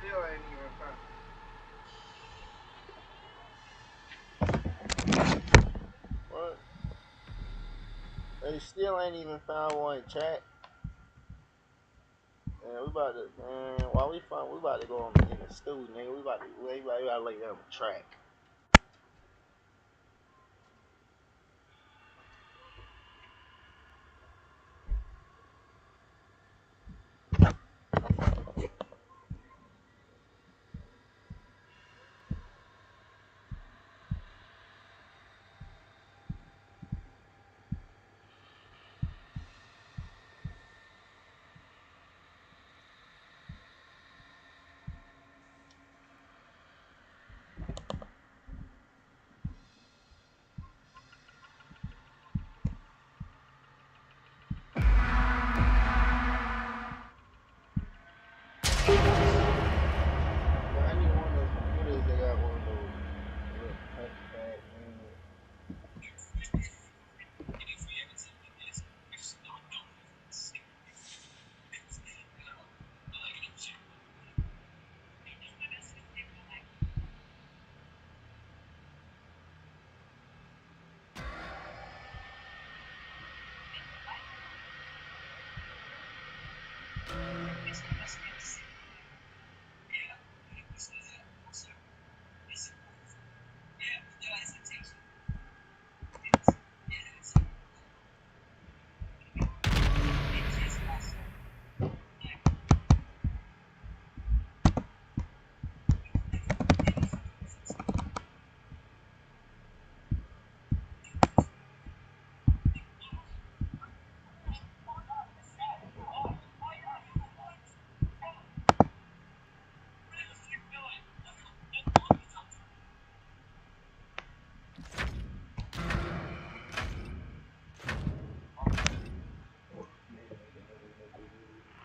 still ain't even found. What? They still ain't even found one, chat. Man, we about to, man, while we about to go on in the stew, nigga. We about to lay down the track.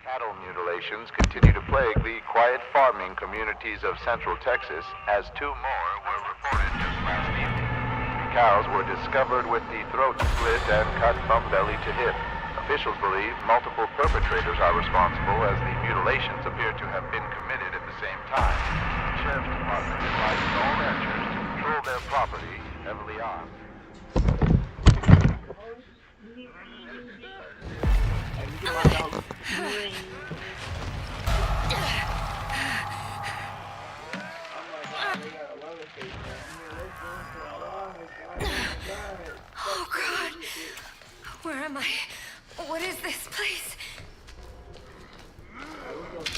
Cattle mutilations continue to plague the quiet farming communities of Central Texas, as 2 more were reported just last evening. Cows were discovered with the throat split and cut from belly to hip. Officials believe multiple perpetrators are responsible, as the mutilations appear to have been committed at the same time. The Sheriff's Department advises all ranchers to control their property heavily armed. Oh God, where am I? What is this place?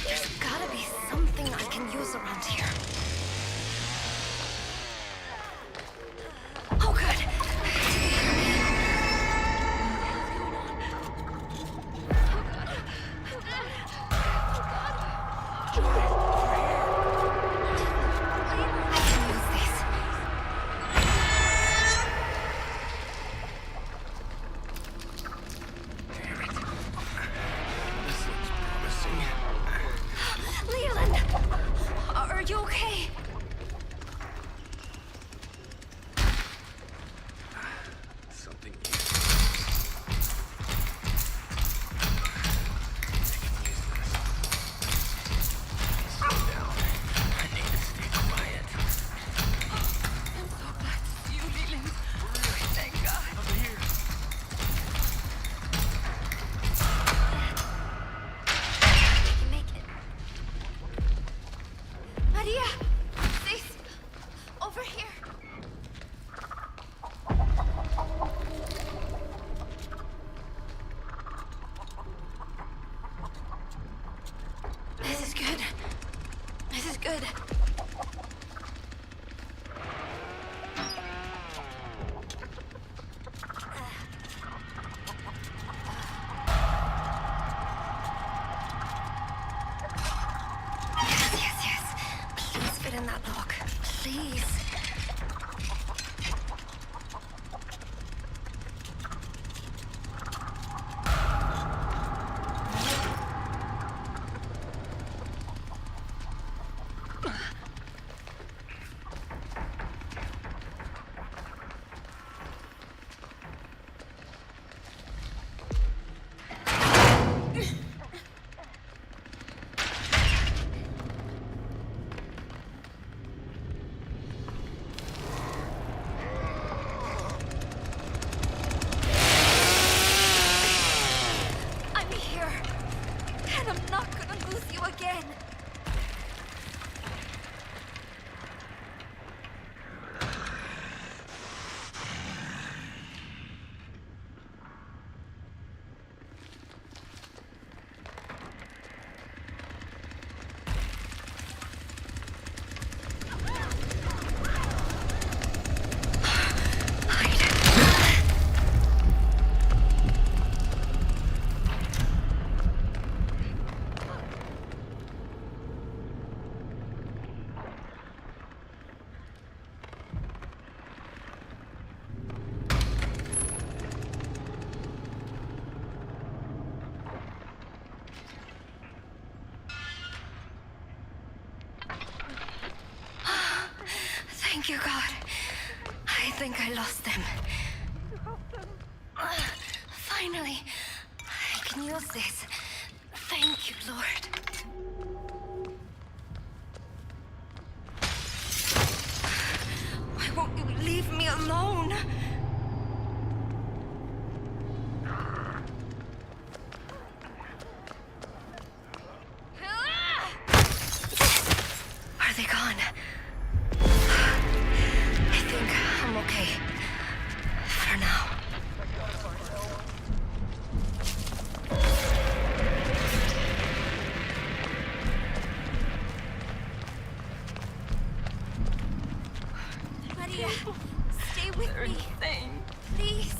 There's gotta be something I can use around here. Oh God. I think I lost them. Finally, I can use this. Thank you, Lord. Why won't you leave me alone? Are they gone? I think I'm okay. For now. Maria, stay with me. Please.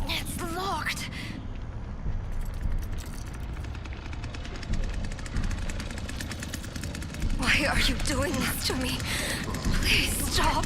It's locked. Why are you doing this to me? Please stop.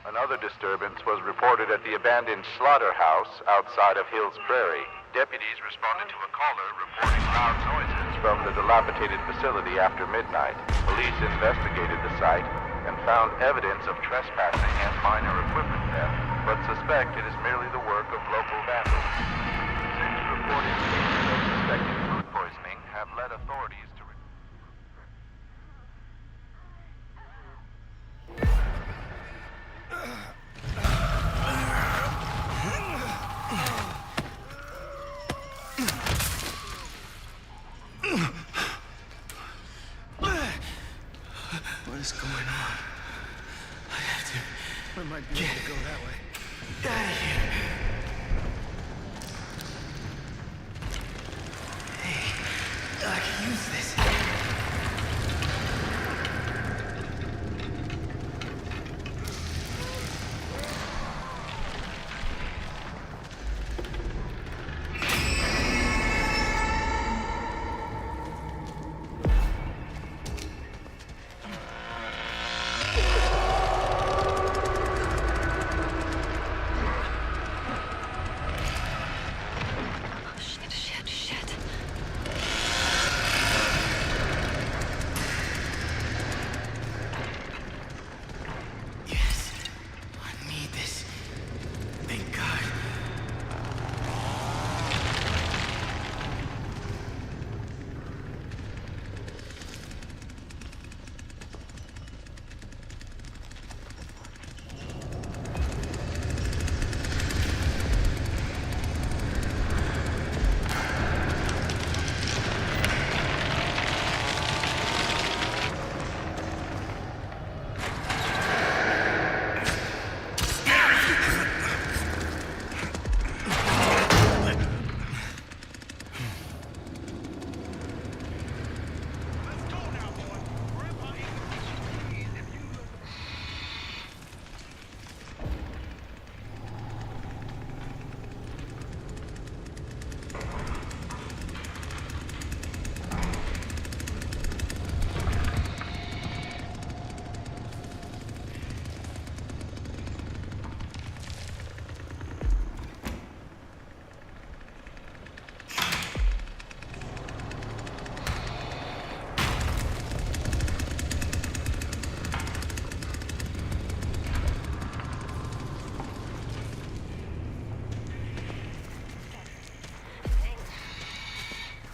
Another disturbance was reported at the abandoned slaughterhouse outside of Hills Prairie. Deputies responded to a caller reporting loud noises from the dilapidated facility after midnight. Police investigated the site and found evidence of trespassing and minor equipment theft, but suspect it is merely the work of local vandals. Six reported cases of suspected food poisoning have led authorities to What is going on? I have to. We might be able to go that way. Get out of here. Hey, I can use this. Shit. Yes. I need this. Thank God.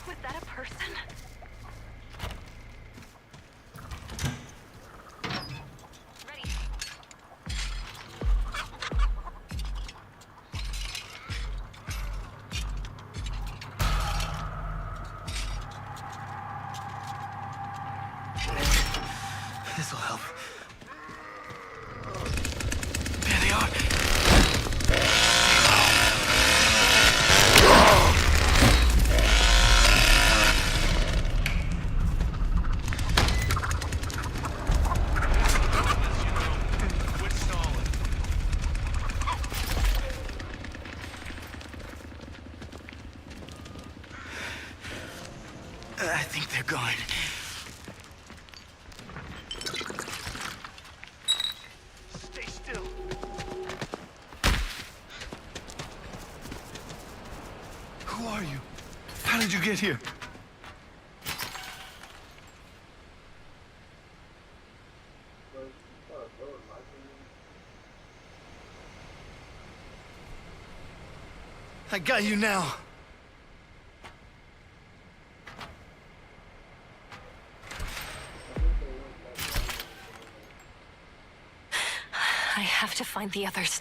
Was that a person? Ready. This'll help. There they are. I think they're gone. Stay still. Who are you? How did you get here? I got you now. I have to find the others.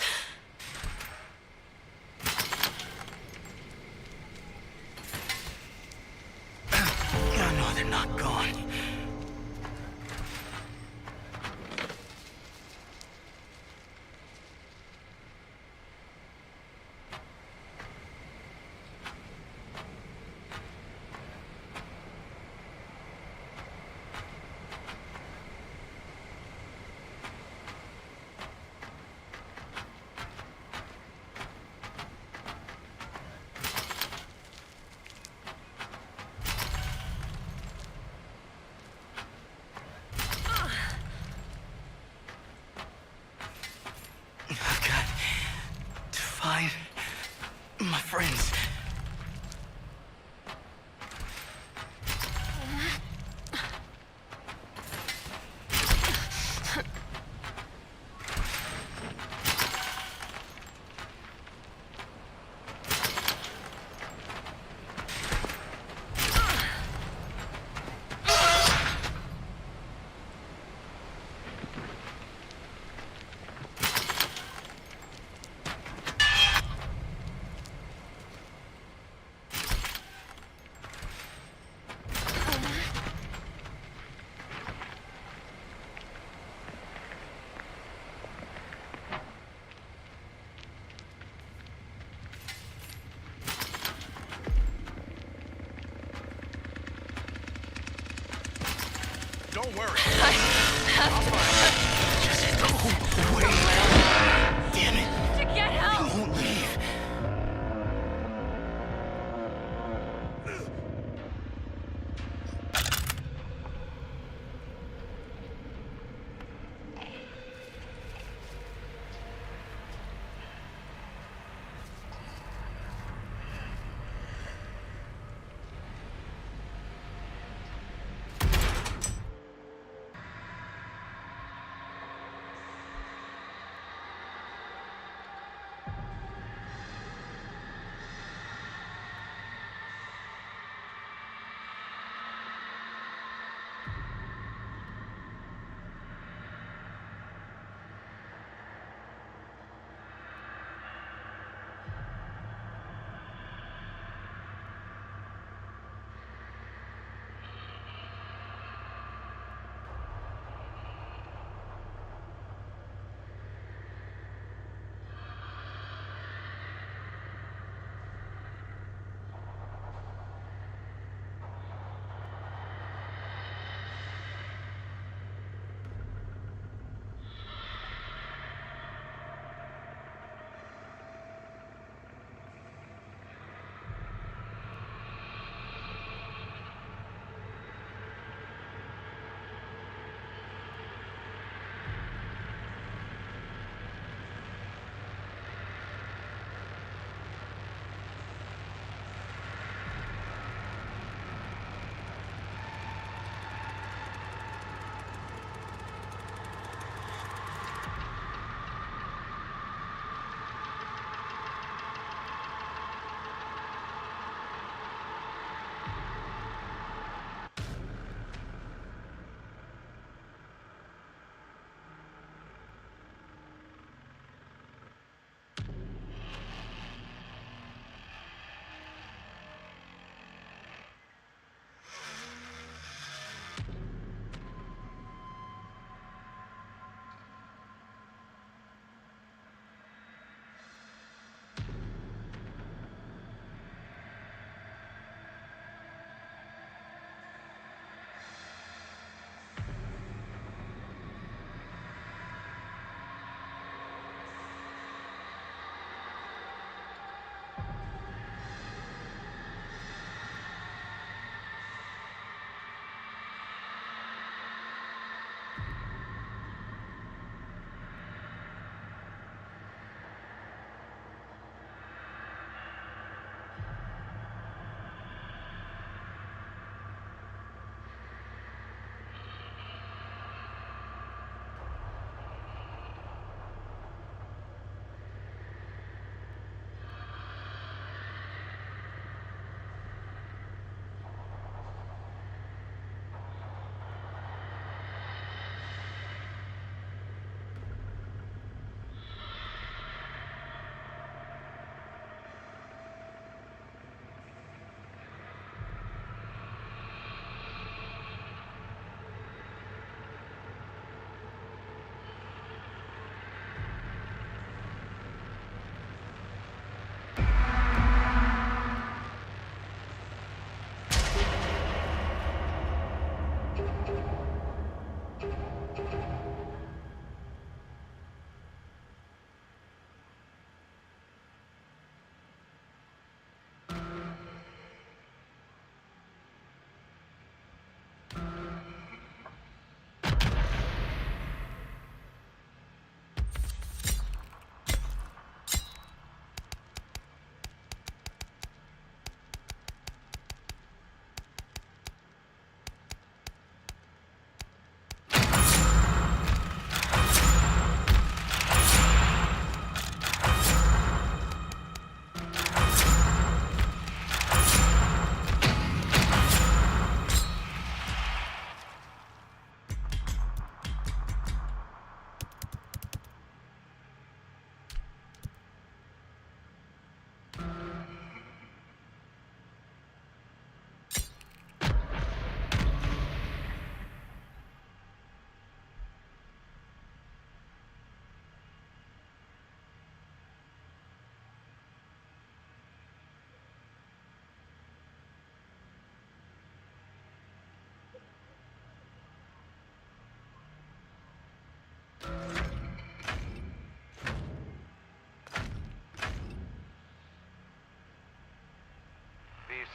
They're not gone. I've got to find my friends. Don't worry. Just go away. Damn it. To get help! I won't leave.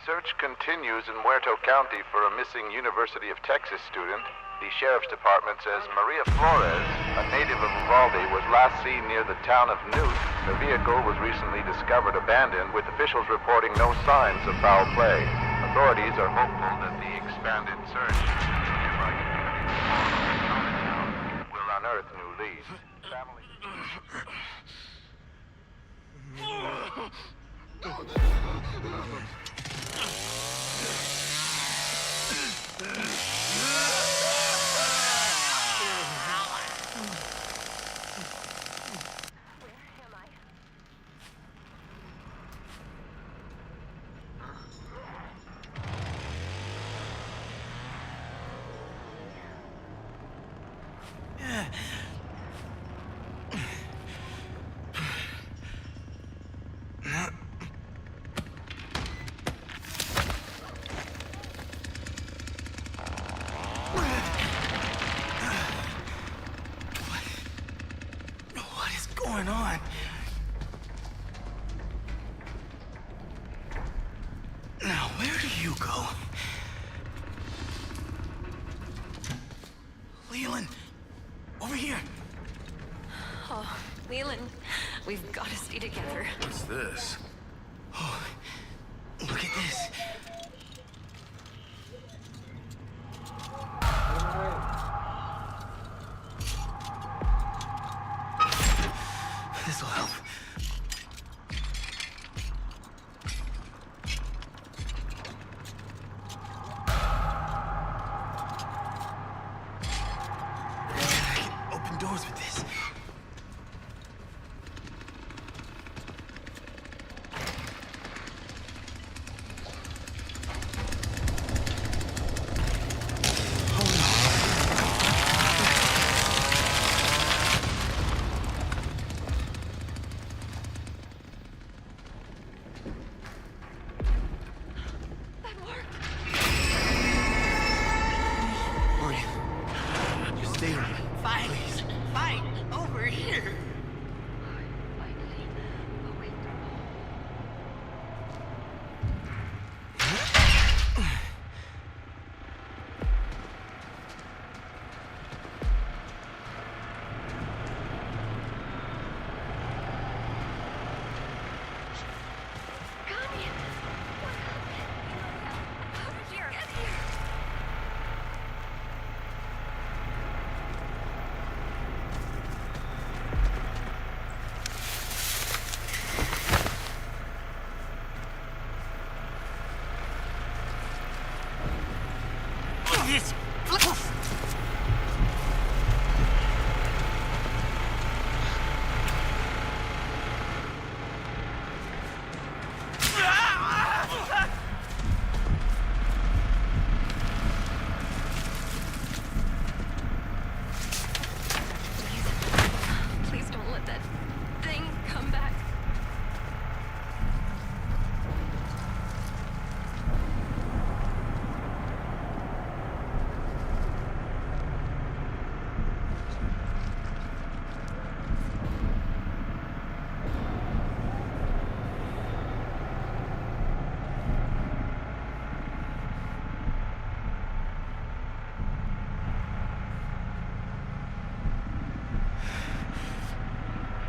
Search continues in Muerto County for a missing University of Texas student. The sheriff's department says Maria Flores, a native of Uvalde, was last seen near the town of Newt. The vehicle was recently discovered abandoned, with officials reporting no signs of foul play. Authorities are hopeful that the expanded search will unearth new leads. Family... What is going on? Now, where do you go? Leland, over here. Oh, Leland, we've got to stay together. What's this? Oh, look at this. This'll help. I can open doors with this. That worked. Maria, just stay with me. Fight! Please. Fight! Over here! Finally, away from home. Connie! What happened? How did you get here? This... Please don't let that thing come back.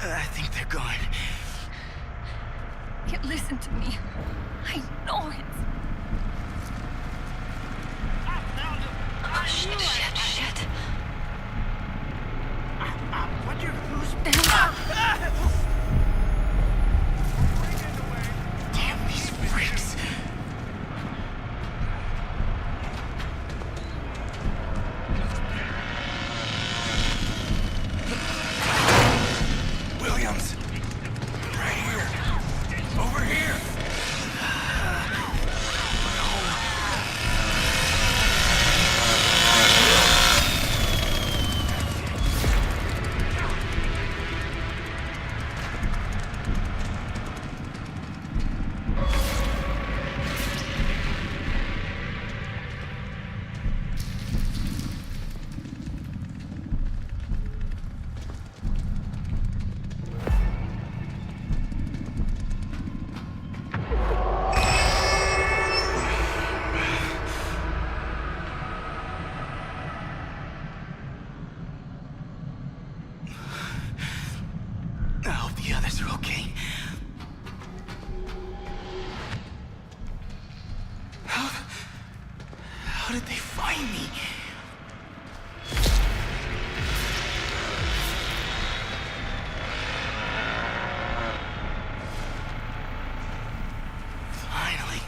I think they're gone. Listen to me. I know it. Oh, shit. I wonder who's... Damn these freaks. Williams. Right here. Over here. did they find me? Finally.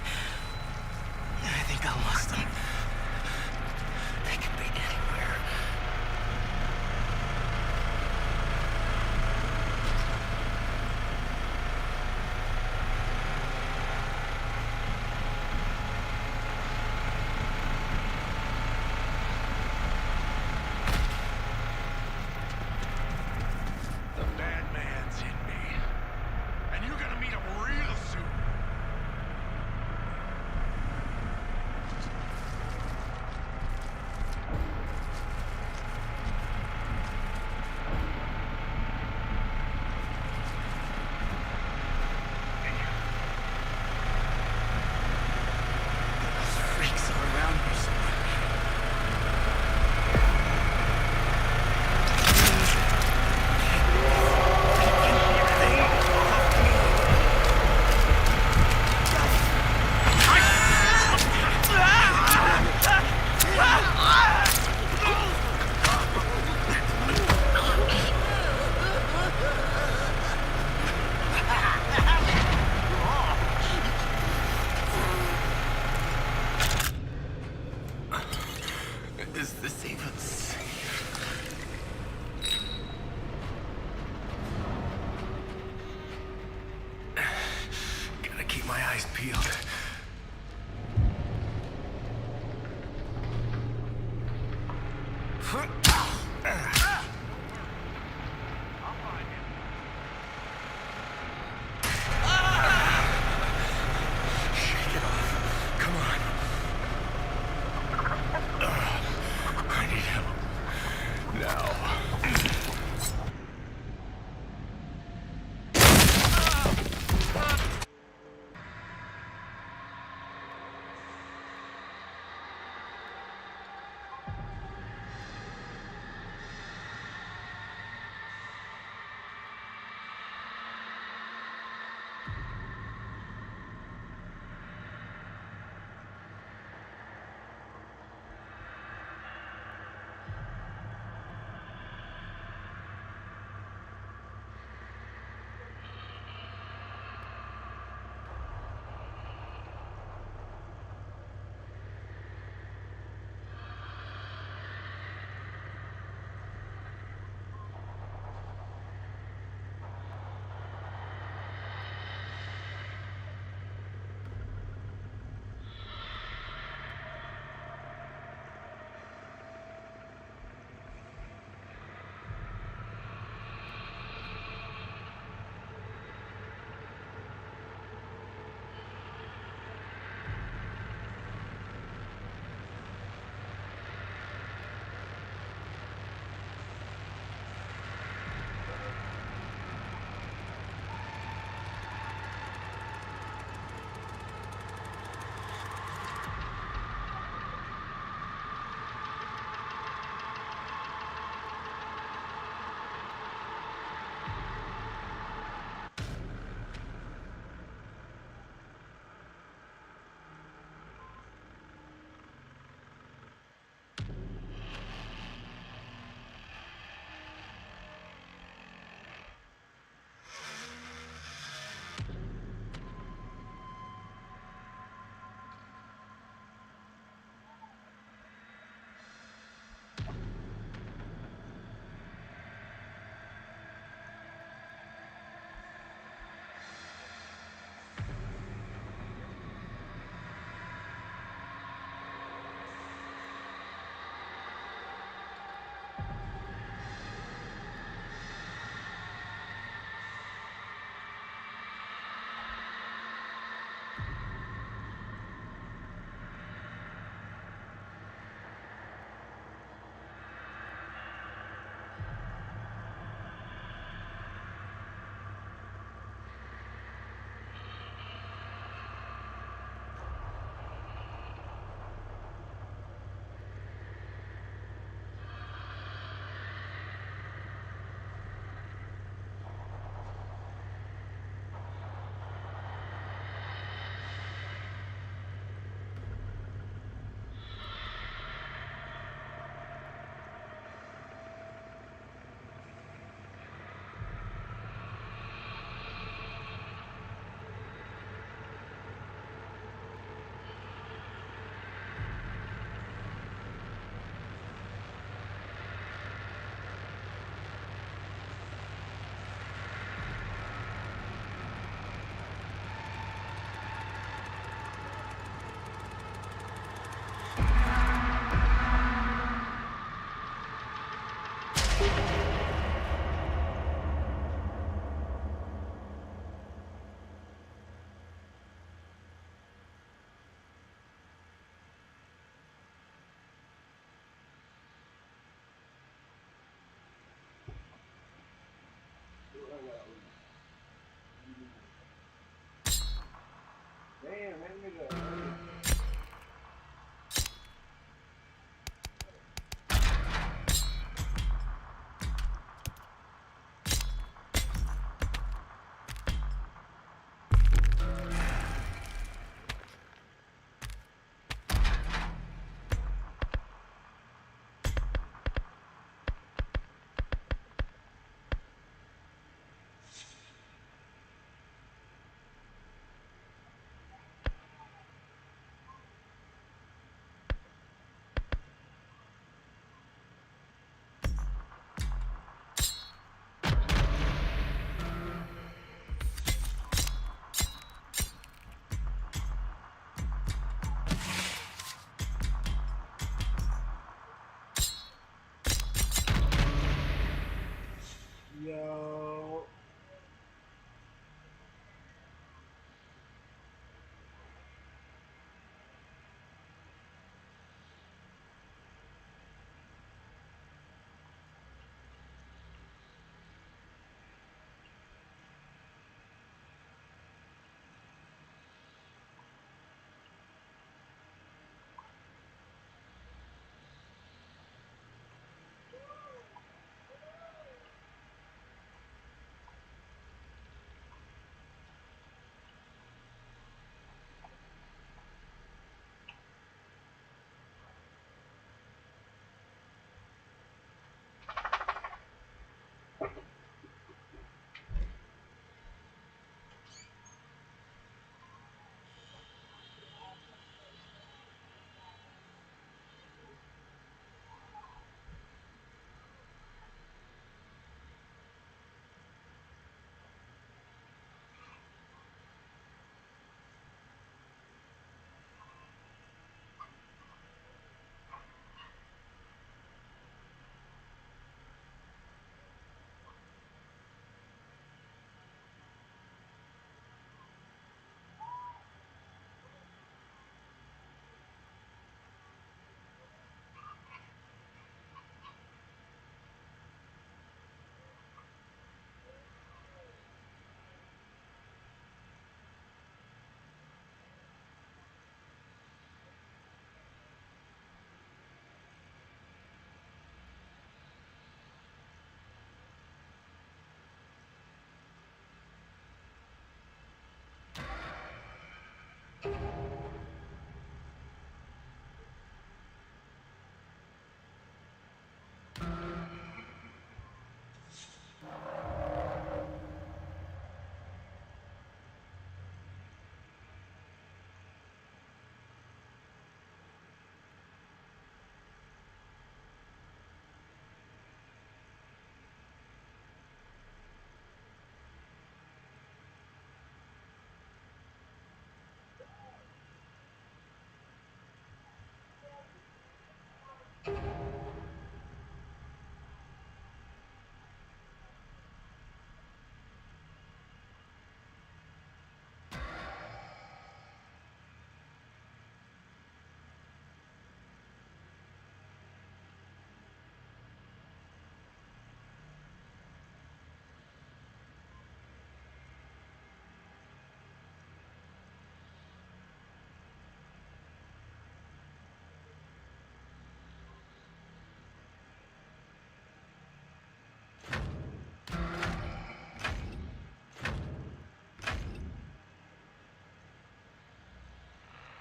I think I lost them. They could be anywhere.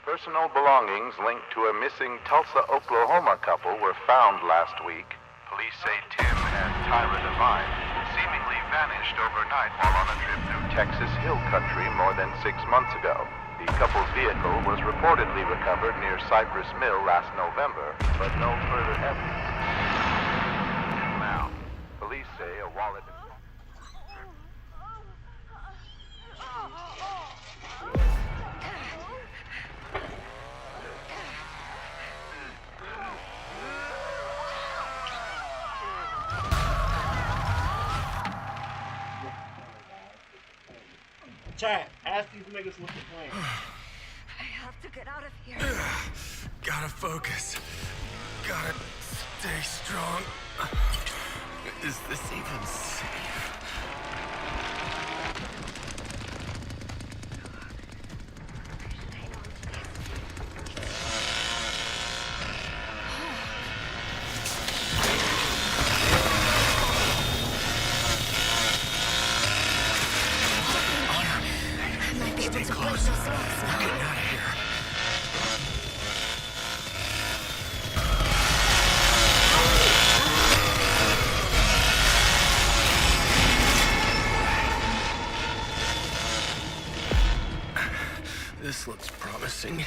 Personal belongings linked to a missing Tulsa, Oklahoma couple were found last week. Police say Tim and Tyra Devine seemingly vanished overnight while on a trip through Texas Hill Country more than 6 months ago. The couple's vehicle was reportedly recovered near Cypress Mill last November, but no further evidence. Now, police say a wallet... Chat, ask these niggas what the plan. I have to get out of here. Gotta focus. Gotta stay strong. Is this even safe? Stay close. We're getting out of here. This looks promising.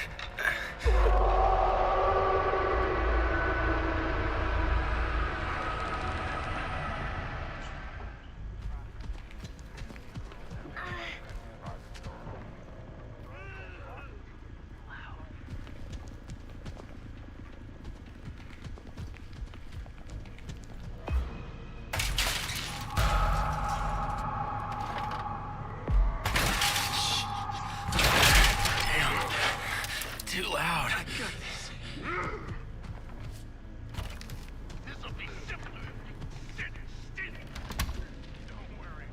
Too loud. This'll be simpler. Sit still. Don't worry.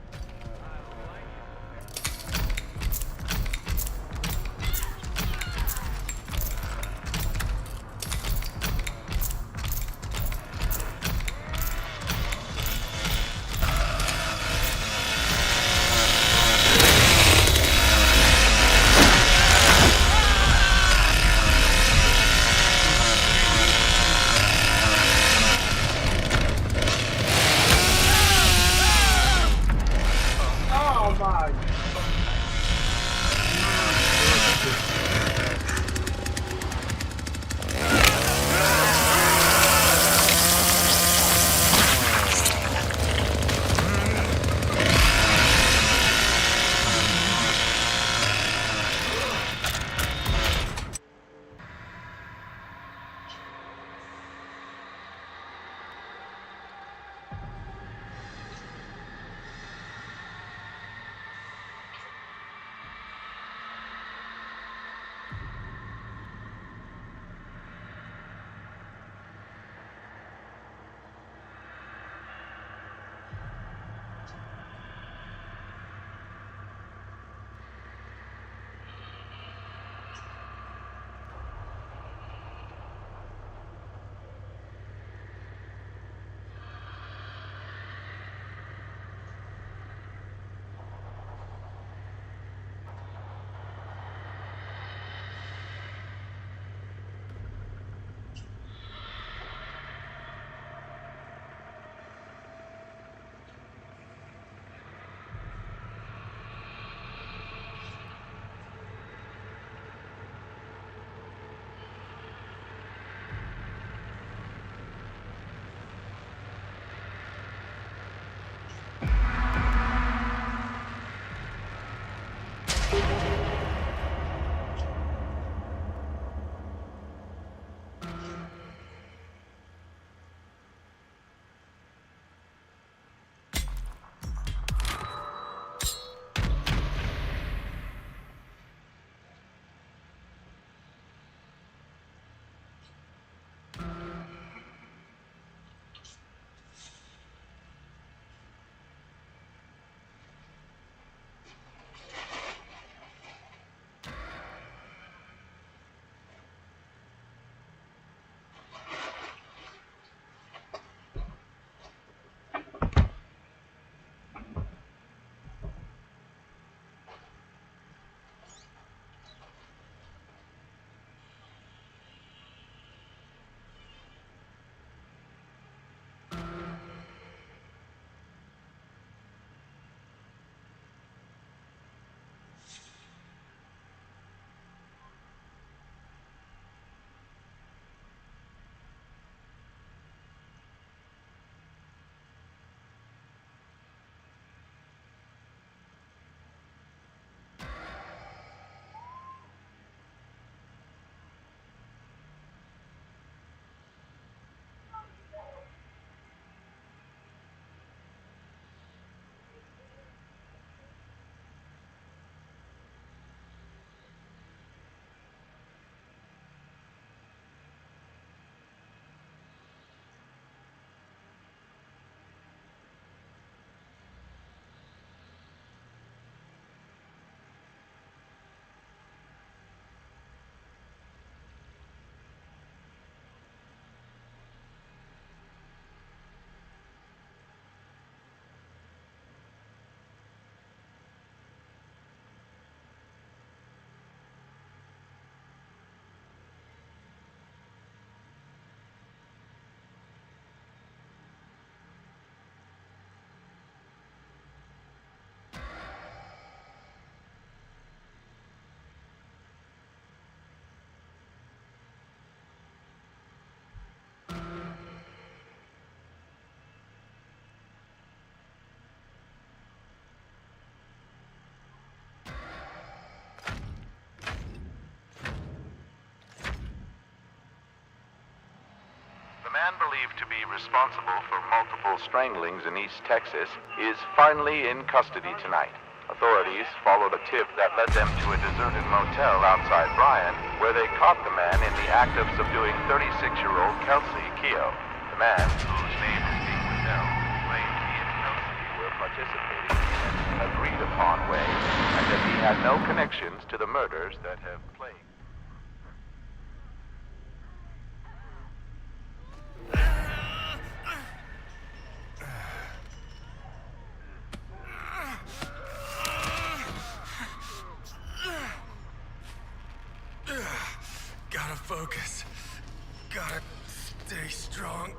man believed to be responsible for multiple stranglings in East Texas is finally in custody tonight. Authorities followed a tip that led them to a deserted motel outside Bryan, where they caught the man in the act of subduing 36-year-old Kelsey Keogh. The man, whose name is being withheld, claimed he and Kelsey were participating in an agreed-upon way, and that he had no connections to the murders that have plagued. Gotta focus. Gotta stay strong.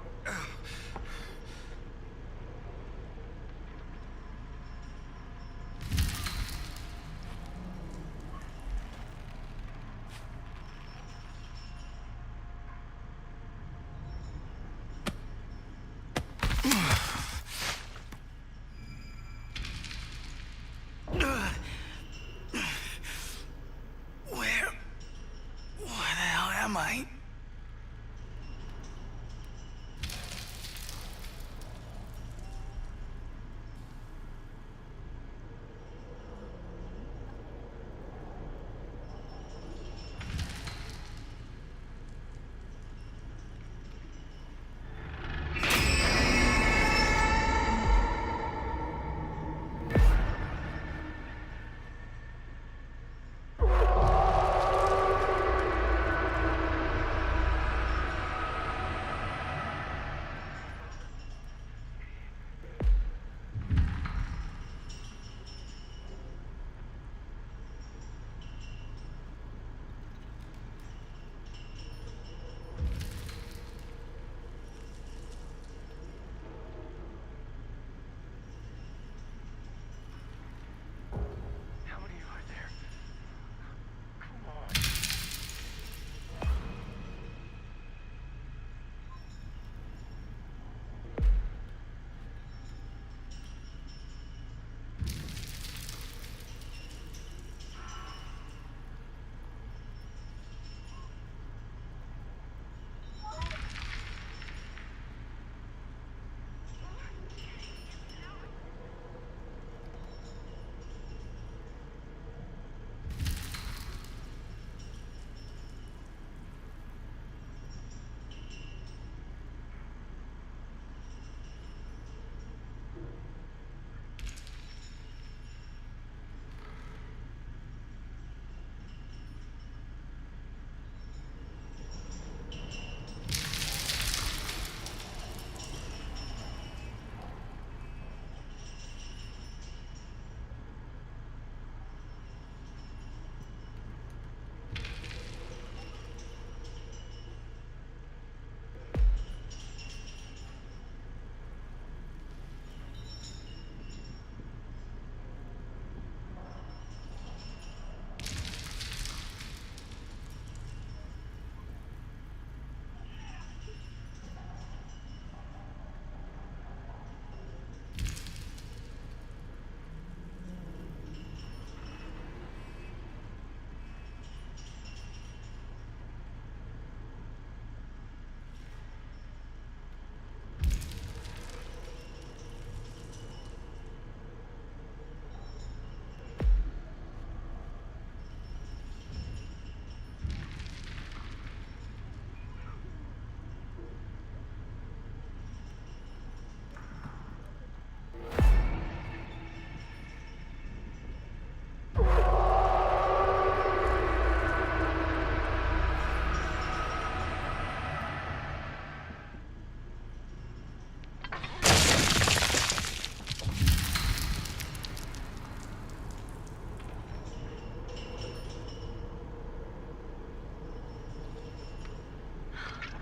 Where the hell am I? How many are there? Come on.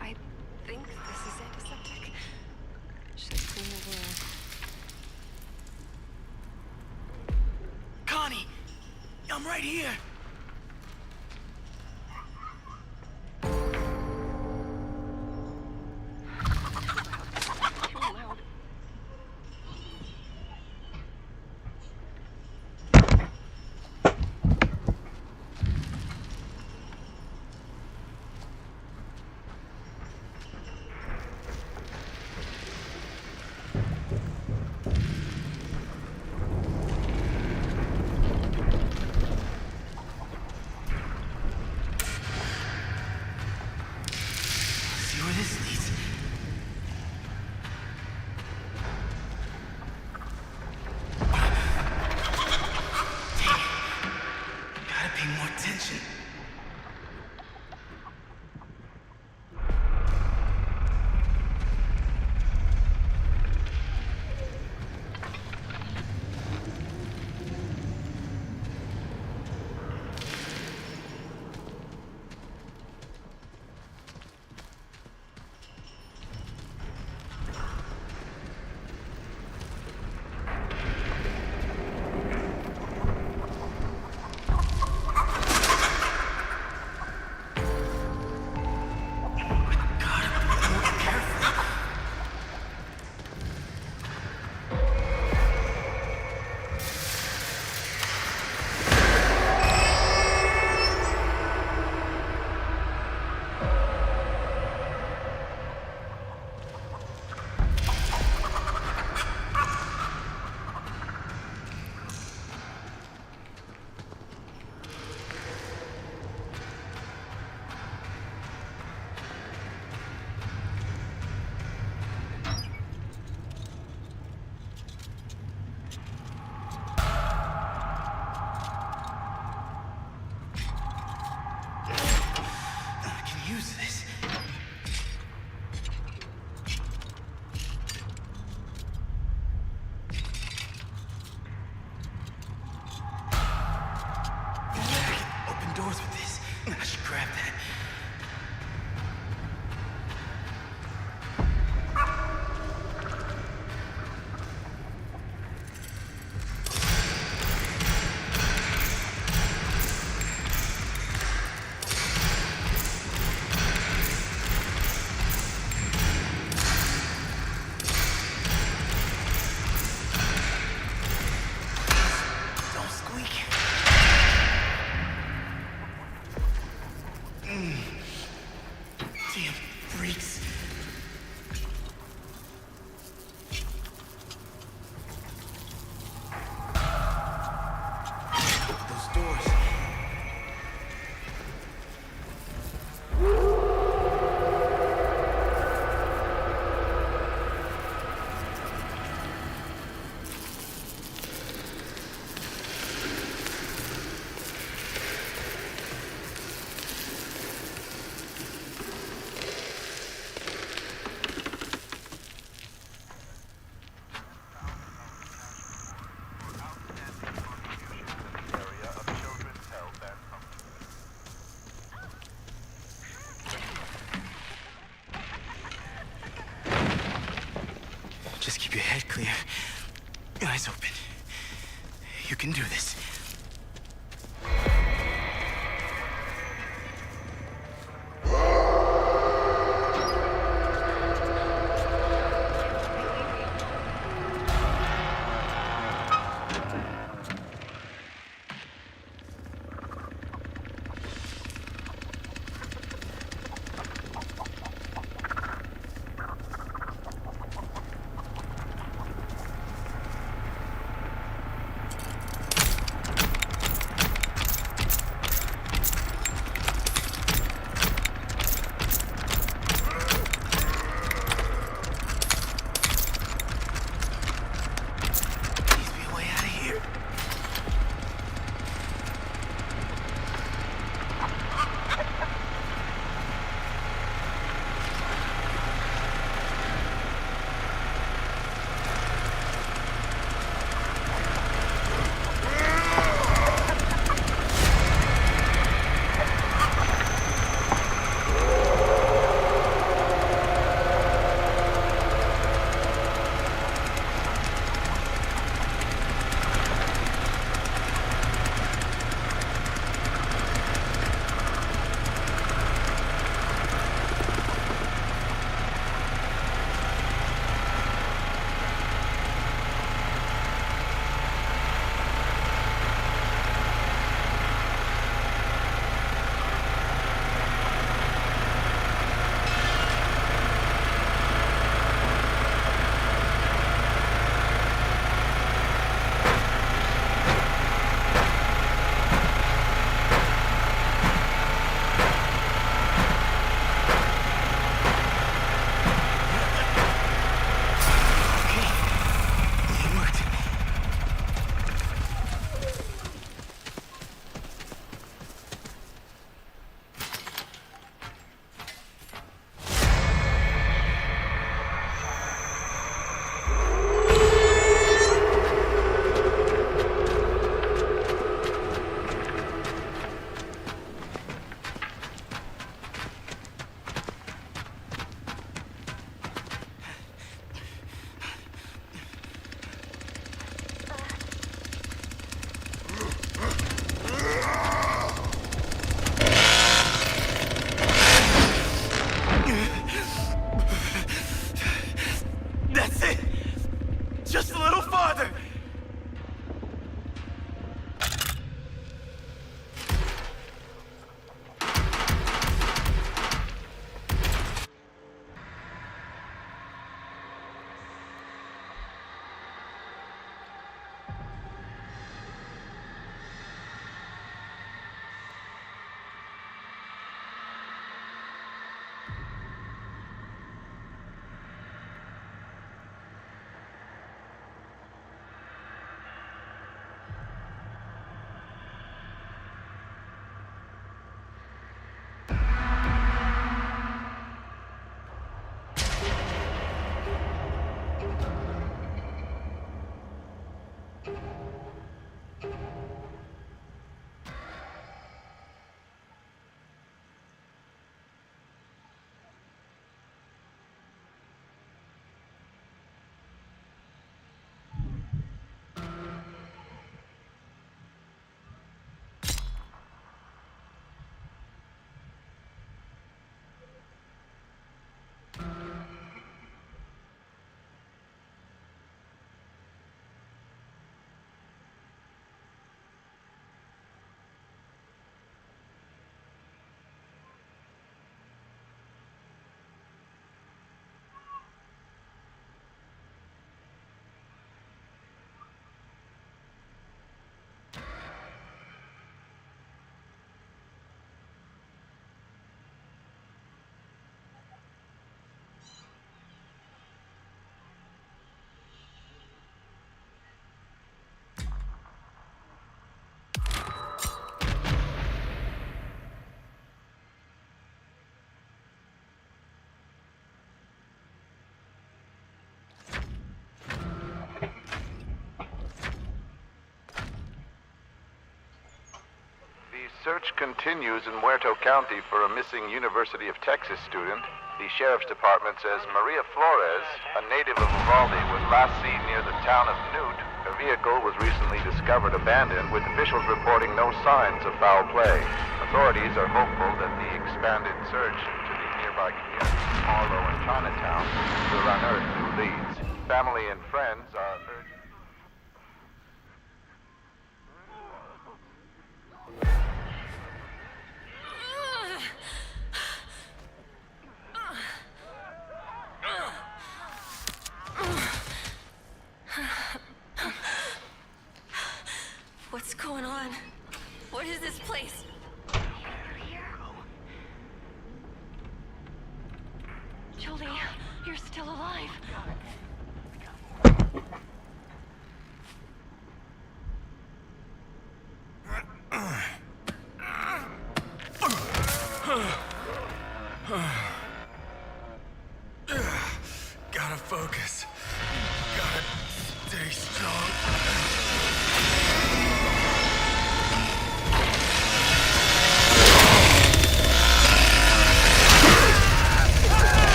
I think this is antiseptic. Should clean the wound. Connie! I'm right here! Too loud. use this? I can open doors with this. I should grab that. Don't squeak. Damn freaks. Those doors. Area of children's health and Just keep your head clear. Eyes open. You can do this. search continues in Muerto County for a missing University of Texas student. The sheriff's department says Maria Flores, a native of Uvalde, was last seen near the town of Newt. Her vehicle was recently discovered abandoned, with officials reporting no signs of foul play. Authorities are hopeful that the expanded search into the nearby communities of Marlow and Chinatown will unearth new leads. Family and friends are urged. What's going on? What is this place? Julie, you're still alive. Gotta focus. Gotta stay strong.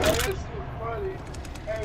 That shit funny. Hey,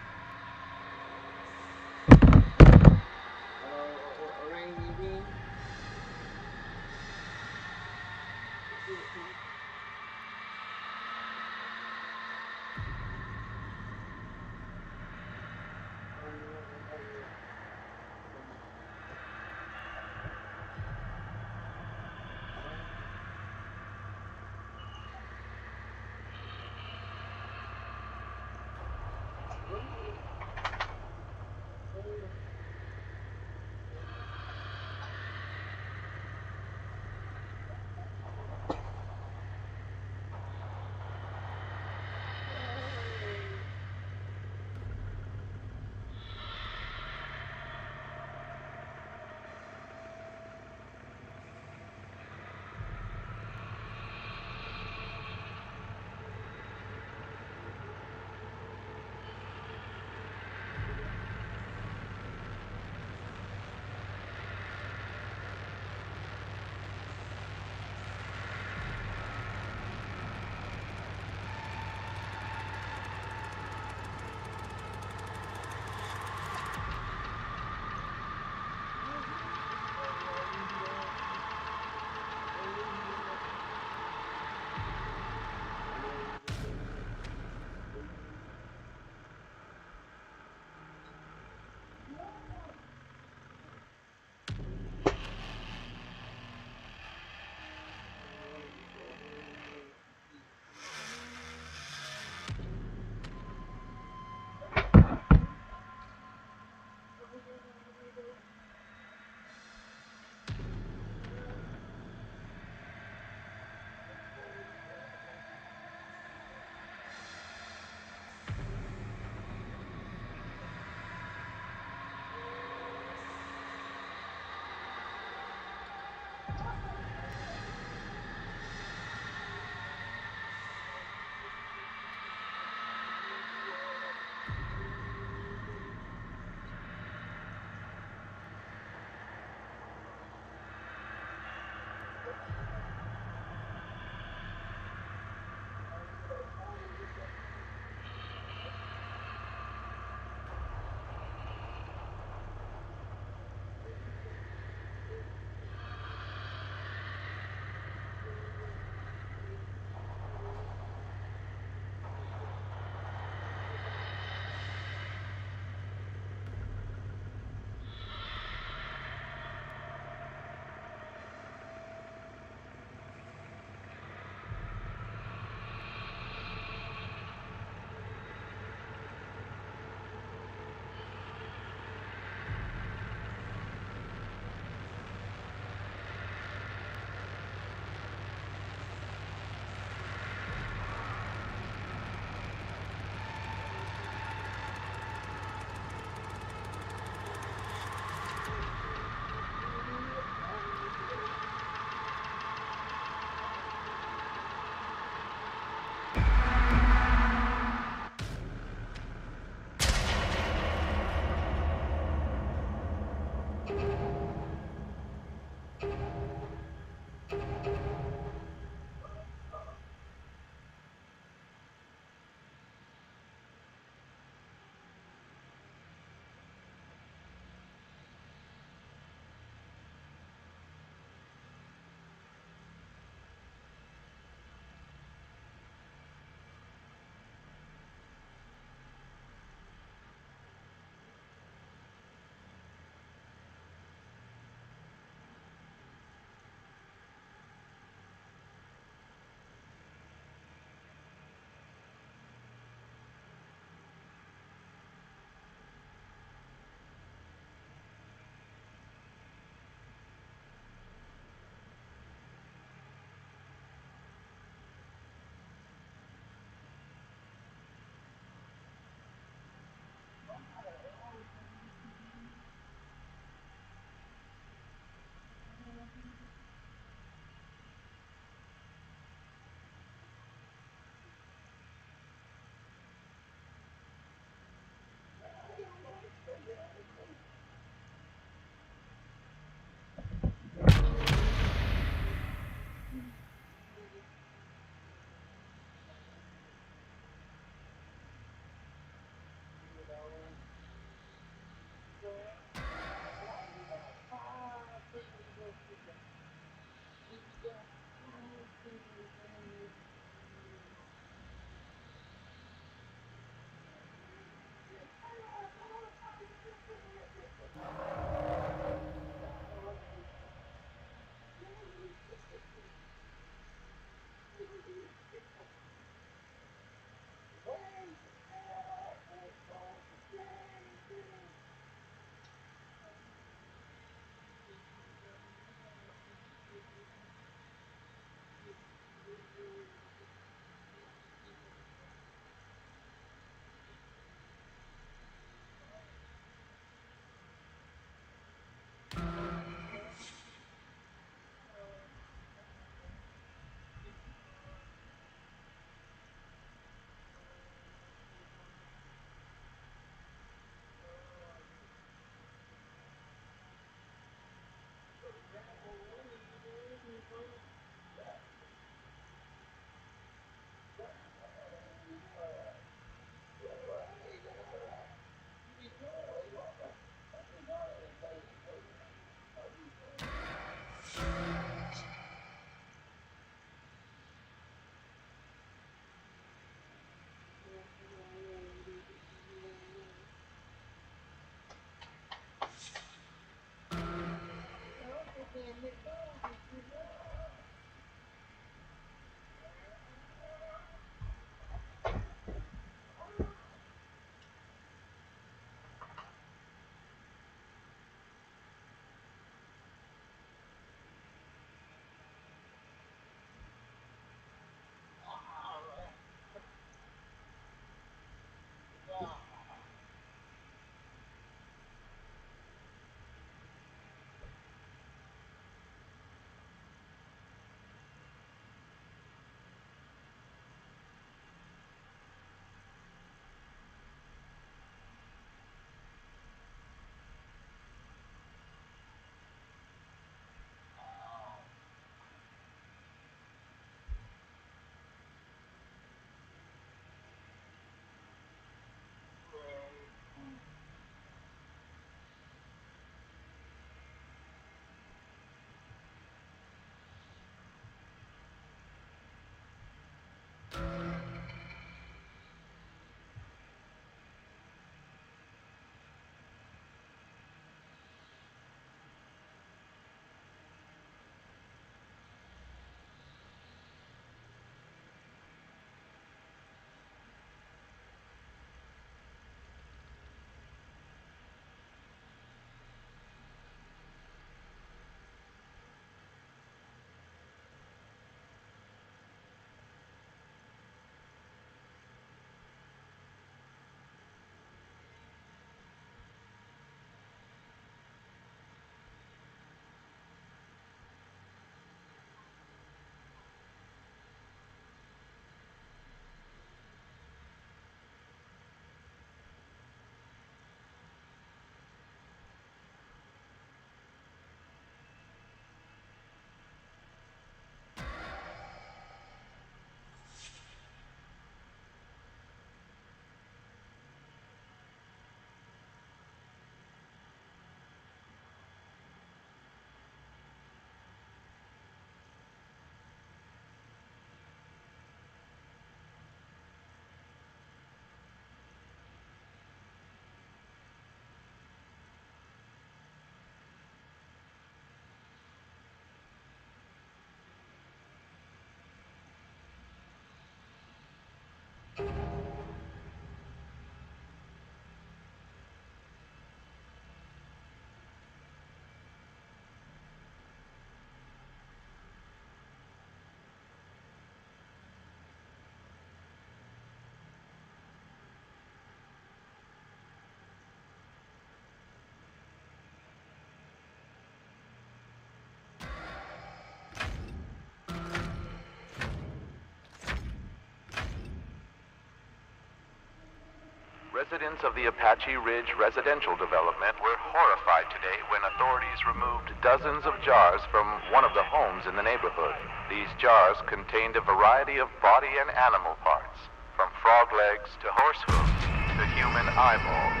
Residents of the Apache Ridge residential development were horrified today when authorities removed dozens of jars from one of the homes in the neighborhood. These jars contained a variety of body and animal parts, from frog legs to horse hooves to human eyeballs.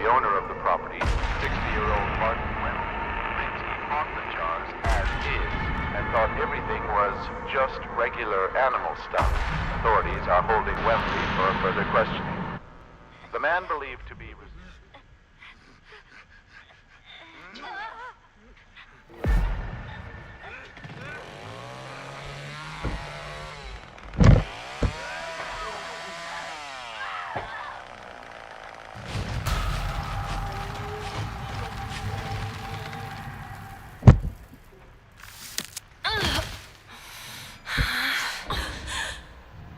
The owner of the property, 60-year-old Martin Webb, thinks he bought the jars as is and thought everything was just regular animal stuff. Authorities are holding Wembley for further questioning. The man believed to be...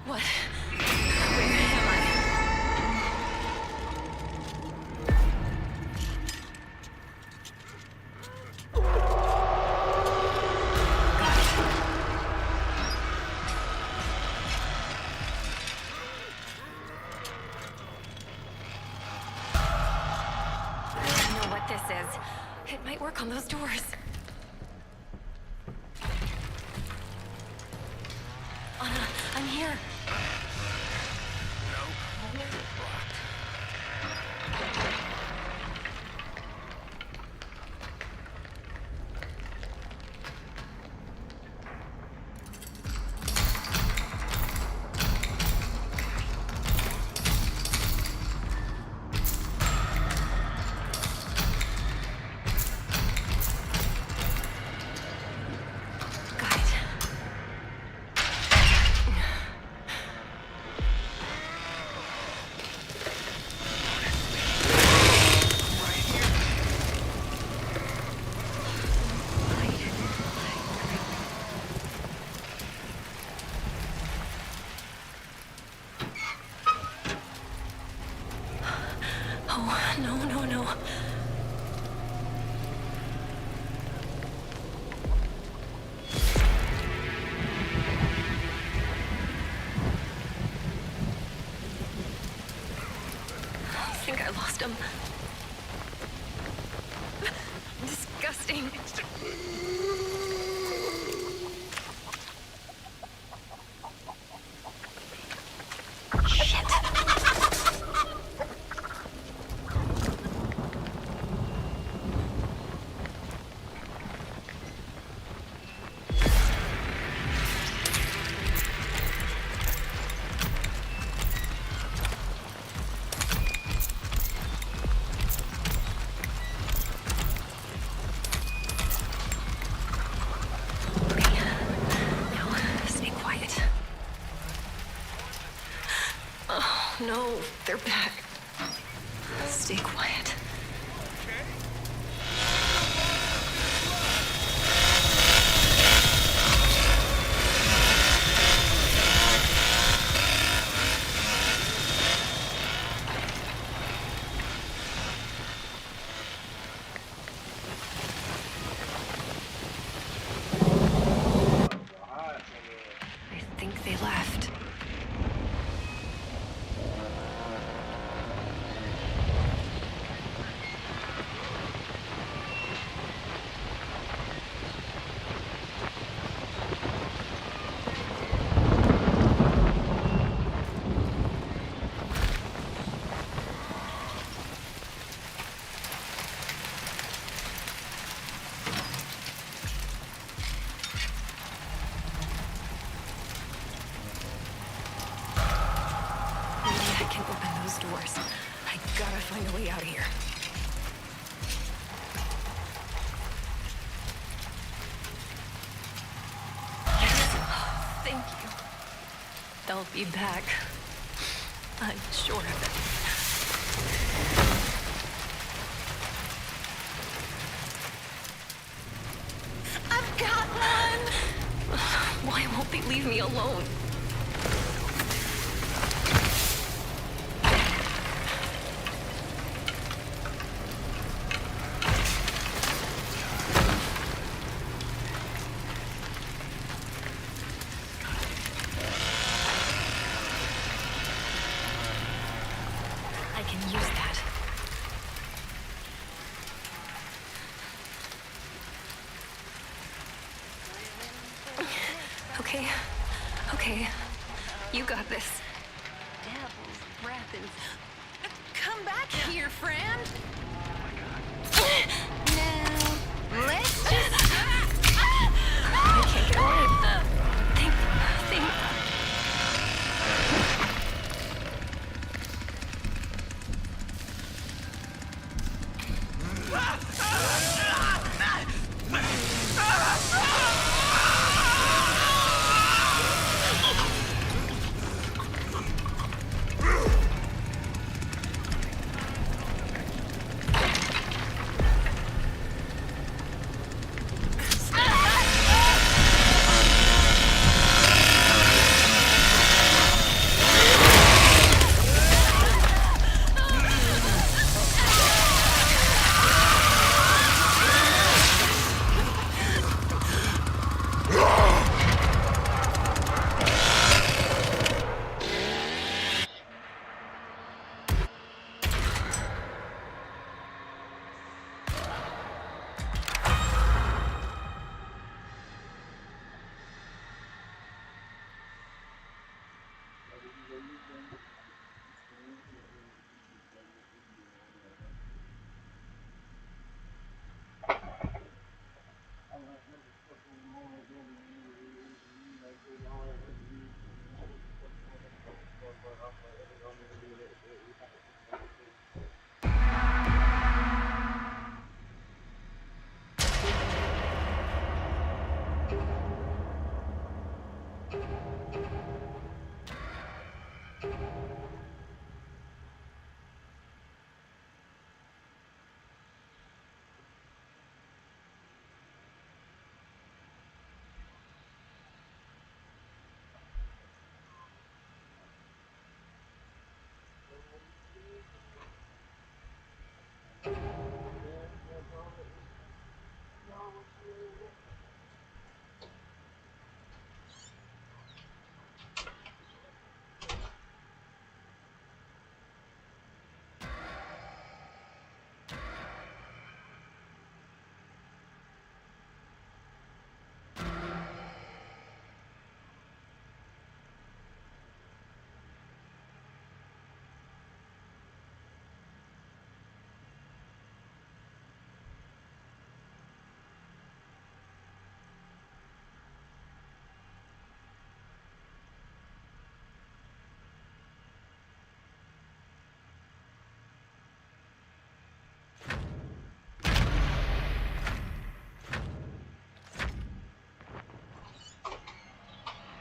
What? Where am I? I know what this is. It might work on those doors. Anna, I'm here. Got it. Oh, no, no, no. I think I lost him. Disgusting. Shit. No, they're back. Stay quiet. I think they left. Maybe I can open those doors. I gotta find a way out of here. Yes. Thank you. They'll be back. I'm sure of it. I've got one! Why won't they leave me alone? I I can use that. Okay. Okay. You got this. Devil's breath and... Come back here, friend! Now, let's just... I can't get away. Think...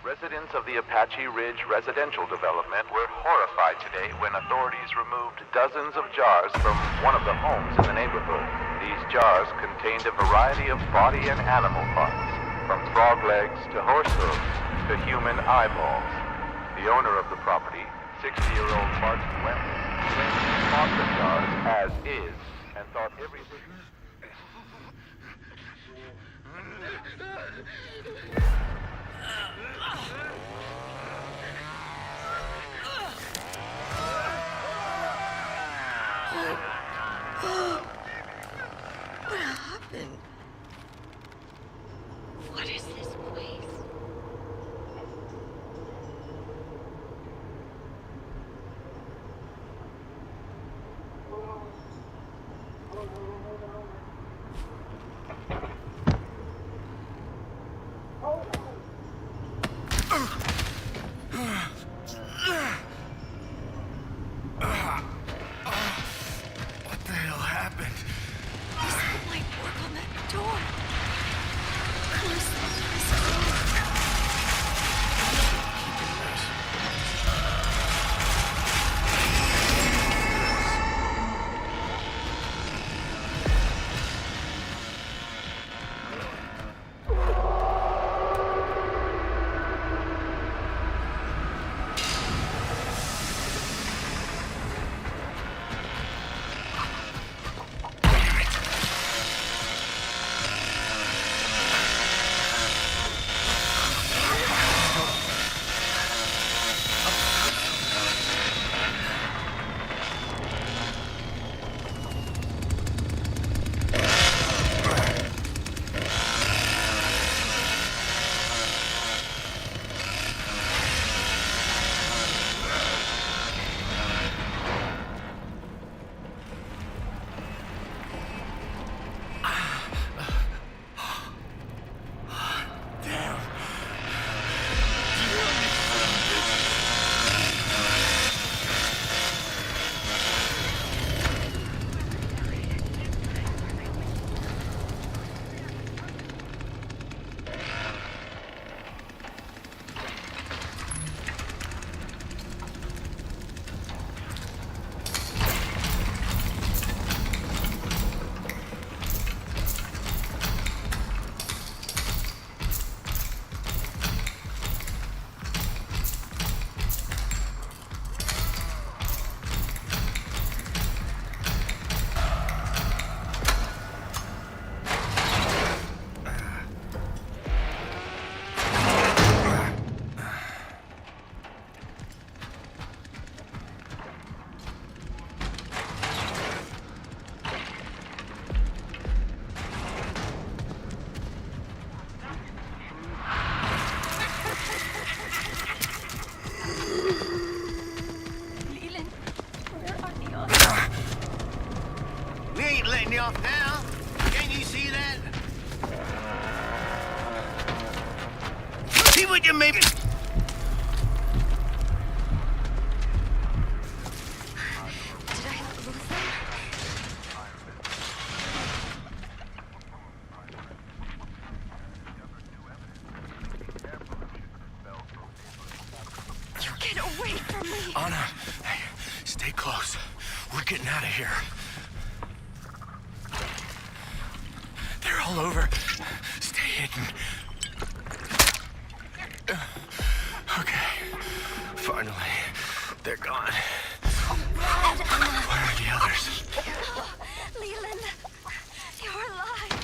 Residents of the Apache Ridge residential development were horrified today when authorities removed dozens of jars from one of the homes in the neighborhood. These jars contained a variety of body and animal parts, from frog legs to horse hooves to human eyeballs. The owner of the property, 60-year-old Martin Wembley, claimed he bought the jars as is and thought everything... What happened? What is this place? pissing you off now. Can't you see that? See what you made me. Did I lose them? You get away from me! Anna, hey, stay close. We're getting out of here. They're all over. Stay hidden. Okay. Finally, they're gone. Where are the others? Leland, you're alive!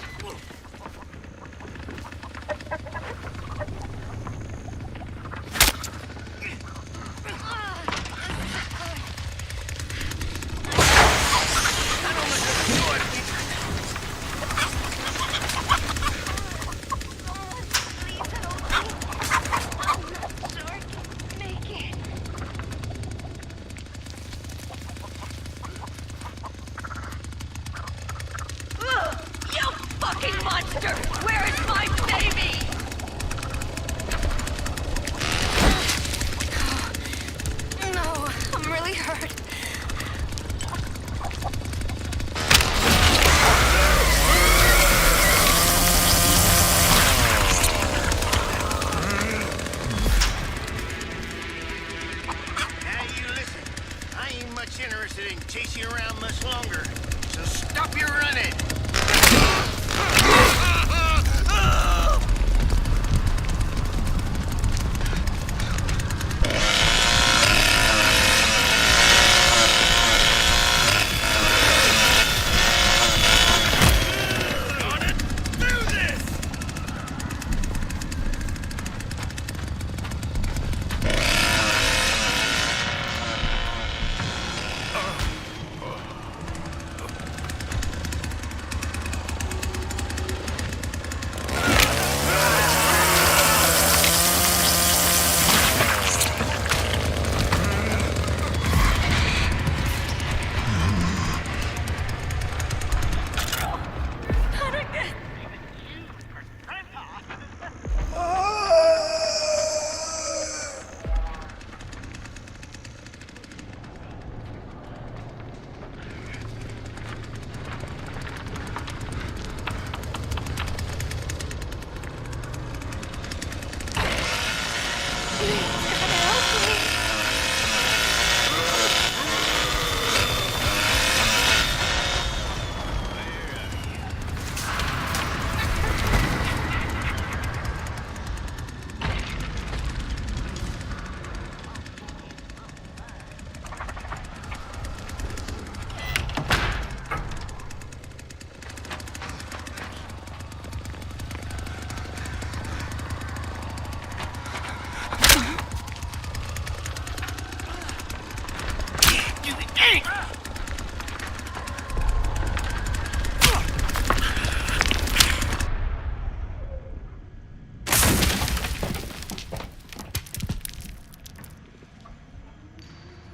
Fucking monster! Where is my baby? No, I'm really hurt. Now you listen. I ain't much interested in chasing you around much longer. So stop your running.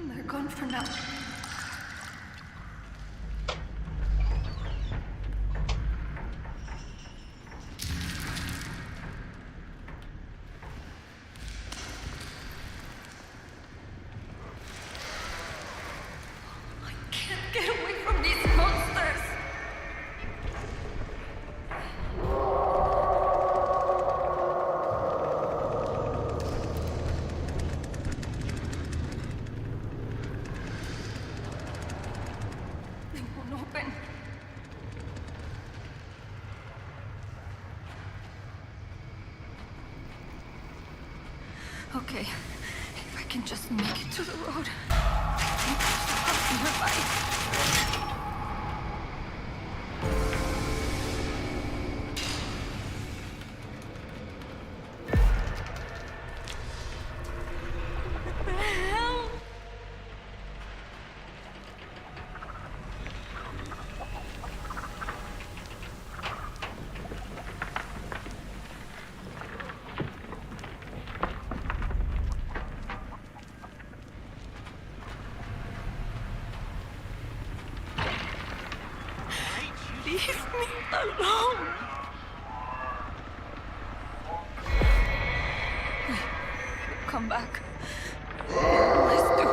They're gone for now. I can't get away from these monsters! They won't open. Okay, if I can just make it to the road. Help! Leave me alone. Come back. Please do.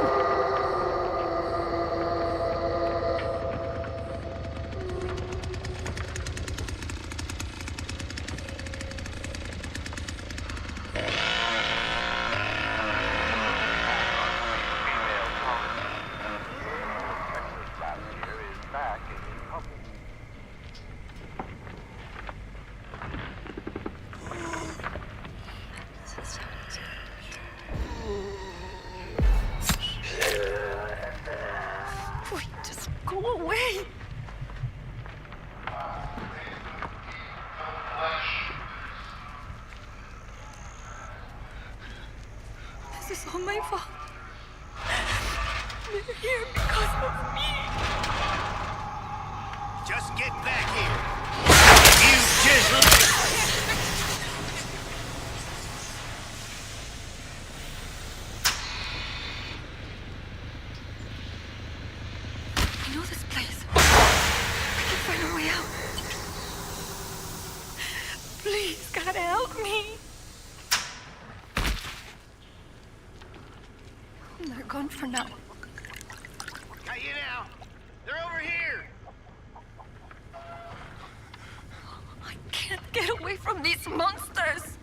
Wait, just go away. This is all my fault. They're here because of me. Just get back here. You just... I know this place. I can find a way out. Please, God, help me. They're gone for now. Got you now. They're over here. I can't get away from these monsters.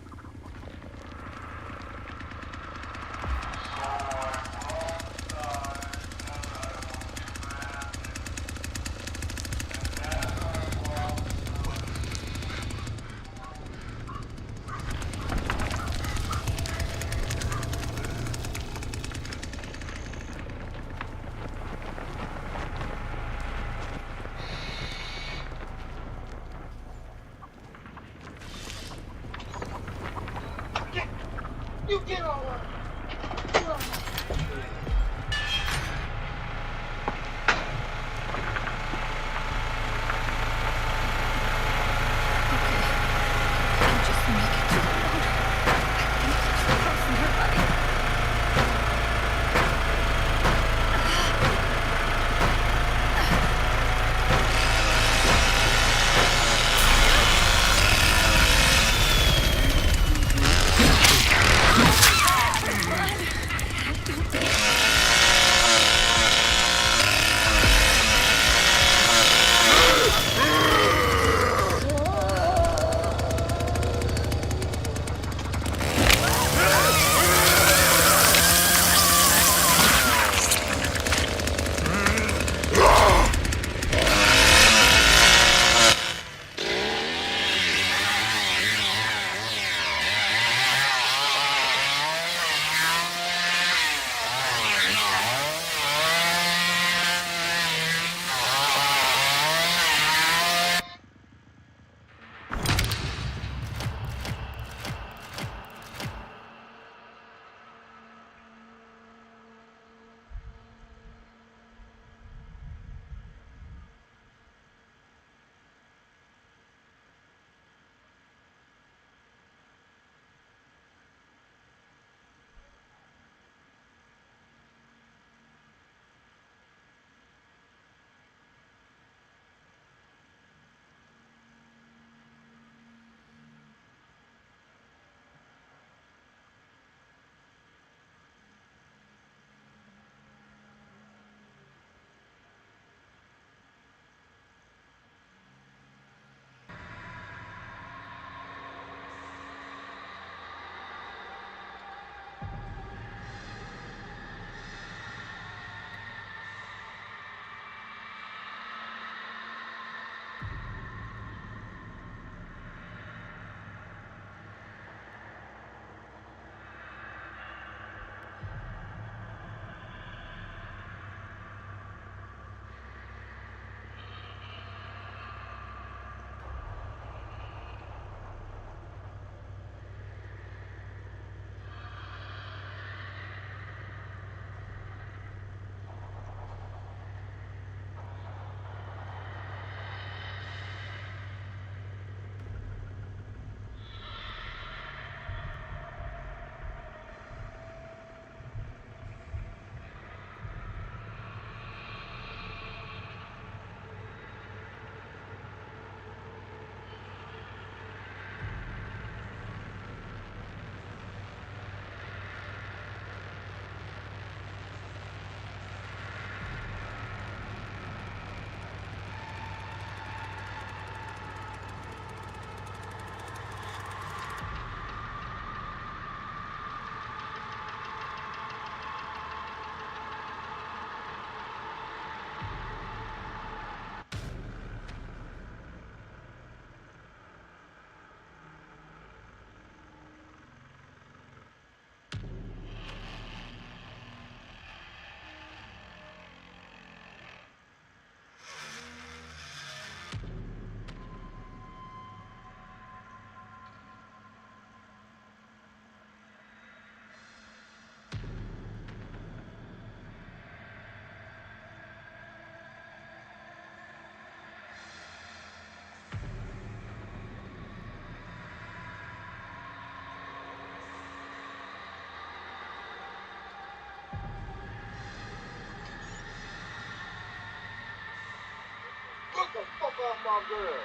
fuck my girl.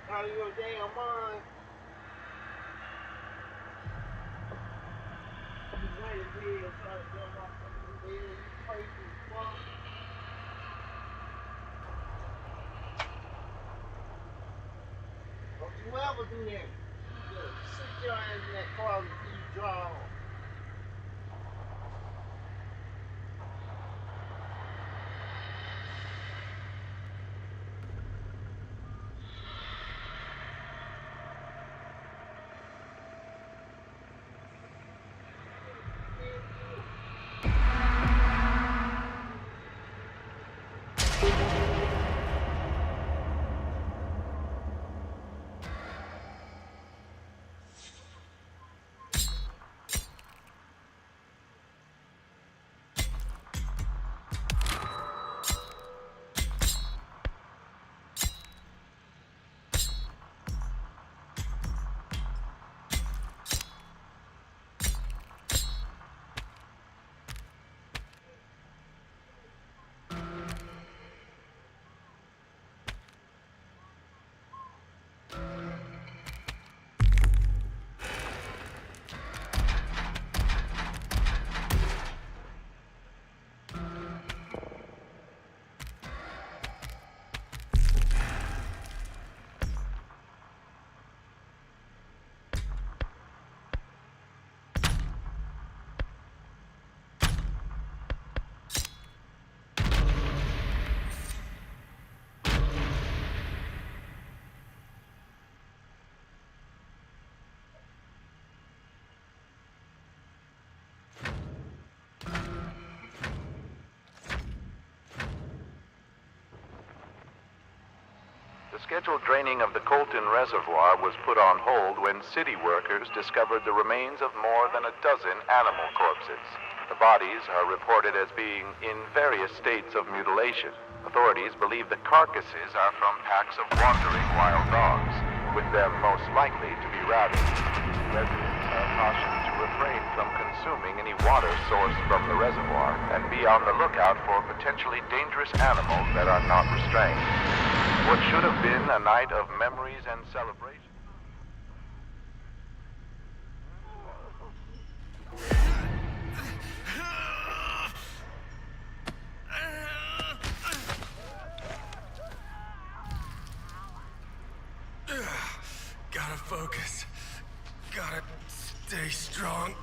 Out of your damn mind. You waited here trying to get my fucking bed. You crazy as fuck. Don't you ever do that. You just sit your ass in that closet and you draw. The scheduled draining of the Colton Reservoir was put on hold when city workers discovered the remains of more than a dozen animal corpses. The bodies are reported as being in various states of mutilation. Authorities believe the carcasses are from packs of wandering wild dogs, with them most likely to be rabid. Residents are cautioned to refrain from consuming any water sourced from the reservoir and be on the lookout for potentially dangerous animals that are not restrained. What should have been a night of memories and celebration. Gotta focus. Gotta stay strong.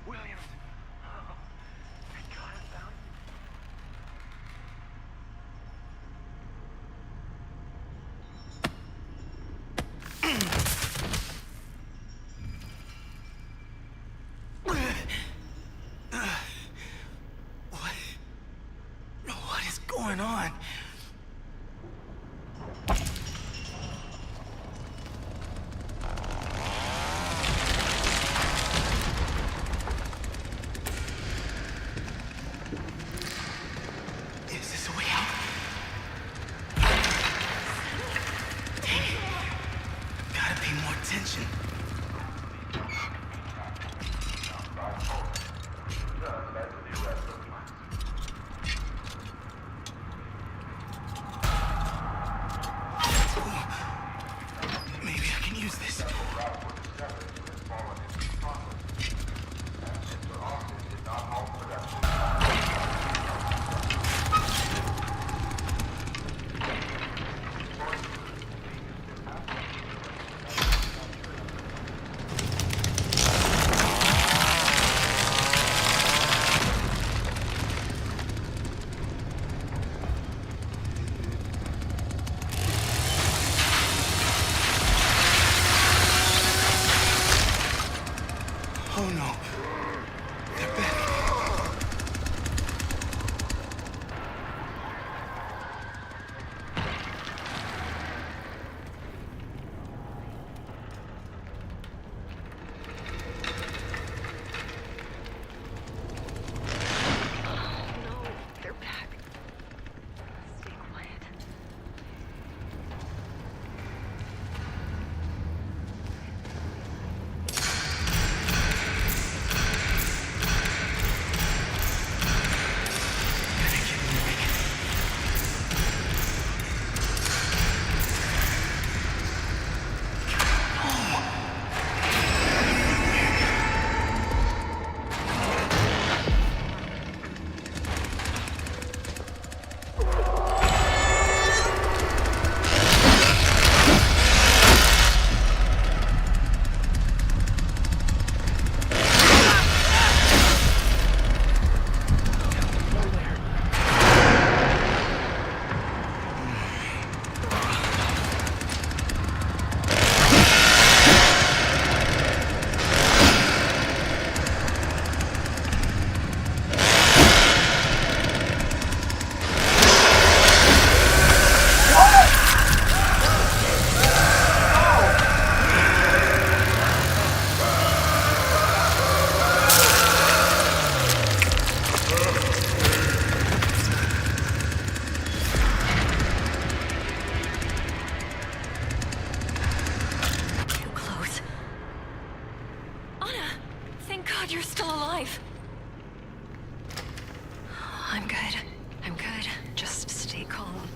Williams. Oh, thank God I found What is going on? Is this a way out? Dang it. Gotta pay more attention. Maybe I can use this. You're still alive. I'm good. I'm good. Just stay calm.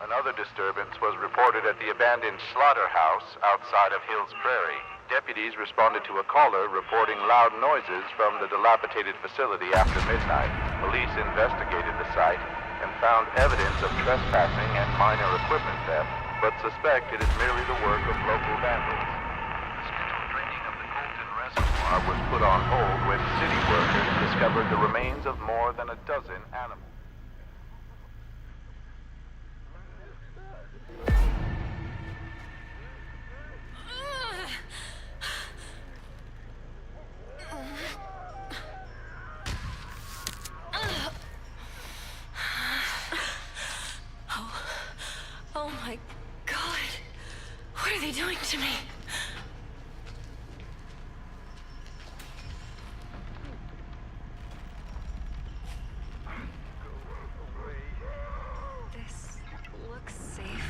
Another disturbance was reported at the abandoned slaughterhouse outside of Hills Prairie. Deputies responded to a caller reporting loud noises from the dilapidated facility after midnight. Police investigated the site and found evidence of trespassing and minor equipment theft, but suspect it is merely the work of local vandals. The scheduled draining of the Colton Reservoir was put on hold when city workers discovered the remains of more than a dozen animals. Oh my God. What are they doing to me? This looks safe.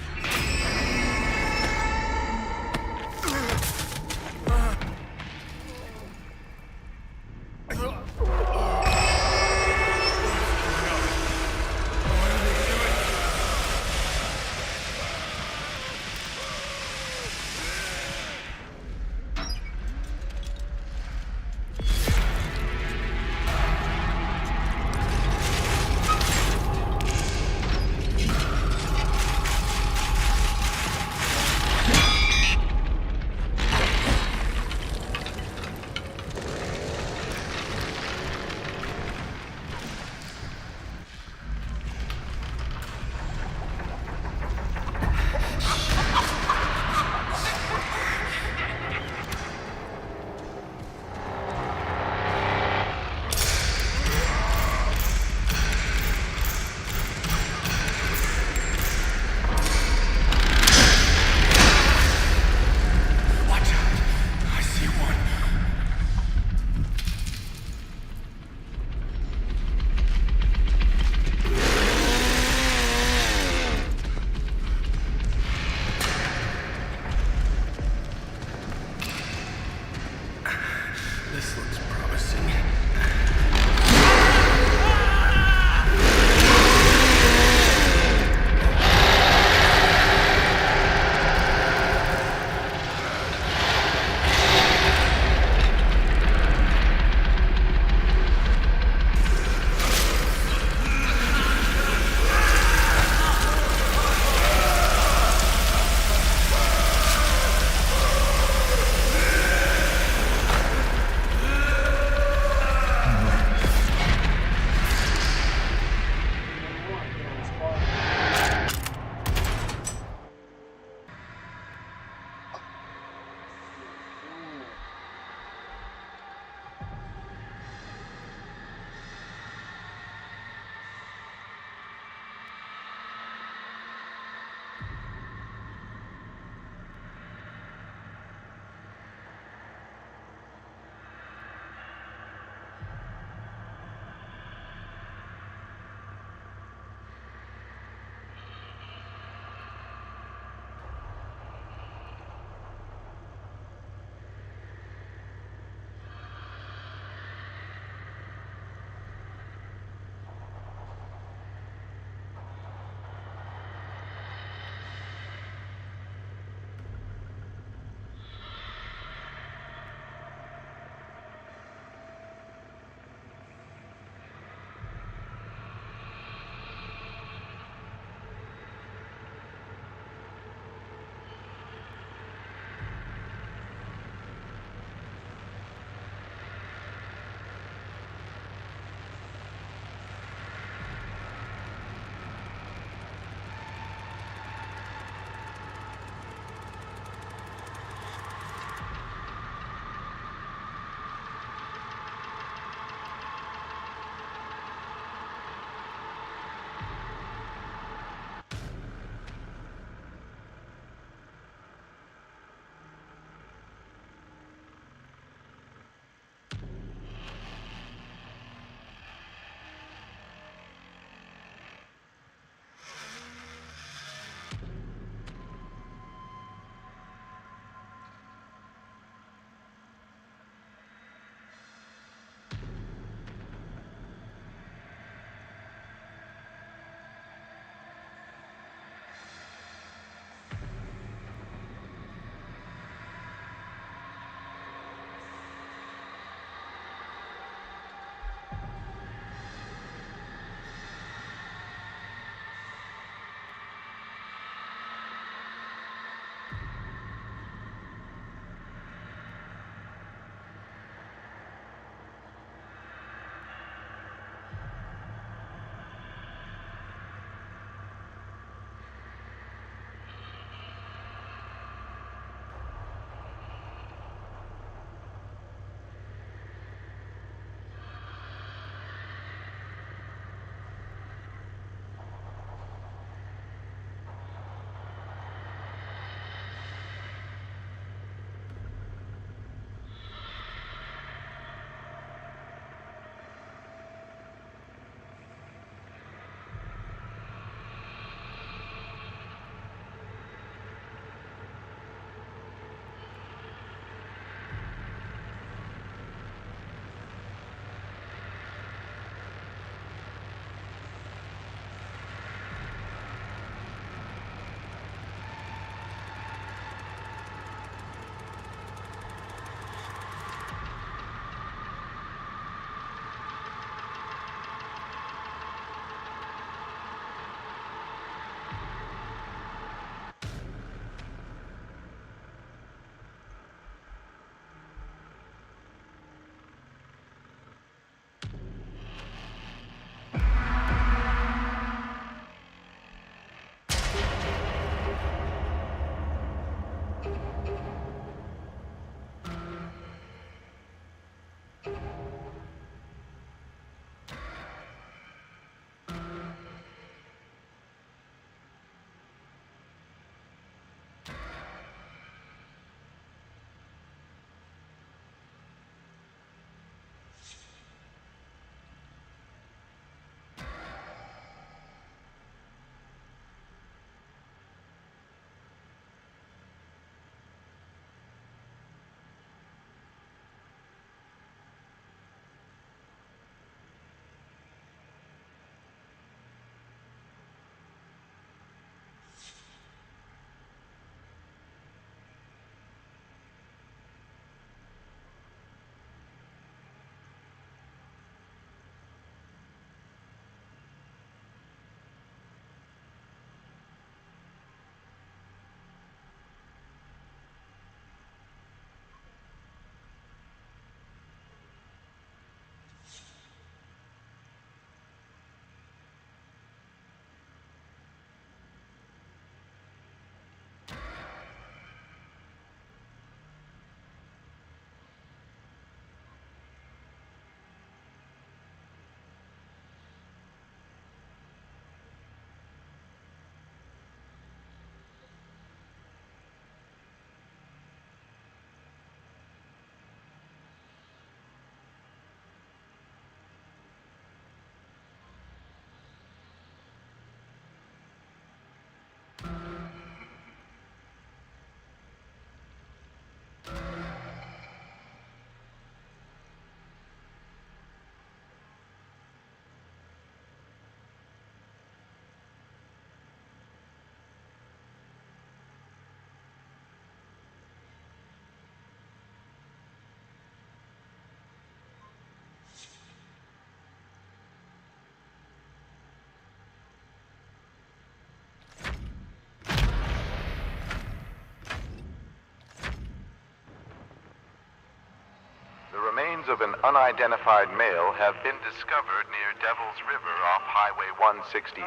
of an unidentified male have been discovered near Devil's River off Highway 163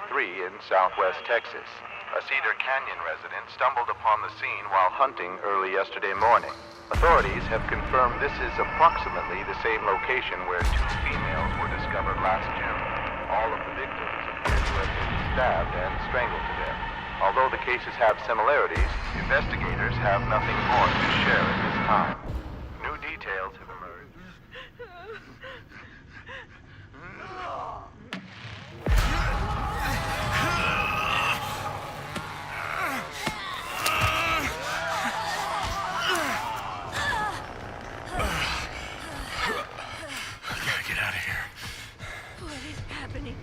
in southwest Texas. A Cedar Canyon resident stumbled upon the scene while hunting early yesterday morning. Authorities have confirmed this is approximately the same location where 2 females were discovered last June. All of the victims appear to have been stabbed and strangled to death. Although the cases have similarities, investigators have nothing more to share at this time. New details have emerged. We gotta get out of here. What is happening?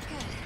Good.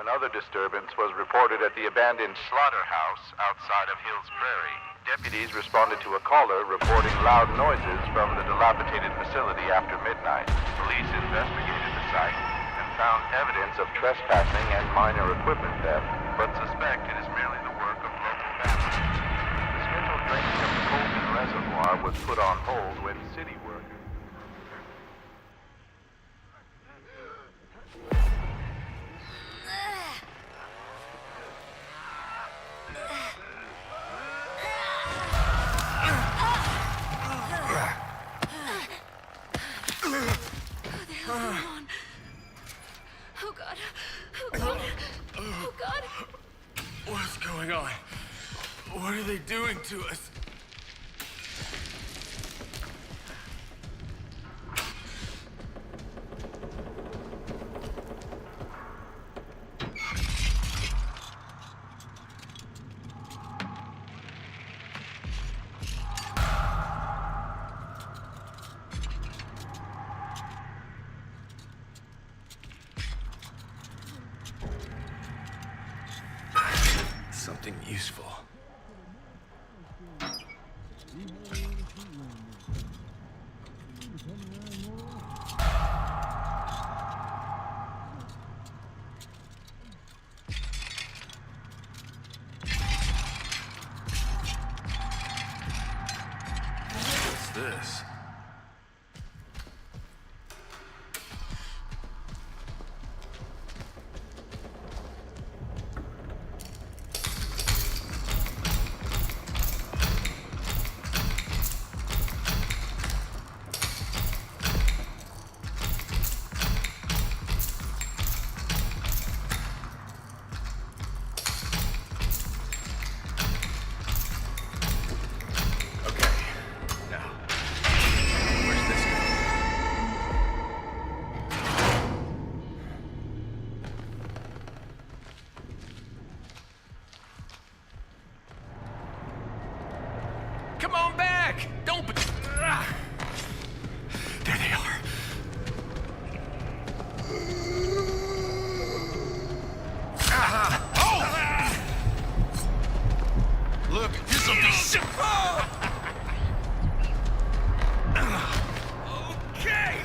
Another disturbance was reported at the abandoned slaughterhouse outside of Hills Prairie. Deputies responded to a caller reporting loud noises from the dilapidated facility after midnight. Police investigated the site and found evidence of trespassing and minor equipment theft, but suspect it is merely the work of local families. The scheduled draining of the Colton Reservoir was put on hold when city workers... Oh God. Oh God. Oh God. What's going on? What are they doing to us? Something useful. What's this? Come on back! Don't be... There they are. Oh! Look, here's something shit. Okay.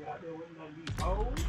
out there waiting on these hoes.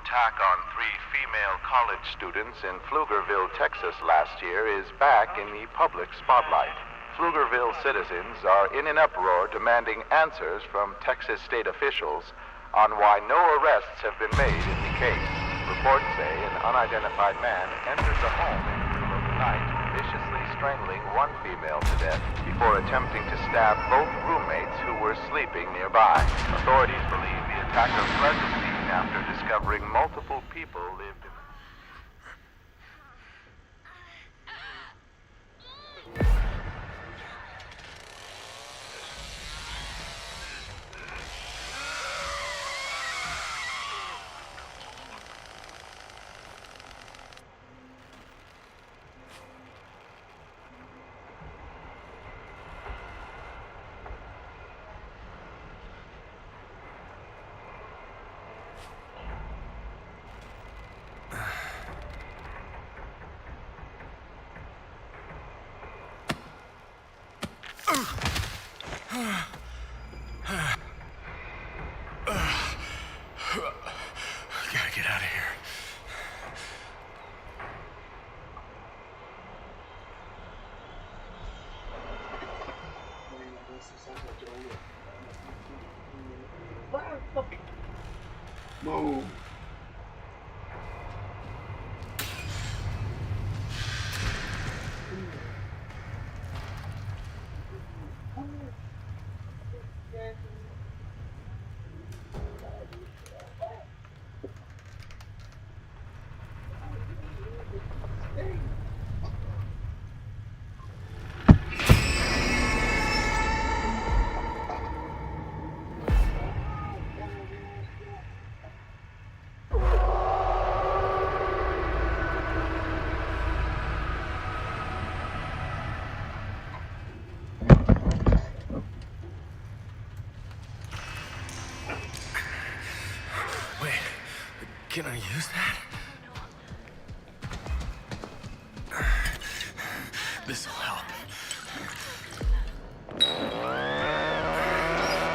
Attack on 3 female college students in Pflugerville, Texas last year is back in the public spotlight. Pflugerville citizens are in an uproar demanding answers from Texas state officials on why no arrests have been made in the case. Reports say an unidentified man entered the home in the middle of the night, viciously strangling one female to death before attempting to stab both roommates who were sleeping nearby. Authorities believe the attacker fled the scene after discovering multiple people lived in Gotta get out of here. Move. Wait, can I use that? This'll help.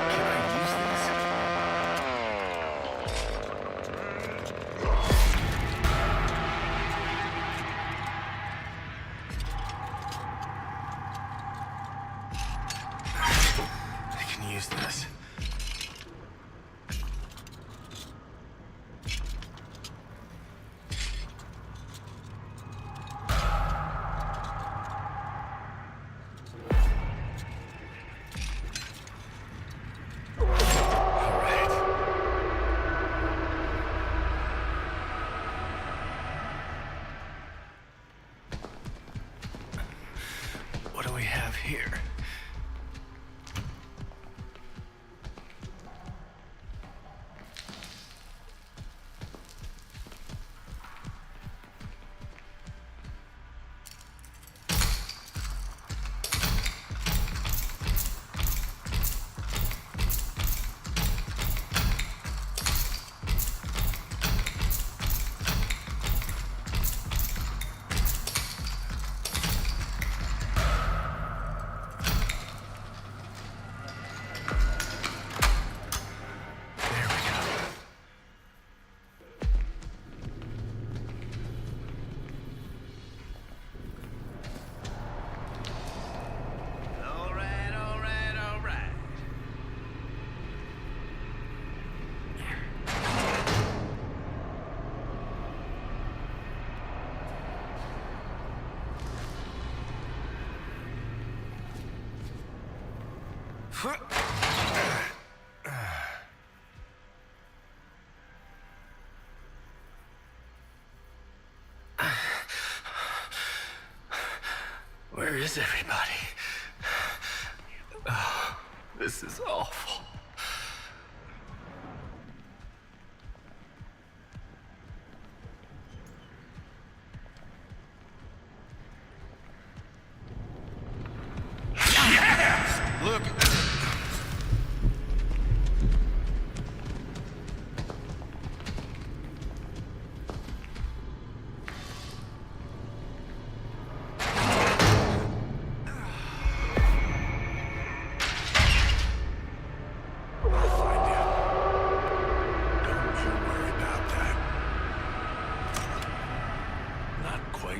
Can I use this? I can use this. What do we have here? There we go. All right, all right, all right. Where is everybody? Oh, this is awful.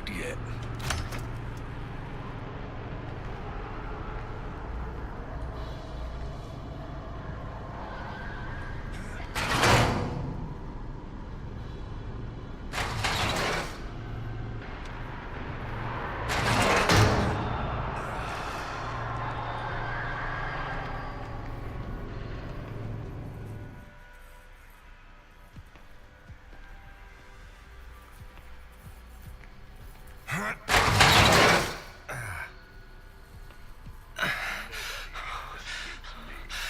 quite yet.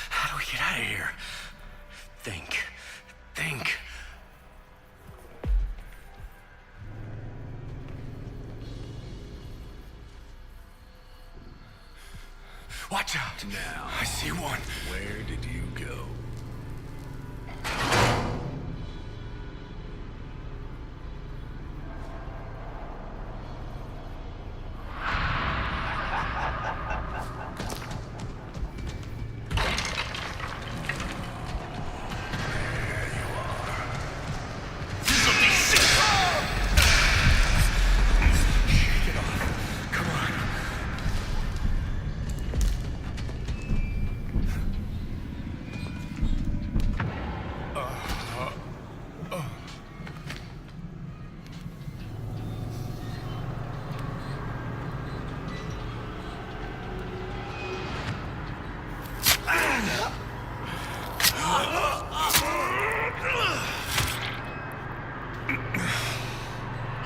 How do we get out of here? Think. Watch out! Now, I see one. Where did you go?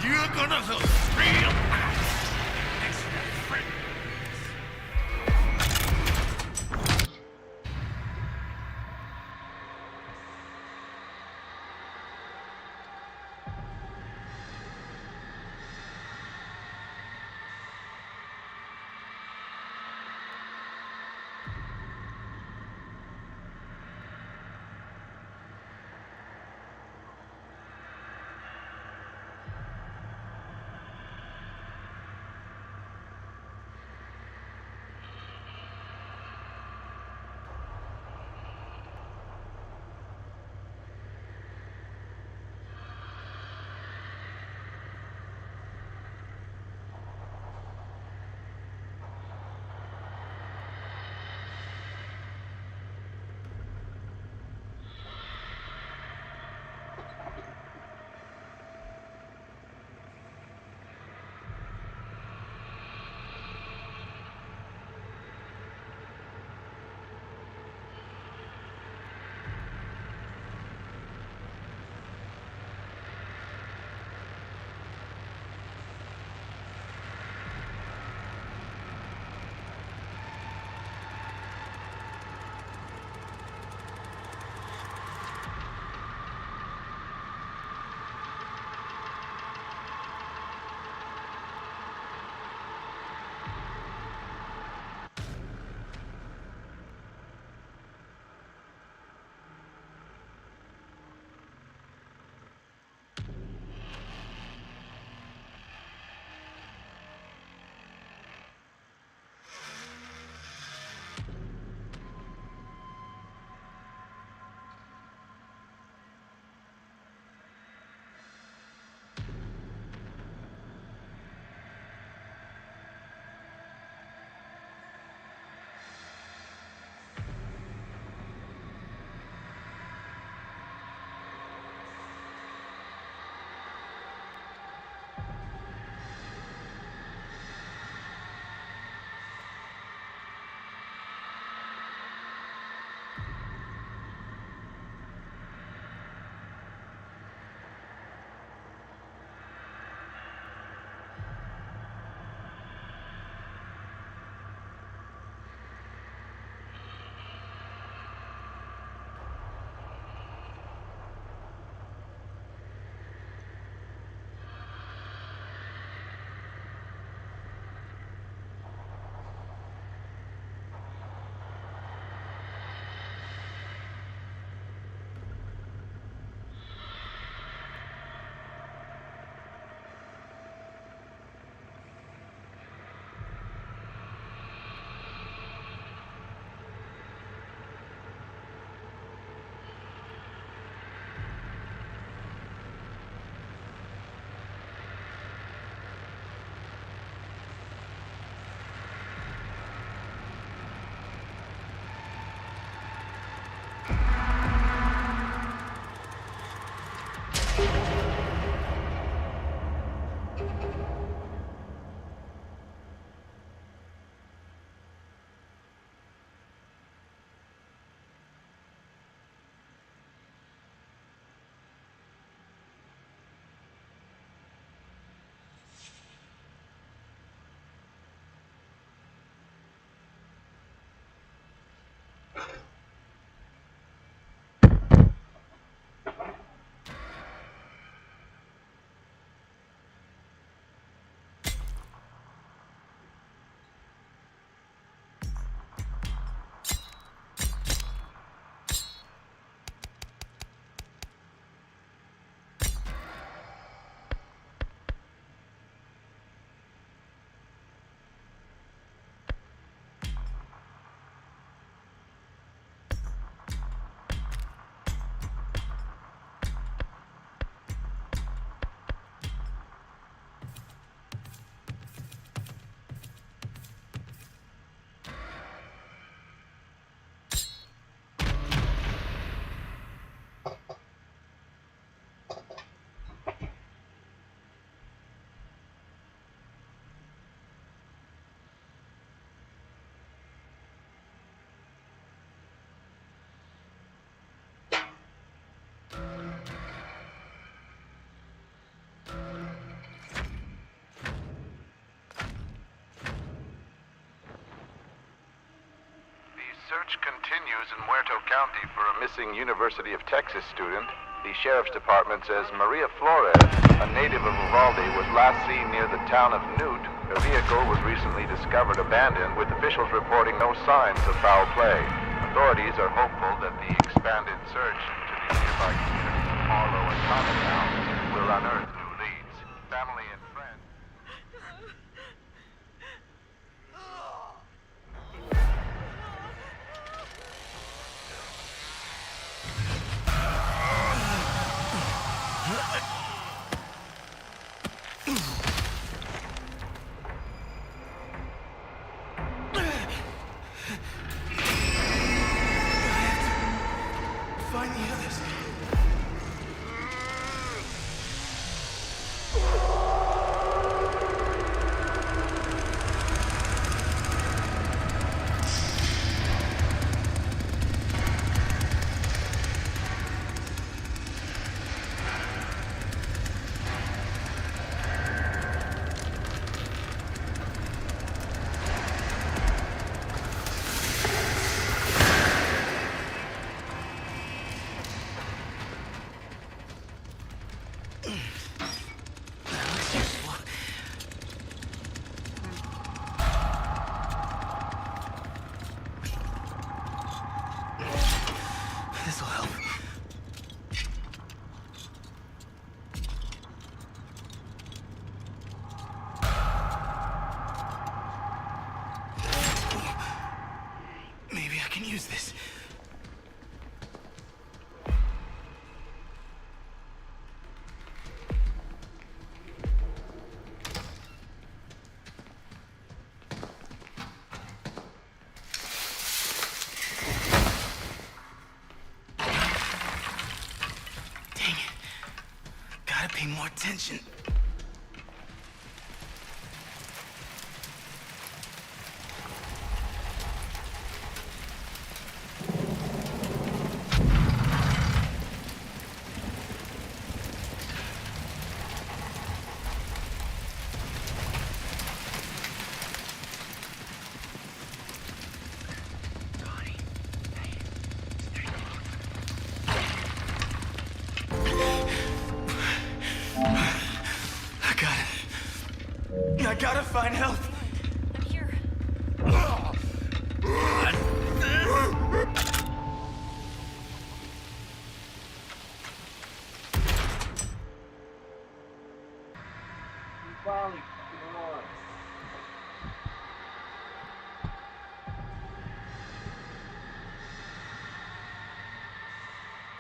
You're gonna feel real. search continues in Muerto County for a missing University of Texas student. The sheriff's department says Maria Flores, a native of Uvalde, was last seen near the town of Newt. Her vehicle was recently discovered abandoned, with officials reporting no signs of foul play. Authorities are hopeful that the expanded search into the nearby communities of Harlow and Chinatown will unearth new leads. Family and friends. Find the others. This'll help. Maybe I can use this. Dang it. Gotta pay more attention. I gotta find help. I'm here. Finally, come on.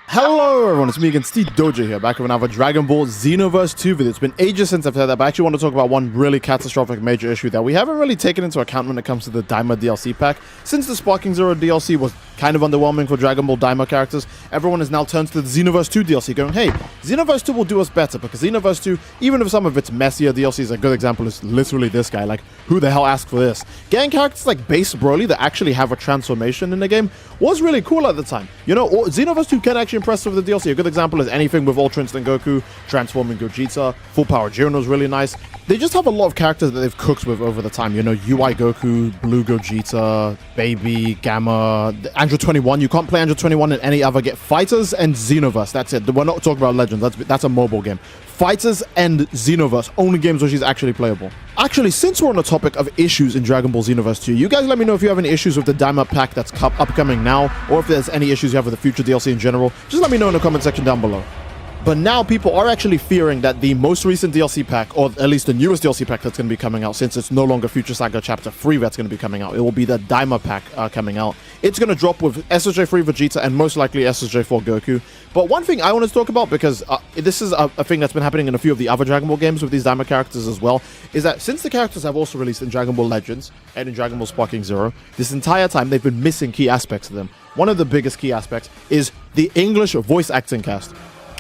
Hello everyone, it's me again, Steve Doja here, back with another Dragon Ball Xenoverse 2 video. It's been ages since I've said that, but I actually want to talk about one really catastrophic major issue that we haven't really taken into account when it comes to the Daima DLC pack. Since the Sparking Zero DLC was kind of underwhelming for Dragon Ball Daima characters, everyone has now turned to the Xenoverse 2 DLC going, hey, Xenoverse 2 will do us better, because Xenoverse 2, even if some of its messier DLCs, a good example is literally this guy, like, who the hell asked for this? Getting characters like Base Broly that actually have a transformation in the game was really cool at the time. You know, Xenoverse 2 can actually impress with the DLC. A good example is anything with Ultra Instinct Goku, transforming Gogeta, Full Power Jiren was really nice. They just have a lot of characters that they've cooked with over the time. You know, UI Goku, Blue Gogeta, Baby, Gamma, Android 21. You can't play Android 21 in any other game. Fighters and Xenoverse, that's it. We're not talking about Legends, that's a mobile game. Fighters and Xenoverse, only games where she's actually playable. Actually, since we're on the topic of issues in Dragon Ball Xenoverse 2, you guys let me know if you have any issues with the Daima pack that's upcoming now, or if there's any issues you have with the future DLC in general. Just let me know in the comment section down below. But now people are actually fearing that the most recent DLC pack, or at least the newest DLC pack that's going to be coming out, since it's no longer Future Saga Chapter 3 that's going to be coming out, it will be the Daima pack coming out. It's going to drop with SSJ3 Vegeta and most likely SSJ4 Goku. But one thing I wanted to talk about, because this is a thing that's been happening in a few of the other Dragon Ball games with these Daima characters as well, is that since the characters have also released in Dragon Ball Legends and in Dragon Ball Sparking Zero, this entire time they've been missing key aspects of them. One of the biggest key aspects is the English voice acting cast.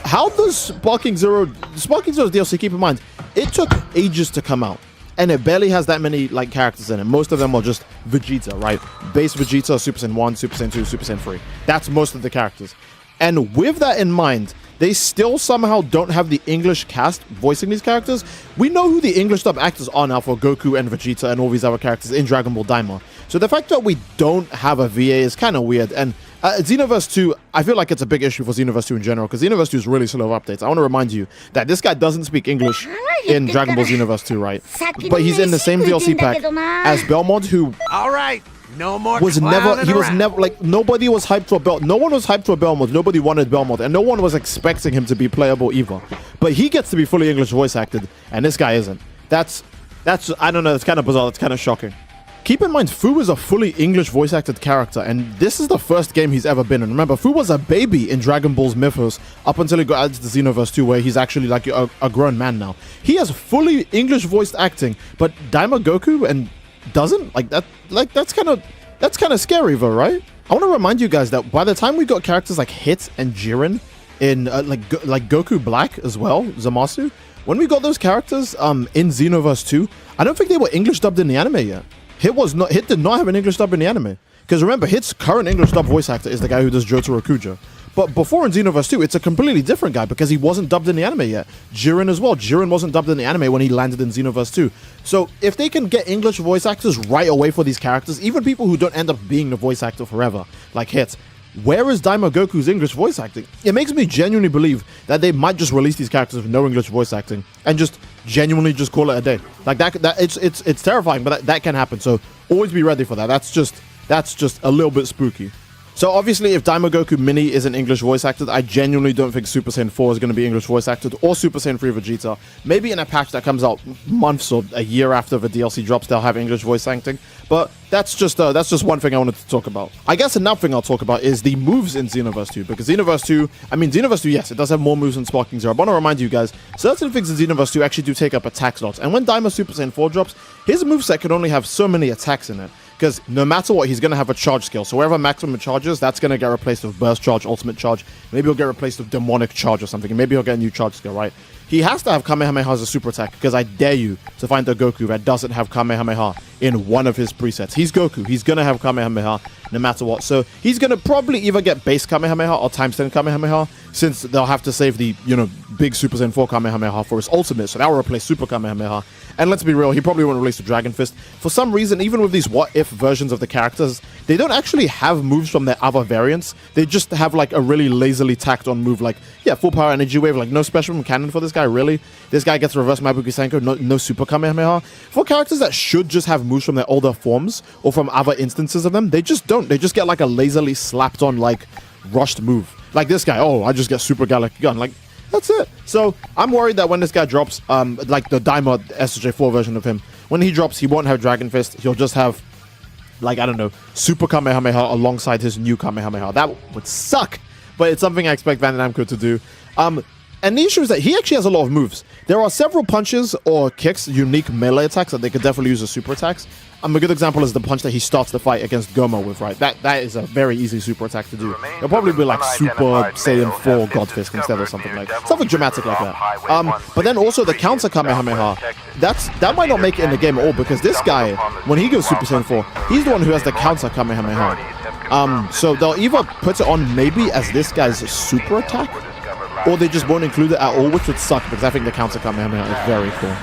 How does Sparking Zero's DLC, keep in mind, it took ages to come out, and it barely has that many like characters in it. Most of them are just Vegeta, right? Base Vegeta, Super Saiyan 1, Super Saiyan 2, Super Saiyan 3. That's most of the characters. And with that in mind, they still somehow don't have the English cast voicing these characters. We know who the English dub actors are now for Goku and Vegeta and all these other characters in Dragon Ball Daima. So the fact that we don't have a VA is kind of weird. And Xenoverse 2, I feel like it's a big issue for Xenoverse 2 in general, because Xenoverse 2 is really slow updates. I want to remind you that this guy doesn't speak English in Dragon Ball Xenoverse 2, right? But he's in the same DLC pack as Belmont, who All right, no more was never like, nobody was hyped for Belmont. No one was hyped for Belmont. Nobody wanted Belmont, and no one was expecting him to be playable either. But he gets to be fully English voice acted, and this guy isn't. That's I don't know. It's kind of bizarre. It's kind of shocking. Keep in mind, Fu is a fully English voice acted character, and this is the first game he's ever been in. Remember, Fu was a baby in Dragon Ball's Mythos up until he got added to Xenoverse 2, where he's actually like a grown man now. He has fully English voiced acting, but Daima Goku and doesn't like that. Like that's kind of scary, though, right? I want to remind you guys that by the time we got characters like Hit and Jiren in like Goku Black as well, Zamasu, when we got those characters in Xenoverse 2, I don't think they were English dubbed in the anime yet. Hit did not have an English dub in the anime. Because remember, Hit's current English dub voice actor is the guy who does Jotaro Kuja. But before in Xenoverse 2, it's a completely different guy because he wasn't dubbed in the anime yet. Jiren as well. Jiren wasn't dubbed in the anime when he landed in Xenoverse 2. So if they can get English voice actors right away for these characters, even people who don't end up being the voice actor forever, like Hit, where is Daima Goku's English voice acting? It makes me genuinely believe that they might just release these characters with no English voice acting and just genuinely just call it a day. Like that it's terrifying, but that can happen. So always be ready for that. That's just a little bit spooky. So obviously, if Daima Goku Mini isn't English voice acted, I genuinely don't think Super Saiyan 4 is going to be English voice acted, or Super Saiyan 3 Vegeta. Maybe in a patch that comes out months or a year after the DLC drops, they'll have English voice acting. But that's just one thing I wanted to talk about. I guess another thing I'll talk about is the moves in Xenoverse 2, because Xenoverse 2, yes, it does have more moves than Sparking Zero. I want to remind you guys, certain things in Xenoverse 2 actually do take up attack slots, and when Daima Super Saiyan 4 drops, his moveset can only have so many attacks in it. Because no matter what, he's going to have a charge skill. So wherever maximum charges, that's going to get replaced with burst charge, ultimate charge. Maybe he'll get replaced with demonic charge or something. And maybe he'll get a new charge skill, right? He has to have Kamehameha as a super attack, because I dare you to find a Goku that doesn't have Kamehameha in one of his presets. He's Goku. He's going to have Kamehameha no matter what. So he's going to probably either get base Kamehameha or times 10 Kamehameha, since they'll have to save the, big Super Saiyan 4 Kamehameha for his ultimate. So that will replace Super Kamehameha. And let's be real, he probably won't release the Dragon Fist. For some reason, even with these what-if versions of the characters, they don't actually have moves from their other variants. They just have like a really lazily tacked on move, like, yeah, full power energy wave, like no special from canon for this guy, really? This guy gets reverse Mabuki Senko, no Super Kamehameha. For characters that should just have moves from their older forms, or from other instances of them, they just don't. They just get like a lazily slapped on, like, rushed move. Like this guy, I just get Super Galactic Gun. Like, that's it. So I'm worried that when this guy drops, like the Daima SJ4 version of him, when he drops, he won't have Dragon Fist. He'll just have, like, I don't know, Super Kamehameha alongside his new Kamehameha. That would suck, but it's something I expect Bandai Namco to do. And the issue is that he actually has a lot of moves. There are several punches or kicks, unique melee attacks that they could definitely use as super attacks. A good example is the punch that he starts the fight against Goma with, right? That is a very easy super attack to do. It'll probably be like Super Saiyan 4 God Fist instead, or something dramatic like that. But then also the counter Kamehameha, that might not make it in the game at all, because this guy, when he goes Super Saiyan 4, he's the one who has the counter Kamehameha. So they'll either put it on maybe as this guy's super attack, or they just won't include it at all, which would suck, because I think the counter Kamehameha is very cool.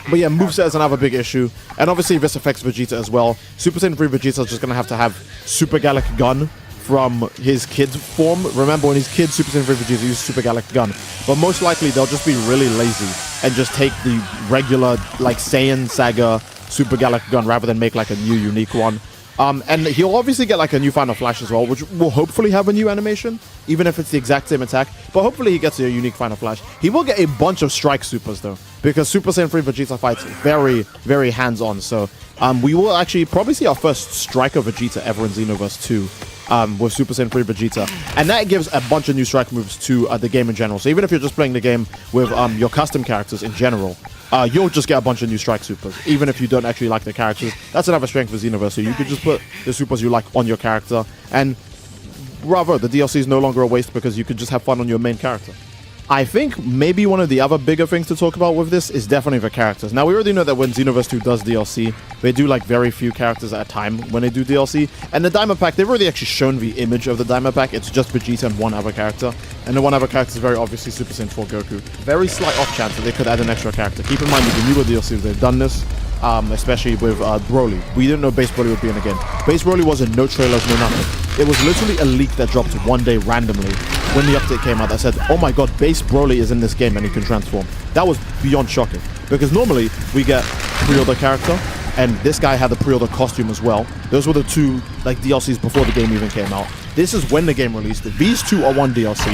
But yeah, moveset is another big issue, and obviously this affects Vegeta as well. Super Saiyan 3 Vegeta is just going to have Super Galactic Gun from his kid form. Remember, when he's kid, Super Saiyan 3 Vegeta uses Super Galactic Gun. But most likely, they'll just be really lazy and just take the regular, like, Saiyan Saga Super Galactic Gun rather than make, like, a new unique one. And he'll obviously get like a new Final Flash as well, which will hopefully have a new animation, even if it's the exact same attack. But hopefully he gets a unique Final Flash. He will get a bunch of Strike Supers though, because Super Saiyan 3 Vegeta fights very, very hands-on. So we will actually probably see our first Striker Vegeta ever in Xenoverse 2 with Super Saiyan 3 Vegeta. And that gives a bunch of new strike moves to the game in general. So even if you're just playing the game with your custom characters in general, you'll just get a bunch of new strike supers, even if you don't actually like the characters. That's another strength of Xenoverse. So you could just put the supers you like on your character, and bravo, the DLC is no longer a waste because you could just have fun on your main character. I think maybe one of the other bigger things to talk about with this is definitely the characters. Now, we already know that when Xenoverse 2 does DLC, they do like very few characters at a time when they do DLC. And the Daima Pack, they've already actually shown the image of the Daima Pack. It's just Vegeta and one other character. And the one other character is very obviously Super Saiyan 4 Goku. Very slight off chance that they could add an extra character. Keep in mind with the newer DLCs, they've done this. Especially with Broly. We didn't know Base Broly would be in the game. Base Broly wasn't no trailers, no nothing. It was literally a leak that dropped one day randomly when the update came out that said, oh my god, Base Broly is in this game and he can transform. That was beyond shocking. Because normally we get pre-order character, and this guy had the pre-order costume as well. Those were the two like DLCs before the game even came out. This is when the game released. These two are one DLC.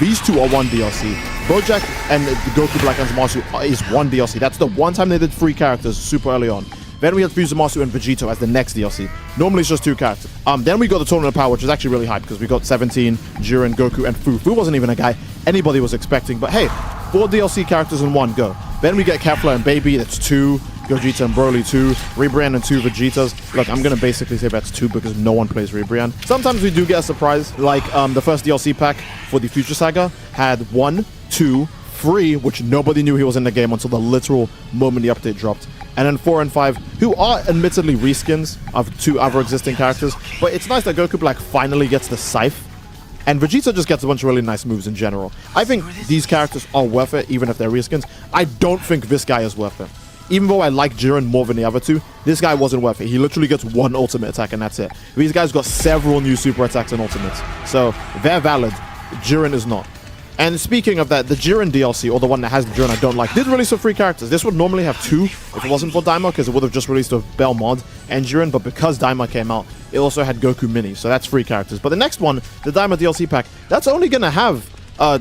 These two are one DLC. Bojack and Goku Black and Zamasu is one DLC. That's the one time they did 3 characters super early on. Then we had Fusamasu and Vegito as the next DLC. Normally it's just 2 characters. Then we got the Tournament of Power, which is actually really hype because we got 17, Jiren, Goku, and Fu. Fu wasn't even a guy anybody was expecting, but hey, 4 DLC characters in one go. Then we get Kefla and Baby, that's 2. Gogeta and Broly 2, Ribrianne and 2 Vegetas. Look, I'm gonna basically say that's 2 because no one plays Ribrianne. Sometimes we do get a surprise, like the first DLC pack for the Future Saga had 1, 2, 3, which nobody knew he was in the game until the literal moment the update dropped. And then 4 and 5, who are admittedly reskins of 2 other existing characters, but it's nice that Goku Black finally gets the Scythe. And Vegeta just gets a bunch of really nice moves in general. I think these characters are worth it, even if they're reskins. I don't think this guy is worth it. Even though I like Jiren more than the other 2, this guy wasn't worth it. He literally gets 1 ultimate attack and that's it. These guys got several new super attacks and ultimates. So, they're valid. Jiren is not. And speaking of that, the Jiren DLC, or the one that has the Jiren I don't like, did release with 3 characters. This would normally have 2 if it wasn't for Daima, because it would have just released with Bell Mod and Jiren, but because Daima came out, it also had Goku Mini, so that's 3 characters. But the next one, the Daima DLC pack, that's only gonna have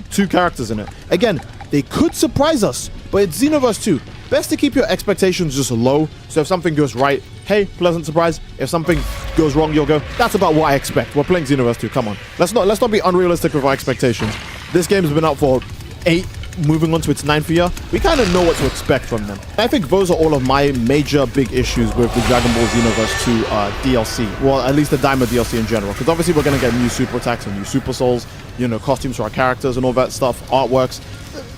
2 characters in it. Again, they could surprise us, but it's Xenoverse 2. Best to keep your expectations just low, so if something goes right, hey, pleasant surprise. If something goes wrong, you'll go, that's about what I expect. We're playing Xenoverse 2, come on. Let's not be unrealistic with our expectations. This game's been out for 8, moving on to its 9th year. We kind of know what to expect from them. I think those are all of my major big issues with the Dragon Ball Xenoverse 2 DLC. Well, at least the Daima DLC in general, because obviously we're going to get new super attacks and new super souls, you know, costumes for our characters and all that stuff, artworks.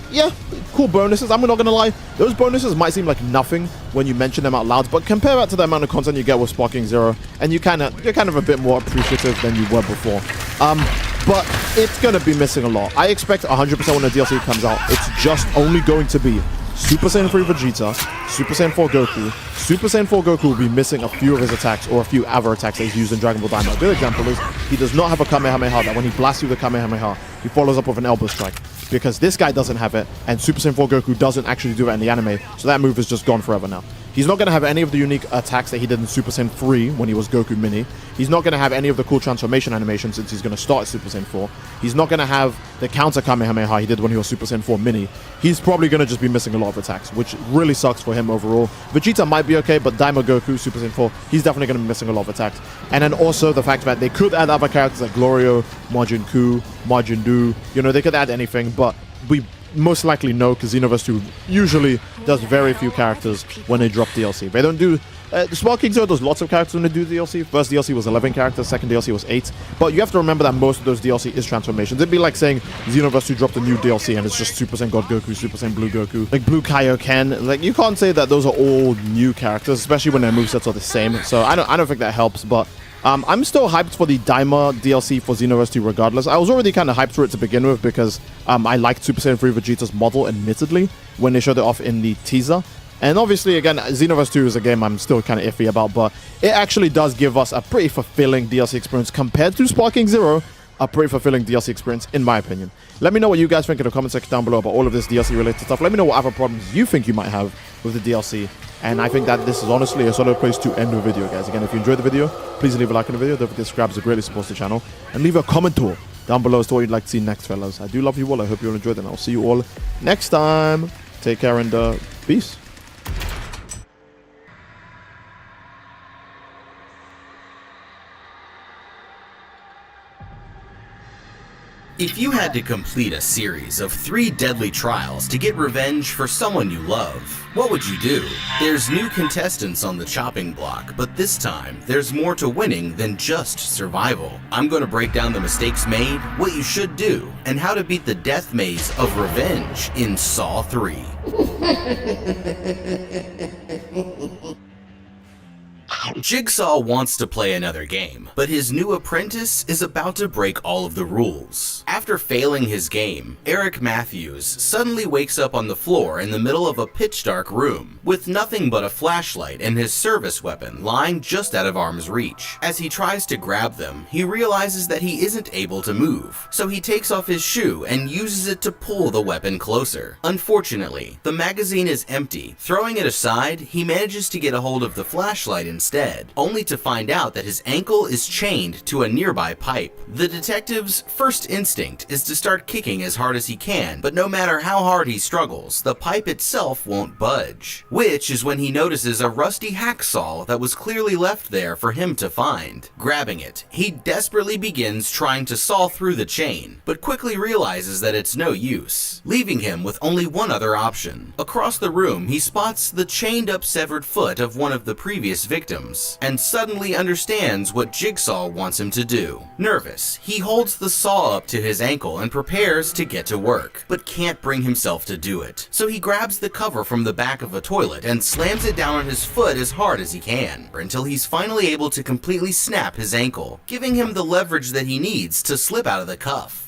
Yeah, cool bonuses. I'm not gonna lie, those bonuses might seem like nothing when you mention them out loud, but compare that to the amount of content you get with Sparking Zero, and you're kind of a bit more appreciative than you were before. But it's gonna be missing a lot. I expect 100% when the DLC comes out, it's just only going to be Super Saiyan 3 Vegeta, Super Saiyan 4 Goku. Super Saiyan 4 Goku will be missing a few of his attacks or a few other attacks that he's used in Dragon Ball Daima. A good example is he does not have a Kamehameha that when he blasts you with a Kamehameha, he follows up with an elbow strike. Because this guy doesn't have it, and Super Saiyan 4 Goku doesn't actually do it in the anime, so that move is just gone forever now. He's not going to have any of the unique attacks that he did in Super Saiyan 3 when he was Goku Mini. He's not going to have any of the cool transformation animations since he's going to start at Super Saiyan 4. He's not going to have the counter Kamehameha he did when he was Super Saiyan 4 Mini. He's probably going to just be missing a lot of attacks, which really sucks for him overall. Vegeta might be okay, but Daima Goku, Super Saiyan 4, he's definitely going to be missing a lot of attacks. And then also the fact that they could add other characters like Glorio, Majin Ku, Majin Du. You know, they could add anything, but we most likely no, because Xenoverse 2 usually does very few characters when they drop DLC. They don't do... Sparking Zero does lots of characters when they do DLC. First DLC was 11 characters, second DLC was 8. But you have to remember that most of those DLC is transformations. It'd be like saying Xenoverse 2 dropped a new DLC and it's just Super Saiyan God Goku, Super Saiyan Blue Goku, like Blue Kaioken. Like, you can't say that those are all new characters, especially when their movesets are the same. So I don't think that helps, but... I'm still hyped for the Daima DLC for Xenoverse 2 regardless. I was already kind of hyped for it to begin with because I liked Super Saiyan 3 Vegeta's model, admittedly, when they showed it off in the teaser. And obviously, again, Xenoverse 2 is a game I'm still kind of iffy about, but it actually does give us a pretty fulfilling DLC experience compared to Sparking Zero. A pretty fulfilling DLC experience, in my opinion. Let me know what you guys think in the comment section down below about all of this DLC-related stuff. Let me know what other problems you think you might have with the DLC. And I think that this is honestly a solid place to end the video, guys. Again, if you enjoyed the video, please leave a like on the video. Don't forget to subscribe, it greatly supports the channel. And leave a comment down below as to what you'd like to see next, fellas. I do love you all. I hope you all enjoyed, and I'll see you all next time. Take care and peace. If you had to complete a series of 3 deadly trials to get revenge for someone you love, what would you do? There's new contestants on the chopping block, but this time, there's more to winning than just survival. I'm going to break down the mistakes made, what you should do, and how to beat the death maze of revenge in Saw 3. Jigsaw wants to play another game, but his new apprentice is about to break all of the rules. After failing his game, Eric Matthews suddenly wakes up on the floor in the middle of a pitch-dark room, with nothing but a flashlight and his service weapon lying just out of arm's reach. As he tries to grab them, he realizes that he isn't able to move, so he takes off his shoe and uses it to pull the weapon closer. Unfortunately, the magazine is empty. Throwing it aside, he manages to get a hold of the flashlight instead, only to find out that his ankle is chained to a nearby pipe. The detective's first instinct is to start kicking as hard as he can, but no matter how hard he struggles, the pipe itself won't budge. Which is when he notices a rusty hacksaw that was clearly left there for him to find. Grabbing it, he desperately begins trying to saw through the chain, but quickly realizes that it's no use, leaving him with only one other option. Across the room, he spots the chained up severed foot of one of the previous victims, and suddenly understands what Jigsaw wants him to do. Nervous, he holds the saw up to his ankle and prepares to get to work, but can't bring himself to do it. So he grabs the cover from the back of a toilet and slams it down on his foot as hard as he can, until he's finally able to completely snap his ankle, giving him the leverage that he needs to slip out of the cuff.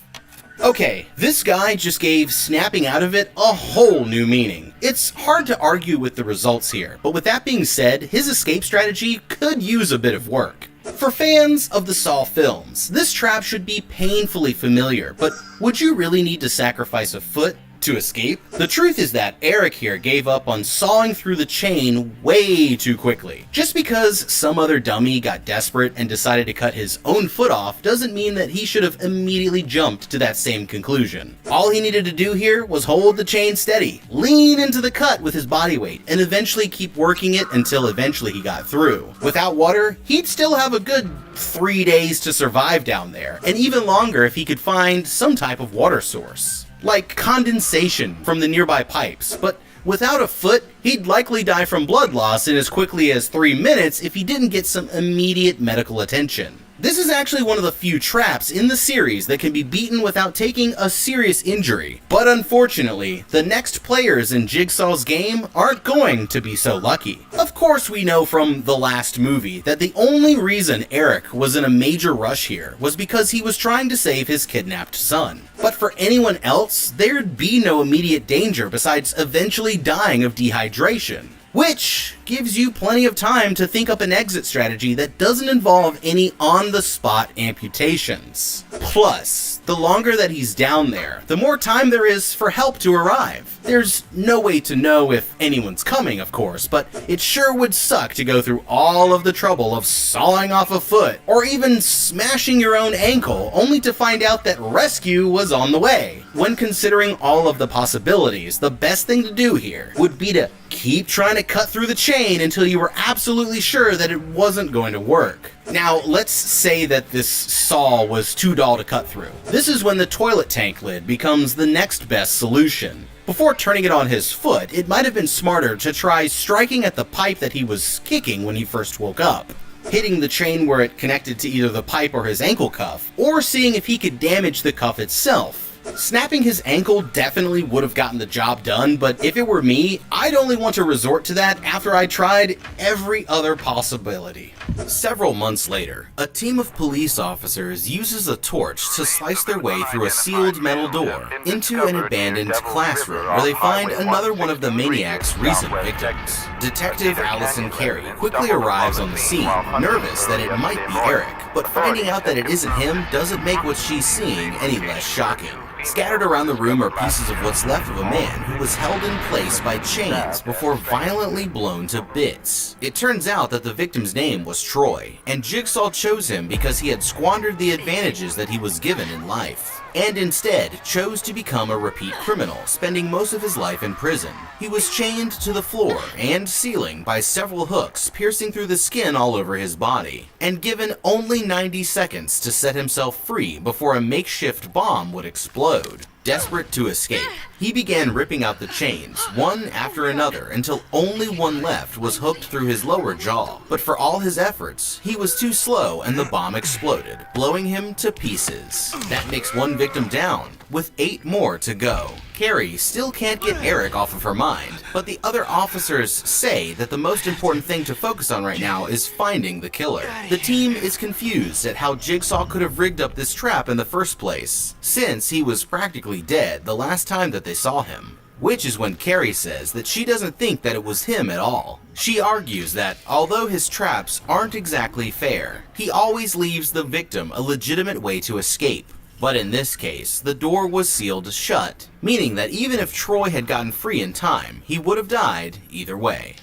Okay, this guy just gave snapping out of it a whole new meaning. It's hard to argue with the results here, but with that being said, his escape strategy could use a bit of work. For fans of the Saw films, this trap should be painfully familiar, but would you really need to sacrifice a foot to escape? The truth is that Eric here gave up on sawing through the chain way too quickly. Just because some other dummy got desperate and decided to cut his own foot off doesn't mean that he should have immediately jumped to that same conclusion. All he needed to do here was hold the chain steady, lean into the cut with his body weight, and eventually keep working it until eventually he got through. Without water, he'd still have a good 3 days to survive down there, and even longer if he could find some type of water source, like condensation from the nearby pipes. But without a foot, he'd likely die from blood loss in as quickly as 3 minutes if he didn't get some immediate medical attention. This is actually one of the few traps in the series that can be beaten without taking a serious injury, but unfortunately, the next players in Jigsaw's game aren't going to be so lucky. Of course, we know from the last movie that the only reason Eric was in a major rush here was because he was trying to save his kidnapped son. But for anyone else, there'd be no immediate danger besides eventually dying of dehydration, which gives you plenty of time to think up an exit strategy that doesn't involve any on-the-spot amputations. Plus, the longer that he's down there, the more time there is for help to arrive. There's no way to know if anyone's coming, of course, but it sure would suck to go through all of the trouble of sawing off a foot, or even smashing your own ankle, only to find out that rescue was on the way. When considering all of the possibilities, the best thing to do here would be to keep trying to cut through the chain until you were absolutely sure that it wasn't going to work. Now, let's say that this saw was too dull to cut through. This is when the toilet tank lid becomes the next best solution. Before turning it on his foot, it might have been smarter to try striking at the pipe that he was kicking when he first woke up, hitting the chain where it connected to either the pipe or his ankle cuff, or seeing if he could damage the cuff itself. Snapping his ankle definitely would have gotten the job done, but if it were me, I'd only want to resort to that after I tried every other possibility. Several months later, a team of police officers uses a torch to slice their way through a sealed metal door into an abandoned classroom where they find another one of the maniac's recent victims. Detective Allison Carey quickly arrives on the scene, nervous that it might be Eric, but finding out that it isn't him doesn't make what she's seeing any less shocking. Scattered around the room are pieces of what's left of a man who was held in place by chains before violently blown to bits. It turns out that the victim's name was Troy, and Jigsaw chose him because he had squandered the advantages that he was given in life. and instead chose to become a repeat criminal, spending most of his life in prison. He was chained to the floor and ceiling by several hooks piercing through the skin all over his body, and given only 90 seconds to set himself free before a makeshift bomb would explode. Desperate to escape, he began ripping out the chains, one after another, until only one left was hooked through his lower jaw. But for all his efforts, he was too slow and the bomb exploded, blowing him to pieces. That makes one victim down, with 8 more to go. Carrie still can't get Eric off of her mind, but the other officers say that the most important thing to focus on right now is finding the killer. The team is confused at how Jigsaw could have rigged up this trap in the first place, since he was practically dead the last time that they saw him. Which is when Carrie says that she doesn't think that it was him at all. She argues that although his traps aren't exactly fair, he always leaves the victim a legitimate way to escape. But in this case, the door was sealed shut, meaning that even if Troy had gotten free in time, he would have died either way.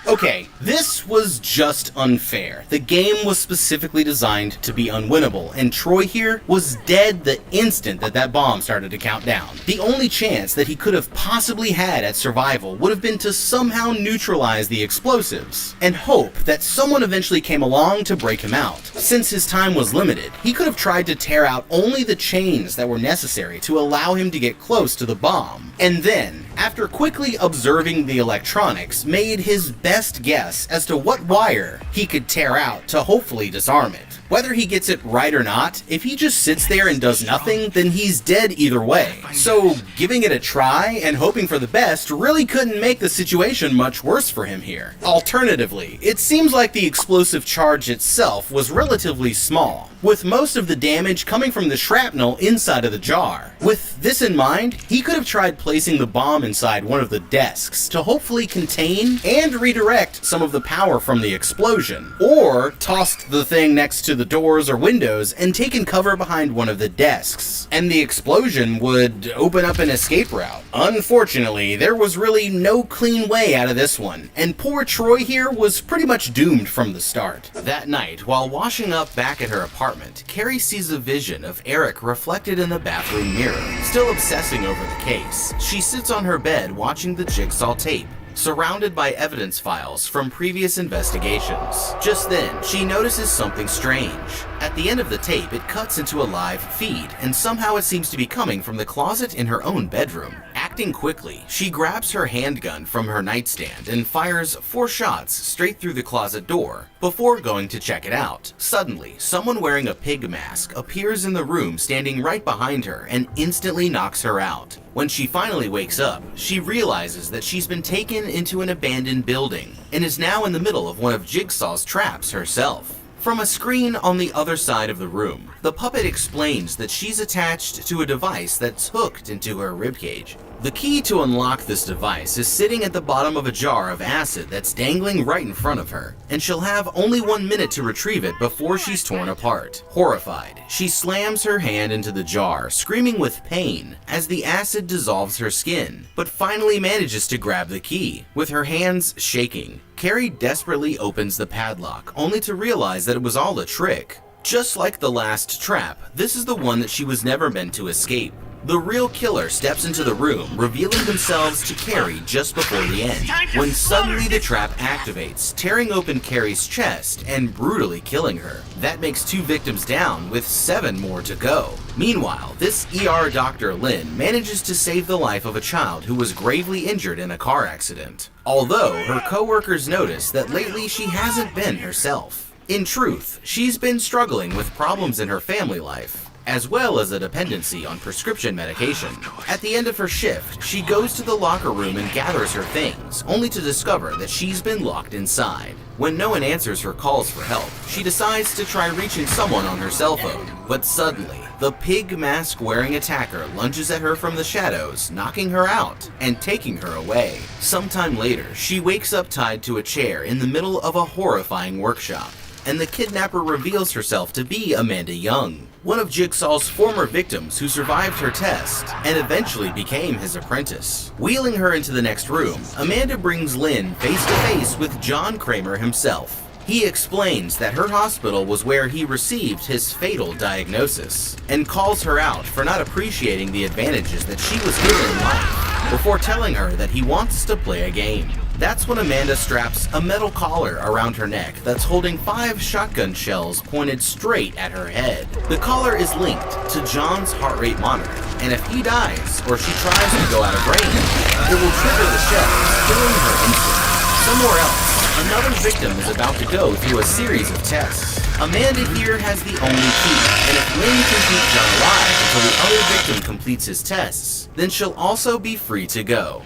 Okay, this was just unfair. The game was specifically designed to be unwinnable, and Troy here was dead the instant that that bomb started to count down. The only chance that he could have possibly had at survival would have been to somehow neutralize the explosives, and hope that someone eventually came along to break him out. Since his time was limited, he could have tried to tear out only the chains that were necessary to allow him to get close to the bomb, and then, after quickly observing the electronics, made his best guess as to what wire he could tear out to hopefully disarm it. Whether he gets it right or not, if he just sits there and does nothing, then he's dead either way. So giving it a try and hoping for the best really couldn't make the situation much worse for him here. Alternatively, it seems like the explosive charge itself was relatively small, with most of the damage coming from the shrapnel inside of the jar. With this in mind, he could have tried placing the bomb inside one of the desks to hopefully contain and redirect some of the power from the explosion, or tossed the thing next to the doors or windows and taken cover behind one of the desks, and the explosion would open up an escape route. Unfortunately, there was really no clean way out of this one, and poor Troy here was pretty much doomed from the start. That night, while washing up back at her apartment, Carrie sees a vision of Eric reflected in the bathroom mirror. Still obsessing over the case, she sits on her bed watching the Jigsaw tape, surrounded by evidence files from previous investigations. Just then, she notices something strange. At the end of the tape, it cuts into a live feed, and somehow it seems to be coming from the closet in her own bedroom. Acting quickly, she grabs her handgun from her nightstand and fires 4 shots straight through the closet door before going to check it out. Suddenly, someone wearing a pig mask appears in the room standing right behind her and instantly knocks her out. When she finally wakes up, she realizes that she's been taken into an abandoned building and is now in the middle of one of Jigsaw's traps herself. From a screen on the other side of the room, the puppet explains that she's attached to a device that's hooked into her ribcage. The key to unlock this device is sitting at the bottom of a jar of acid that's dangling right in front of her, and she'll have only 1 minute to retrieve it before she's torn apart. Horrified, she slams her hand into the jar, screaming with pain as the acid dissolves her skin, but finally manages to grab the key. With her hands shaking, Carrie desperately opens the padlock, only to realize that it was all a trick. Just like the last trap, this is the one that she was never meant to escape. The real killer steps into the room, revealing themselves to Carrie just before the end, when suddenly the trap activates, tearing open Carrie's chest and brutally killing her. That makes 2 victims down, with 7 more to go. Meanwhile, this ER Dr. Lynn manages to save the life of a child who was gravely injured in a car accident, although her co-workers notice that lately she hasn't been herself. In truth, she's been struggling with problems in her family life, as well as a dependency on prescription medication. At the end of her shift, she goes to the locker room and gathers her things, only to discover that she's been locked inside. When no one answers her calls for help, she decides to try reaching someone on her cell phone. But suddenly, the pig mask-wearing attacker lunges at her from the shadows, knocking her out and taking her away. Sometime later, she wakes up tied to a chair in the middle of a horrifying workshop, and the kidnapper reveals herself to be Amanda Young, one of Jigsaw's former victims who survived her test and eventually became his apprentice. Wheeling her into the next room, Amanda brings Lynn face to face with John Kramer himself. He explains that her hospital was where he received his fatal diagnosis, and calls her out for not appreciating the advantages that she was given in life, before telling her that he wants to play a game. That's when Amanda straps a metal collar around her neck that's holding 5 shotgun shells pointed straight at her head. The collar is linked to John's heart rate monitor, and if he dies or she tries to go out of range, it will trigger the shells, killing her instantly. Somewhere else, another victim is about to go through a series of tests. Amanda here has the only key, and if Lynn can keep John alive until the other victim completes his tests, then she'll also be free to go.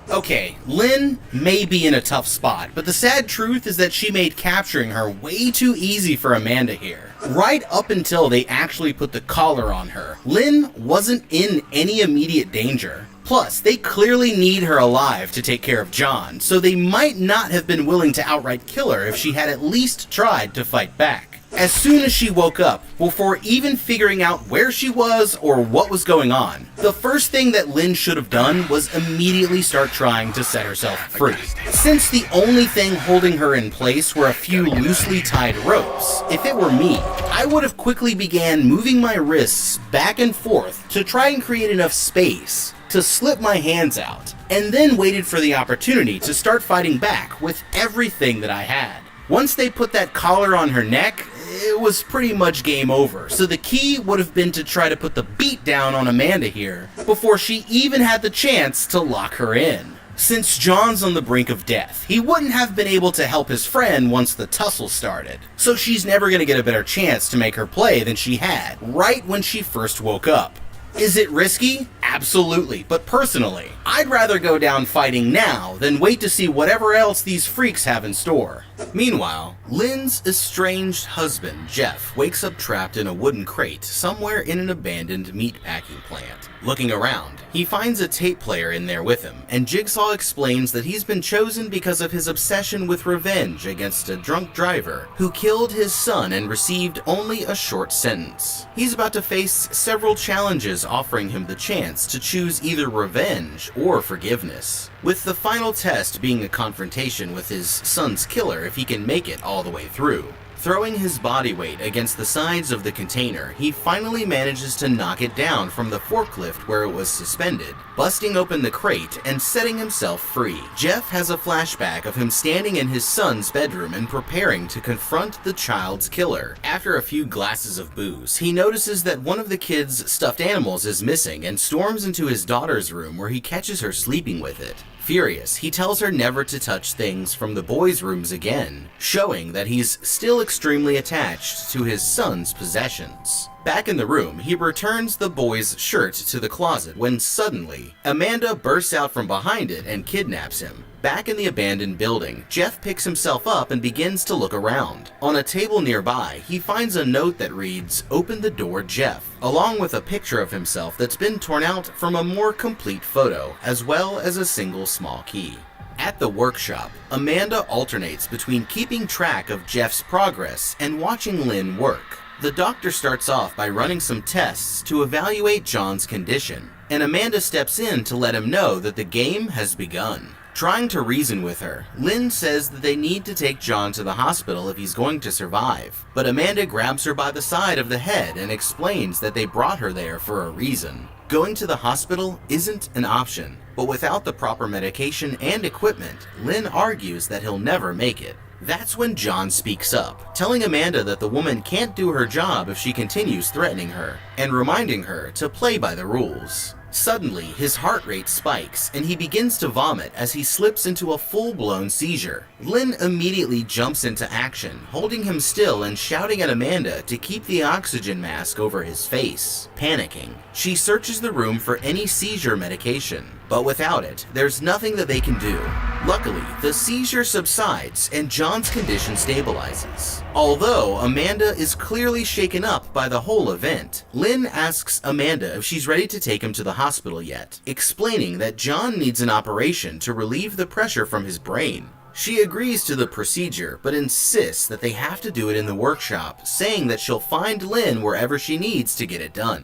Okay, Lynn may be in a tough spot, but the sad truth is that she made capturing her way too easy for Amanda here. Right up until they actually put the collar on her, Lynn wasn't in any immediate danger. Plus, they clearly need her alive to take care of John, so they might not have been willing to outright kill her if she had at least tried to fight back. As soon as she woke up, before even figuring out where she was or what was going on, the first thing that Lynn should have done was immediately start trying to set herself free. Since the only thing holding her in place were a few loosely tied ropes, if it were me, I would have quickly began moving my wrists back and forth to try and create enough space to slip my hands out, and then waited for the opportunity to start fighting back with everything that I had. Once they put that collar on her neck, it was pretty much game over, so the key would have been to try to put the beat down on Amanda here before she even had the chance to lock her in. Since John's on the brink of death, he wouldn't have been able to help his friend once the tussle started, so she's never going to get a better chance to make her play than she had right when she first woke up. Is it risky? Absolutely, but personally, I'd rather go down fighting now than wait to see whatever else these freaks have in store. Meanwhile, Lynn's estranged husband, Jeff, wakes up trapped in a wooden crate somewhere in an abandoned meatpacking plant. Looking around, he finds a tape player in there with him, and Jigsaw explains that he's been chosen because of his obsession with revenge against a drunk driver who killed his son and received only a short sentence. He's about to face several challenges offering him the chance to choose either revenge or forgiveness, with the final test being a confrontation with his son's killer if he can make it all the way through. Throwing his body weight against the sides of the container, he finally manages to knock it down from the forklift where it was suspended, busting open the crate and setting himself free. Jeff has a flashback of him standing in his son's bedroom and preparing to confront the child's killer. After a few glasses of booze, he notices that one of the kid's stuffed animals is missing and storms into his daughter's room where he catches her sleeping with it. Furious, he tells her never to touch things from the boys' rooms again, showing that he's still extremely attached to his son's possessions. Back in the room, he returns the boy's shirt to the closet when suddenly, Amanda bursts out from behind it and kidnaps him. Back in the abandoned building, Jeff picks himself up and begins to look around. On a table nearby, he finds a note that reads, "Open the door, Jeff," along with a picture of himself that's been torn out from a more complete photo, as well as a single small key. At the workshop, Amanda alternates between keeping track of Jeff's progress and watching Lynn work. The doctor starts off by running some tests to evaluate John's condition, and Amanda steps in to let him know that the game has begun. Trying to reason with her, Lynn says that they need to take John to the hospital if he's going to survive, but Amanda grabs her by the side of the head and explains that they brought her there for a reason. Going to the hospital isn't an option, but without the proper medication and equipment, Lynn argues that he'll never make it. That's when John speaks up, telling Amanda that the woman can't do her job if she continues threatening her, and reminding her to play by the rules. Suddenly, his heart rate spikes, and he begins to vomit as he slips into a full-blown seizure. Lynn immediately jumps into action, holding him still and shouting at Amanda to keep the oxygen mask over his face. Panicking, she searches the room for any seizure medication, but without it, there's nothing that they can do. Luckily, the seizure subsides and John's condition stabilizes. Although Amanda is clearly shaken up by the whole event, Lynn asks Amanda if she's ready to take him to the hospital yet, explaining that John needs an operation to relieve the pressure from his brain. She agrees to the procedure, but insists that they have to do it in the workshop, saying that she'll find Lynn wherever she needs to get it done.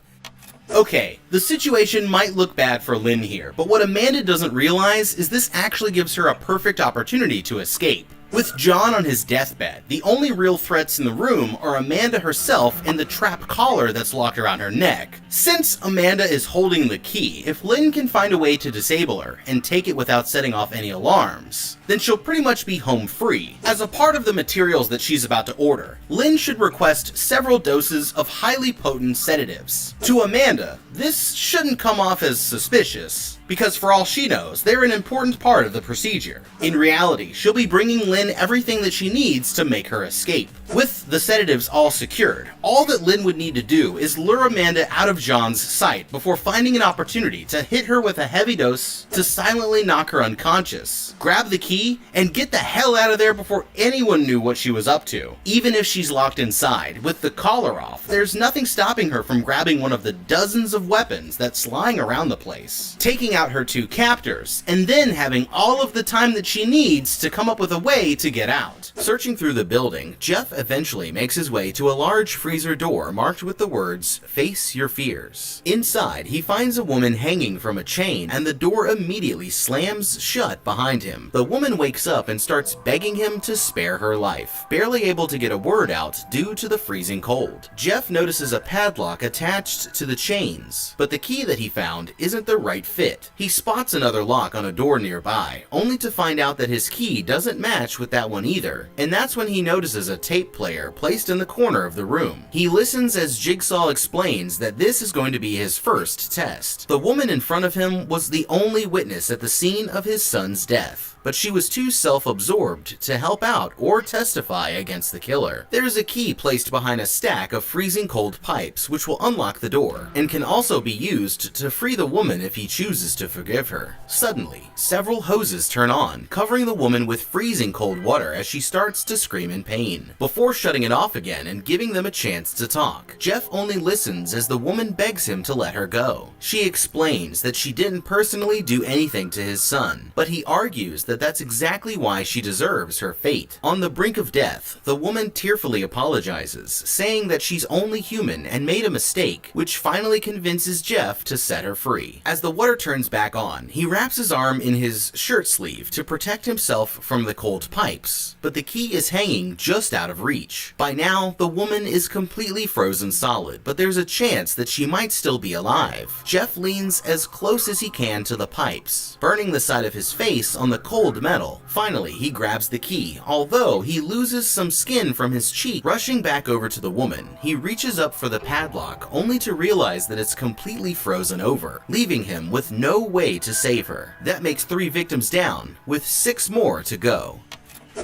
Okay, the situation might look bad for Lynn here, but what Amanda doesn't realize is this actually gives her a perfect opportunity to escape. With John on his deathbed, the only real threats in the room are Amanda herself and the trap collar that's locked around her neck. Since Amanda is holding the key, if Lynn can find a way to disable her and take it without setting off any alarms, then she'll pretty much be home free. As a part of the materials that she's about to order, Lynn should request several doses of highly potent sedatives. To Amanda, this shouldn't come off as suspicious, because for all she knows, they're an important part of the procedure. In reality, she'll be bringing Lynn everything that she needs to make her escape. With the sedatives all secured, all that Lynn would need to do is lure Amanda out of John's sight before finding an opportunity to hit her with a heavy dose to silently knock her unconscious, grab the key, and get the hell out of there before anyone knew what she was up to. Even if she's locked inside, with the collar off, there's nothing stopping her from grabbing one of the dozens of weapons that's lying around the place, taking out her 2 captors, and then having all of the time that she needs to come up with a way to get out. Searching through the building, Jeff eventually makes his way to a large freezer door marked with the words, "Face your fears." Inside, he finds a woman hanging from a chain, and the door immediately slams shut behind him. The woman wakes up and starts begging him to spare her life, barely able to get a word out due to the freezing cold. Jeff notices a padlock attached to the chains, but the key that he found isn't the right fit. He spots another lock on a door nearby, only to find out that his key doesn't match with that one either, and that's when he notices a tape player placed in the corner of the room. He listens as Jigsaw explains that this is going to be his first test. The woman in front of him was the only witness at the scene of his son's death, but she was too self-absorbed to help out or testify against the killer. There's a key placed behind a stack of freezing cold pipes which will unlock the door, and can also be used to free the woman if he chooses to forgive her. Suddenly, several hoses turn on, covering the woman with freezing cold water as she starts to scream in pain, before shutting it off again and giving them a chance to talk. Jeff only listens as the woman begs him to let her go. She explains that she didn't personally do anything to his son, but he argues that that's exactly why she deserves her fate. On the brink of death, the woman tearfully apologizes, saying that she's only human and made a mistake, which finally convinces Jeff to set her free. As the water turns back on, he wraps his arm in his shirt sleeve to protect himself from the cold pipes, but the key is hanging just out of reach. By now, the woman is completely frozen solid, but there's a chance that she might still be alive. Jeff leans as close as he can to the pipes, burning the side of his face on the cold metal. Finally, he grabs the key, although he loses some skin from his cheek. Rushing back over to the woman, he reaches up for the padlock, only to realize that it's completely frozen over, leaving him with no way to save her. That makes 3 victims down, with 6 more to go.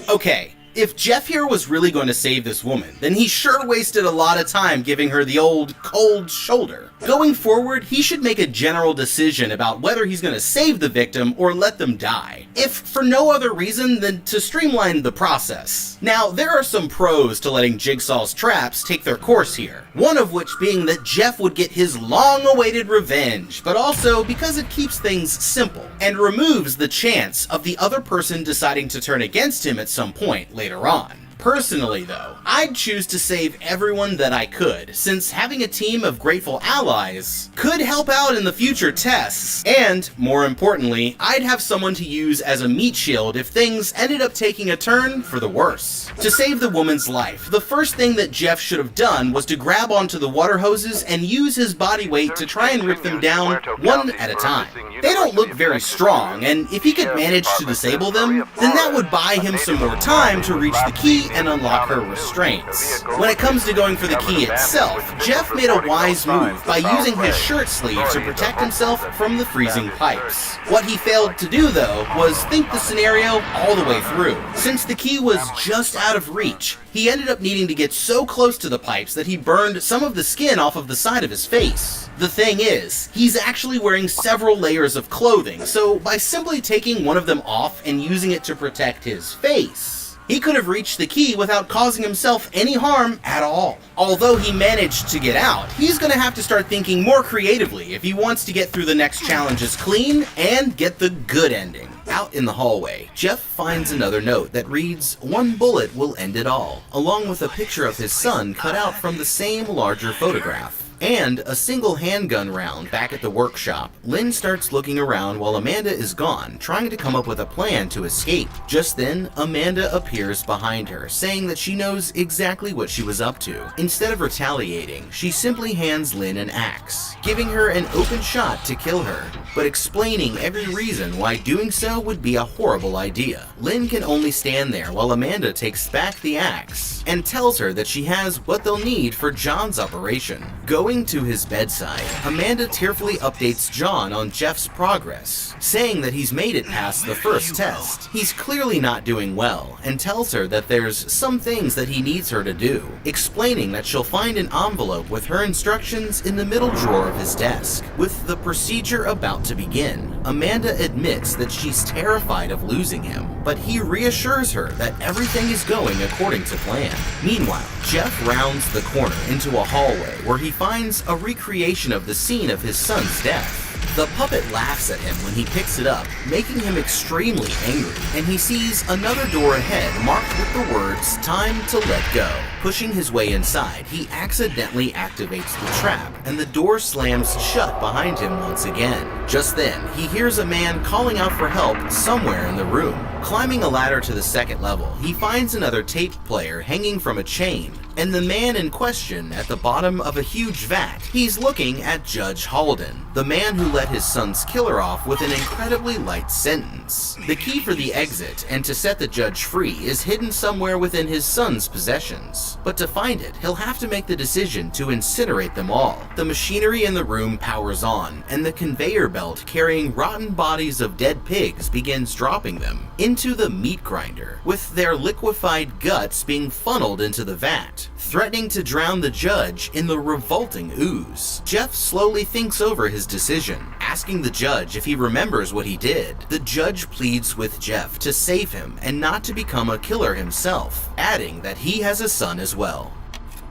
Okay, if Jeff here was really going to save this woman, then he sure wasted a lot of time giving her the old cold shoulder. Going forward, he should make a general decision about whether he's going to save the victim or let them die, if for no other reason than to streamline the process. Now, there are some pros to letting Jigsaw's traps take their course here, one of which being that Jeff would get his long-awaited revenge, but also because it keeps things simple and removes the chance of the other person deciding to turn against him at some point later on. Personally though, I'd choose to save everyone that I could, since having a team of grateful allies could help out in the future tests, and, more importantly, I'd have someone to use as a meat shield if things ended up taking a turn for the worse. To save the woman's life, the first thing that Jeff should have done was to grab onto the water hoses and use his body weight to try and rip them down one at a time. They don't look very strong, and if he could manage to disable them, then that would buy him some more time to reach the key and unlock her restraints. When it comes to going for the key itself, Jeff made a wise move by using his shirt sleeve to protect himself from the freezing pipes. What he failed to do though was think the scenario all the way through. Since the key was just out of reach, he ended up needing to get so close to the pipes that he burned some of the skin off of the side of his face. The thing is, he's actually wearing several layers of clothing, so by simply taking one of them off and using it to protect his face, he could have reached the key without causing himself any harm at all. Although he managed to get out, he's gonna have to start thinking more creatively if he wants to get through the next challenges clean and get the good ending. Out in the hallway, Jeff finds another note that reads, "One bullet will end it all," along with a picture of his son cut out from the same larger photograph. and a single handgun round back at the workshop. Lynn starts looking around while Amanda is gone, trying to come up with a plan to escape. Just then, Amanda appears behind her, saying that she knows exactly what she was up to. Instead of retaliating, she simply hands Lynn an axe, giving her an open shot to kill her, but explaining every reason why doing so would be a horrible idea. Lynn can only stand there while Amanda takes back the axe and tells her that she has what they'll need for John's operation. Going to his bedside, Amanda tearfully updates John on Jeff's progress, saying that he's made it past the first test. He's clearly not doing well and tells her that there's some things that he needs her to do, explaining that she'll find an envelope with her instructions in the middle drawer of his desk. With the procedure about to begin, Amanda admits that she's terrified of losing him, but he reassures her that everything is going according to plan. Meanwhile, Jeff rounds the corner into a hallway where he finds a recreation of the scene of his son's death. The puppet laughs at him when he picks it up, making him extremely angry, and he sees another door ahead marked with the words, "Time to let go." Pushing his way inside, he accidentally activates the trap, and the door slams shut behind him once again. Just then, he hears a man calling out for help somewhere in the room. Climbing a ladder to the second level, he finds another tape player hanging from a chain, and the man in question at the bottom of a huge vat. He's looking at Judge Halden, the man who let his son's killer off with an incredibly light sentence. The key for the exit and to set the judge free is hidden somewhere within his son's possessions. But to find it, he'll have to make the decision to incinerate them all. The machinery in the room powers on, and the conveyor belt carrying rotten bodies of dead pigs begins dropping them into the meat grinder, with their liquefied guts being funneled into the vat, threatening to drown the judge in the revolting ooze. Jeff slowly thinks over his decision, asking the judge if he remembers what he did. The judge pleads with Jeff to save him and not to become a killer himself, adding that he has a son as well.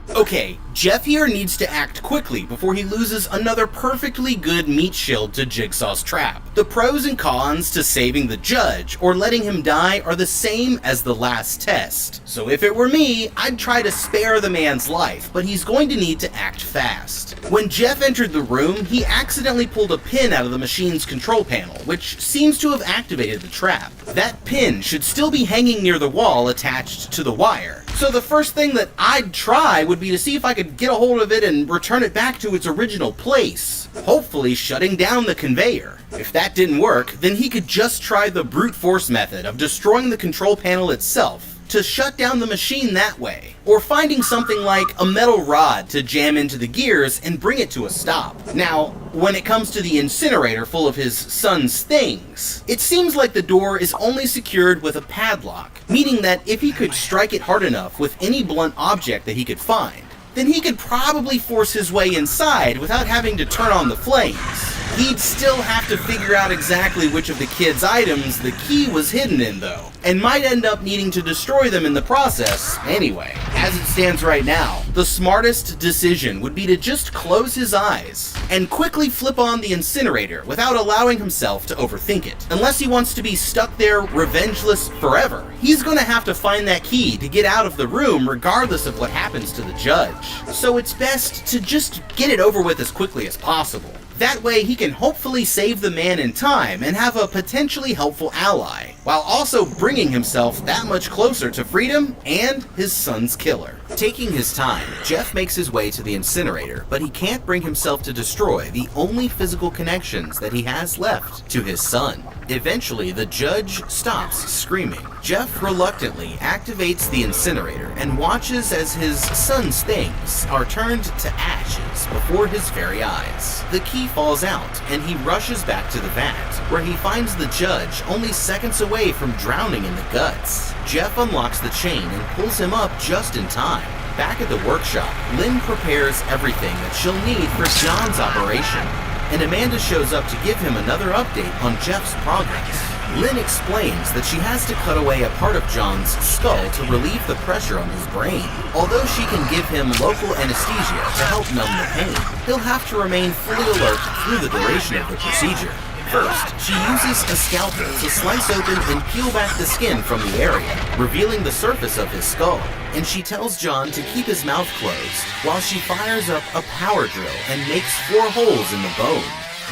Okay, Jeff here needs to act quickly before he loses another perfectly good meat shield to Jigsaw's trap. The pros and cons to saving the judge or letting him die are the same as the last test. So if it were me, I'd try to spare the man's life, but he's going to need to act fast. When Jeff entered the room, he accidentally pulled a pin out of the machine's control panel, which seems to have activated the trap. That pin should still be hanging near the wall attached to the wire. So the first thing that I'd try would be to see if I could get a hold of it and return it back to its original place, hopefully shutting down the conveyor. If that didn't work, then he could just try the brute force method of destroying the control panel itself to shut down the machine that way, or finding something like a metal rod to jam into the gears and bring it to a stop. Now, when it comes to the incinerator full of his son's things, it seems like the door is only secured with a padlock, meaning that if he could strike it hard enough with any blunt object that he could find, then he could probably force his way inside without having to turn on the flames. He'd still have to figure out exactly which of the kids' items the key was hidden in though, and might end up needing to destroy them in the process anyway. As it stands right now, the smartest decision would be to just close his eyes and quickly flip on the incinerator without allowing himself to overthink it. Unless he wants to be stuck there revengeless forever, he's gonna have to find that key to get out of the room regardless of what happens to the judge. So it's best to just get it over with as quickly as possible. That way he can hopefully save the man in time and have a potentially helpful ally, while also bringing himself that much closer to freedom and his son's killer. Taking his time, Jeff makes his way to the incinerator, but he can't bring himself to destroy the only physical connections that he has left to his son. Eventually, the judge stops screaming. Jeff reluctantly activates the incinerator and watches as his son's things are turned to ashes before his very eyes. The key falls out, and he rushes back to the vat, where he finds the judge only seconds away from drowning in the guts. Jeff unlocks the chain and pulls him up just in time. Back at the workshop, Lynn prepares everything that she'll need for John's operation, and Amanda shows up to give him another update on Jeff's progress. Lynn explains that she has to cut away a part of John's skull to relieve the pressure on his brain. Although she can give him local anesthesia to help numb the pain, he'll have to remain fully alert through the duration of the procedure. First, she uses a scalpel to slice open and peel back the skin from the area, revealing the surface of his skull, and she tells John to keep his mouth closed while she fires up a power drill and makes 4 holes in the bone.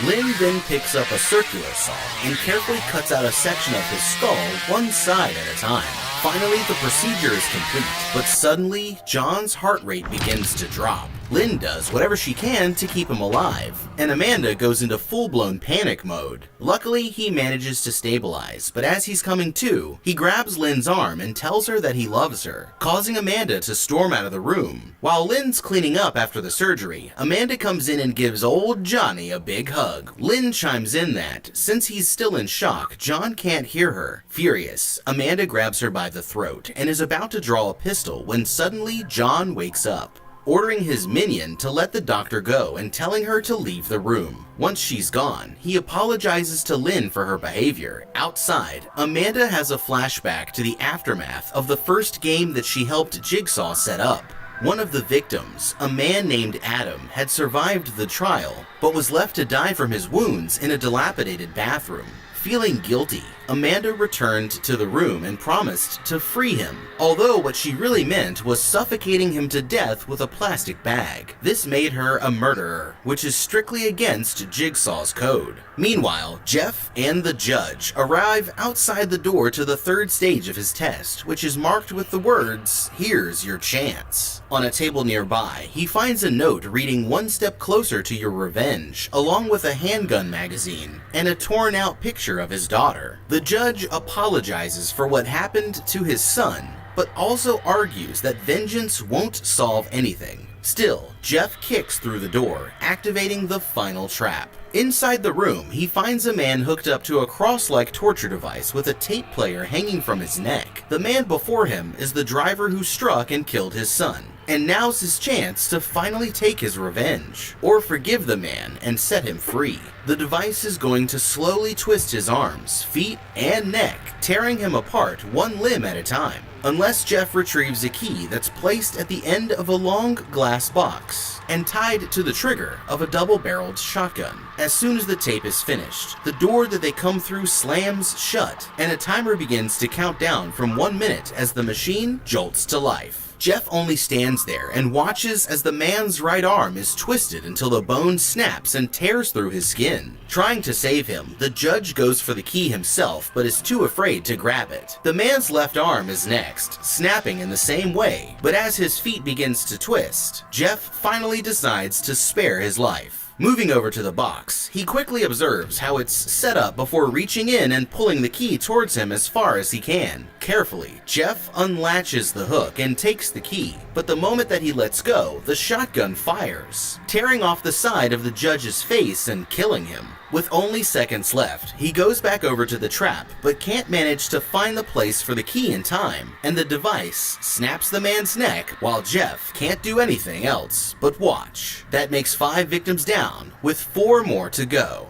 Lynn then picks up a circular saw and carefully cuts out a section of his skull one side at a time. Finally, the procedure is complete, but suddenly, John's heart rate begins to drop. Lynn does whatever she can to keep him alive, and Amanda goes into full-blown panic mode. Luckily, he manages to stabilize, but as he's coming to, he grabs Lynn's arm and tells her that he loves her, causing Amanda to storm out of the room. While Lynn's cleaning up after the surgery, Amanda comes in and gives old Johnny a big hug. Lynn chimes in that, since he's still in shock, John can't hear her. Furious, Amanda grabs her by the throat and is about to draw a pistol when suddenly John wakes up, ordering his minion to let the doctor go and telling her to leave the room. Once she's gone, he apologizes to Lynn for her behavior. Outside, Amanda has a flashback to the aftermath of the first game that she helped Jigsaw set up. One of the victims, a man named Adam, had survived the trial, but was left to die from his wounds in a dilapidated bathroom. Feeling guilty, Amanda returned to the room and promised to free him, although what she really meant was suffocating him to death with a plastic bag. This made her a murderer, which is strictly against Jigsaw's code. Meanwhile, Jeff and the judge arrive outside the door to the 3rd stage of his test, which is marked with the words, "Here's your chance." On a table nearby, he finds a note reading "One step closer to your revenge," along with a handgun magazine and a torn out picture of his daughter. The judge apologizes for what happened to his son, but also argues that vengeance won't solve anything. Still, Jeff kicks through the door, activating the final trap. Inside the room, he finds a man hooked up to a cross-like torture device with a tape player hanging from his neck. The man before him is the driver who struck and killed his son, and now's his chance to finally take his revenge, or forgive the man and set him free. The device is going to slowly twist his arms, feet, and neck, tearing him apart one limb at a time, unless Jeff retrieves a key that's placed at the end of a long glass box and tied to the trigger of a double-barreled shotgun. As soon as the tape is finished, the door that they come through slams shut, and a timer begins to count down from 1 minute as the machine jolts to life. Jeff only stands there and watches as the man's right arm is twisted until the bone snaps and tears through his skin. Trying to save him, the judge goes for the key himself but is too afraid to grab it. The man's left arm is next, snapping in the same way, but as his feet begins to twist, Jeff finally decides to spare his life. Moving over to the box, he quickly observes how it's set up before reaching in and pulling the key towards him as far as he can. Carefully, Jeff unlatches the hook and takes the key, but the moment that he lets go, the shotgun fires, tearing off the side of the judge's face and killing him. With only seconds left, he goes back over to the trap, but can't manage to find the place for the key in time, and the device snaps the man's neck while Jeff can't do anything else but watch. That makes 5 victims down, with 4 more to go.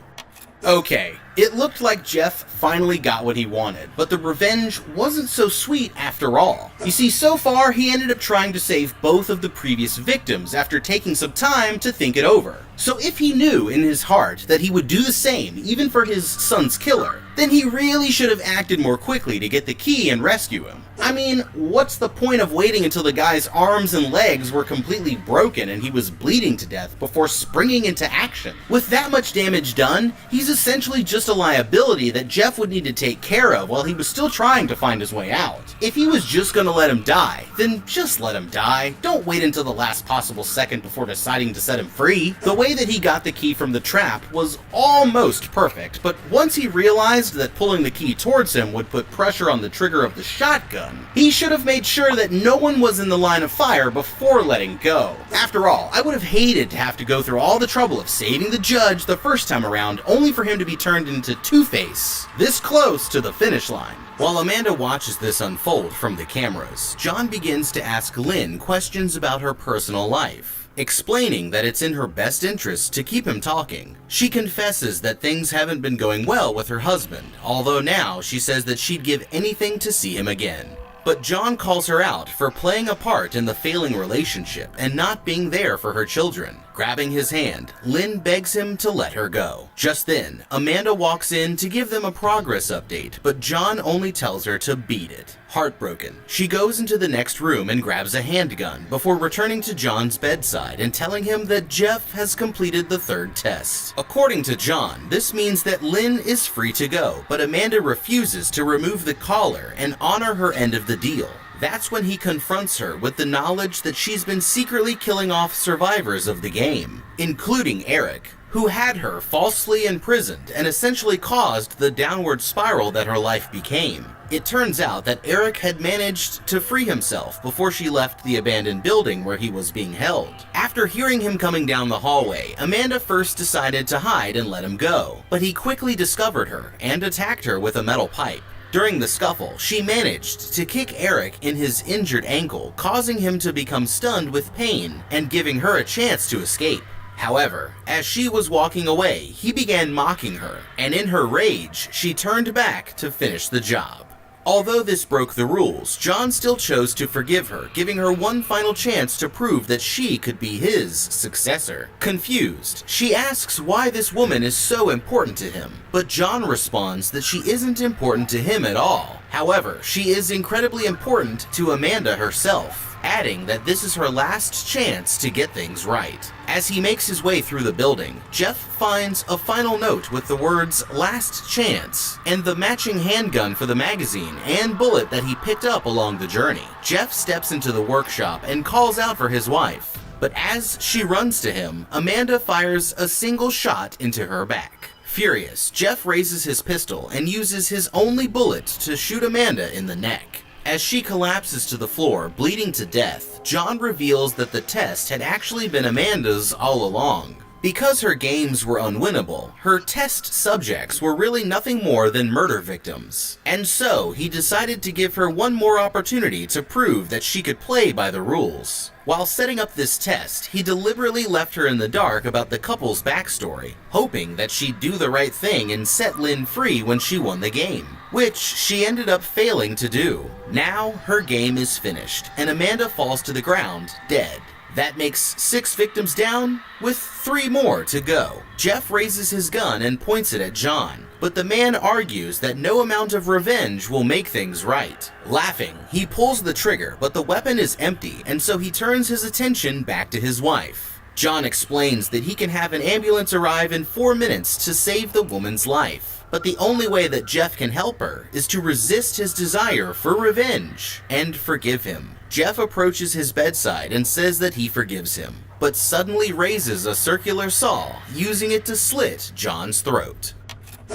Okay, it looked like Jeff finally got what he wanted, but the revenge wasn't so sweet after all. You see, so far he ended up trying to save both of the previous victims after taking some time to think it over. So if he knew in his heart that he would do the same even for his son's killer, then he really should have acted more quickly to get the key and rescue him. I mean, what's the point of waiting until the guy's arms and legs were completely broken and he was bleeding to death before springing into action? With that much damage done, he's essentially just a liability that Jeff would need to take care of while he was still trying to find his way out. If he was just gonna let him die, then just let him die. Don't wait until the last possible second before deciding to set him free. The way that he got the key from the trap was almost perfect, but once he realized that pulling the key towards him would put pressure on the trigger of the shotgun, he should have made sure that no one was in the line of fire before letting go. After all, I would have hated to have to go through all the trouble of saving the judge the first time around only for him to be turned into Two-Face this close to the finish line. While Amanda watches this unfold from the cameras, John begins to ask Lynn questions about her personal life, explaining that it's in her best interest to keep him talking. She confesses that things haven't been going well with her husband, although now she says that she'd give anything to see him again. But John calls her out for playing a part in the failing relationship and not being there for her children. Grabbing his hand, Lynn begs him to let her go. Just then, Amanda walks in to give them a progress update, but John only tells her to beat it. Heartbroken, she goes into the next room and grabs a handgun before returning to John's bedside and telling him that Jeff has completed the third test. According to John, this means that Lynn is free to go, but Amanda refuses to remove the collar and honor her end of the deal. That's when he confronts her with the knowledge that she's been secretly killing off survivors of the game, including Eric, who had her falsely imprisoned and essentially caused the downward spiral that her life became. It turns out that Eric had managed to free himself before she left the abandoned building where he was being held. After hearing him coming down the hallway, Amanda first decided to hide and let him go, but he quickly discovered her and attacked her with a metal pipe. During the scuffle, she managed to kick Eric in his injured ankle, causing him to become stunned with pain and giving her a chance to escape. However, as she was walking away, he began mocking her, and in her rage, she turned back to finish the job. Although this broke the rules, John still chose to forgive her, giving her one final chance to prove that she could be his successor. Confused, she asks why this woman is so important to him, but John responds that she isn't important to him at all. However, she is incredibly important to Amanda herself, adding that this is her last chance to get things right. As he makes his way through the building, Jeff finds a final note with the words "last chance" and the matching handgun for the magazine and bullet that he picked up along the journey. Jeff steps into the workshop and calls out for his wife, but as she runs to him, Amanda fires a single shot into her back. Furious, Jeff raises his pistol and uses his only bullet to shoot Amanda in the neck. As she collapses to the floor, bleeding to death, John reveals that the test had actually been Amanda's all along. Because her games were unwinnable, her test subjects were really nothing more than murder victims. And so, he decided to give her one more opportunity to prove that she could play by the rules. While setting up this test, he deliberately left her in the dark about the couple's backstory, hoping that she'd do the right thing and set Lynn free when she won the game, which she ended up failing to do. Now, her game is finished, and Amanda falls to the ground, dead. That makes 6 victims down, with 3 more to go. Jeff raises his gun and points it at John, but the man argues that no amount of revenge will make things right. Laughing, he pulls the trigger, but the weapon is empty, and so he turns his attention back to his wife. John explains that he can have an ambulance arrive in 4 minutes to save the woman's life, but the only way that Jeff can help her is to resist his desire for revenge and forgive him. Jeff approaches his bedside and says that he forgives him, but suddenly raises a circular saw, using it to slit John's throat.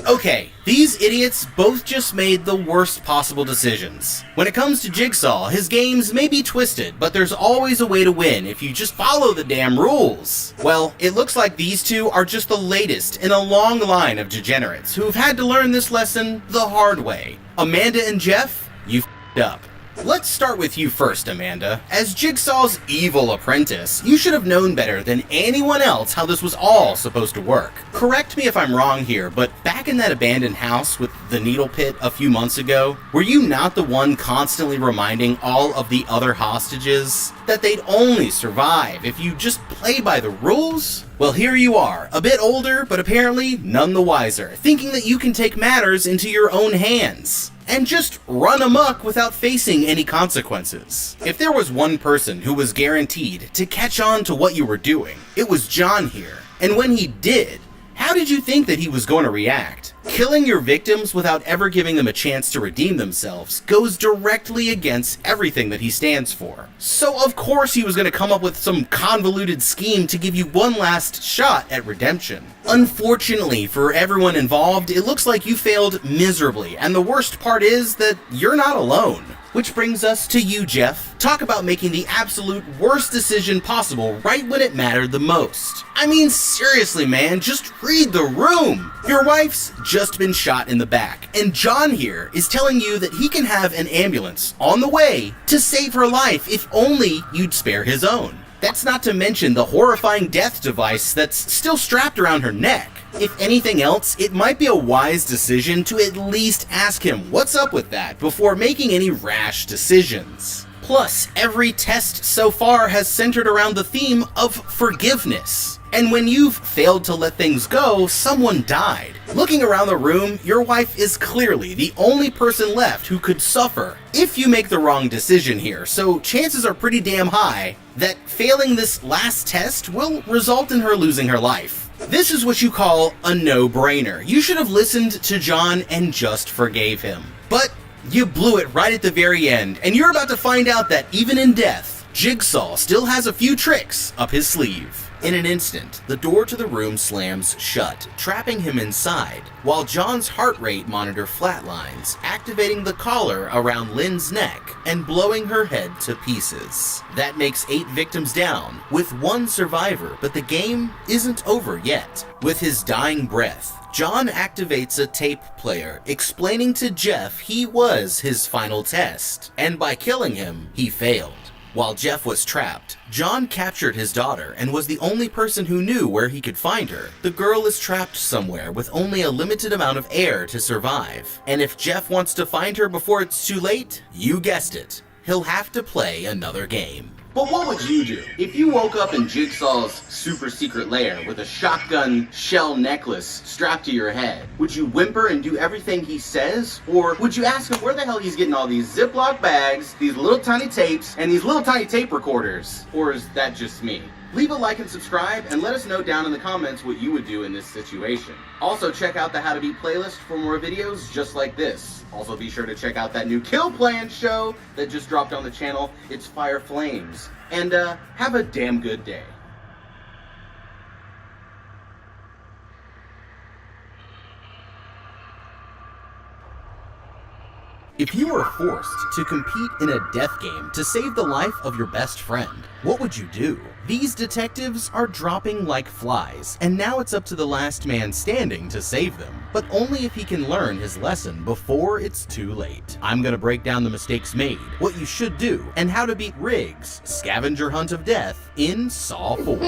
Okay, these idiots both just made the worst possible decisions. When it comes to Jigsaw, his games may be twisted, but there's always a way to win if you just follow the damn rules. Well, it looks like these two are just the latest in a long line of degenerates who've had to learn this lesson the hard way. Amanda and Jeff, you f***ed up. Let's start with you first, Amanda. As Jigsaw's evil apprentice, you should have known better than anyone else how this was all supposed to work. Correct me if I'm wrong here, but back in that abandoned house with the needle pit a few months ago, were you not the one constantly reminding all of the other hostages that they'd only survive if you just play by the rules? Well, here you are, a bit older, but apparently none the wiser, thinking that you can take matters into your own hands and just run amok without facing any consequences. If there was one person who was guaranteed to catch on to what you were doing, it was John here. And when he did, how did you think that he was going to react? Killing your victims without ever giving them a chance to redeem themselves goes directly against everything that he stands for. So of course he was going to come up with some convoluted scheme to give you one last shot at redemption. Unfortunately for everyone involved, it looks like you failed miserably, and the worst part is that you're not alone. Which brings us to you, Jeff. Talk about making the absolute worst decision possible right when it mattered the most. I mean, seriously, man, just read the room. Your wife's just been shot in the back, and John here is telling you that he can have an ambulance on the way to save her life if only you'd spare his own. That's not to mention the horrifying death device that's still strapped around her neck. If anything else, it might be a wise decision to at least ask him what's up with that before making any rash decisions. Plus, every test so far has centered around the theme of forgiveness. And when you've failed to let things go, someone died. Looking around the room, your wife is clearly the only person left who could suffer if you make the wrong decision here, so chances are pretty damn high that failing this last test will result in her losing her life. This is what you call a no-brainer. You should have listened to John and just forgave him. But you blew it right at the very end, and you're about to find out that even in death, Jigsaw still has a few tricks up his sleeve. In an instant, the door to the room slams shut, trapping him inside, while John's heart rate monitor flatlines, activating the collar around Lynn's neck and blowing her head to pieces. That makes 8 victims down, with 1 survivor, but the game isn't over yet. With his dying breath, John activates a tape player, explaining to Jeff he was his final test, and by killing him, he failed. While Jeff was trapped, John captured his daughter and was the only person who knew where he could find her. The girl is trapped somewhere with only a limited amount of air to survive. And if Jeff wants to find her before it's too late, you guessed it, he'll have to play another game. But what would you do if you woke up in Jigsaw's super secret lair with a shotgun shell necklace strapped to your head? Would you whimper and do everything he says? Or would you ask him where the hell he's getting all these Ziploc bags, these little tiny tapes, and these little tiny tape recorders? Or is that just me? Leave a like and subscribe, and let us know down in the comments what you would do in this situation. Also, check out the How to Beat playlist for more videos just like this. Also, be sure to check out that new Kill Plan show that just dropped on the channel. It's Fire Flames. And have a damn good day. If you were forced to compete in a death game to save the life of your best friend, what would you do? These detectives are dropping like flies, and now it's up to the last man standing to save them, but only if he can learn his lesson before it's too late. I'm gonna break down the mistakes made, what you should do, and how to beat Riggs' scavenger hunt of death in Saw 4.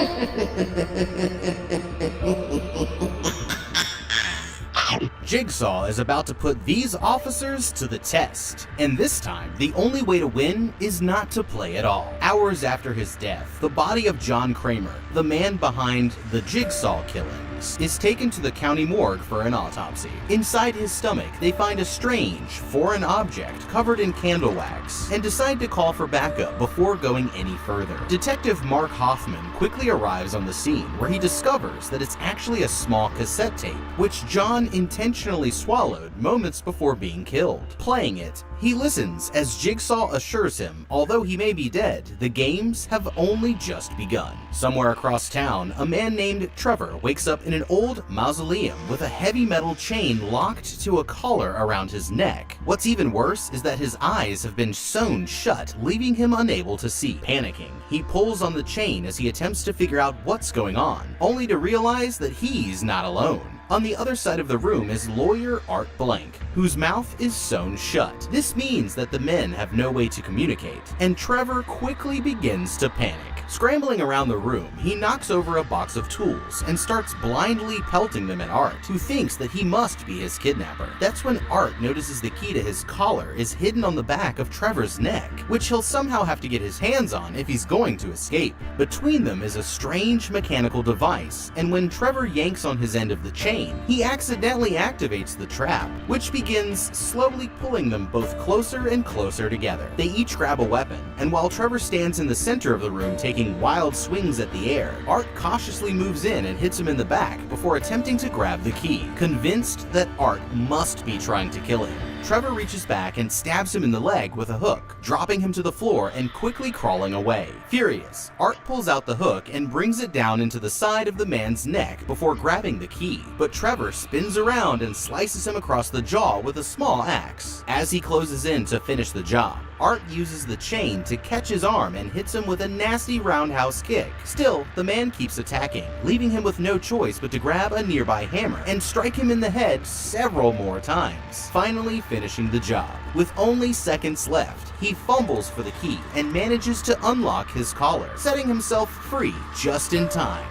Jigsaw is about to put these officers to the test, and this time, the only way to win is not to play at all. Hours after his death, the body of John Kramer, the man behind the Jigsaw killings, is taken to the county morgue for an autopsy. Inside his stomach, they find a strange, foreign object covered in candle wax, and decide to call for backup before going any further. Detective Mark Hoffman quickly arrives on the scene, where he discovers that it's actually a small cassette tape, which John intentionally swallowed moments before being killed. Playing it, he listens as Jigsaw assures him, although he may be dead, the games have only just begun. Somewhere across town, a man named Trevor wakes up in an old mausoleum with a heavy metal chain locked to a collar around his neck. What's even worse is that his eyes have been sewn shut, leaving him unable to see. Panicking, he pulls on the chain as he attempts to figure out what's going on, only to realize that he's not alone. On the other side of the room is lawyer Art Blank, whose mouth is sewn shut. This means that the men have no way to communicate, and Trevor quickly begins to panic. Scrambling around the room, he knocks over a box of tools and starts blindly pelting them at Art, who thinks that he must be his kidnapper. That's when Art notices the key to his collar is hidden on the back of Trevor's neck, which he'll somehow have to get his hands on if he's going to escape. Between them is a strange mechanical device, and when Trevor yanks on his end of the chain, he accidentally activates the trap, which begins slowly pulling them both closer and closer together. They each grab a weapon, and while Trevor stands in the center of the room taking wild swings at the air, Art cautiously moves in and hits him in the back before attempting to grab the key, convinced that Art must be trying to kill him. Trevor reaches back and stabs him in the leg with a hook, dropping him to the floor and quickly crawling away. Furious, Art pulls out the hook and brings it down into the side of the man's neck before grabbing the key, but Trevor spins around and slices him across the jaw with a small axe. As he closes in to finish the job, Art uses the chain to catch his arm and hits him with a nasty roundhouse kick. Still, the man keeps attacking, leaving him with no choice but to grab a nearby hammer and strike him in the head several more times, finally finishing the job. With only seconds left, he fumbles for the key and manages to unlock his collar, setting himself free just in time.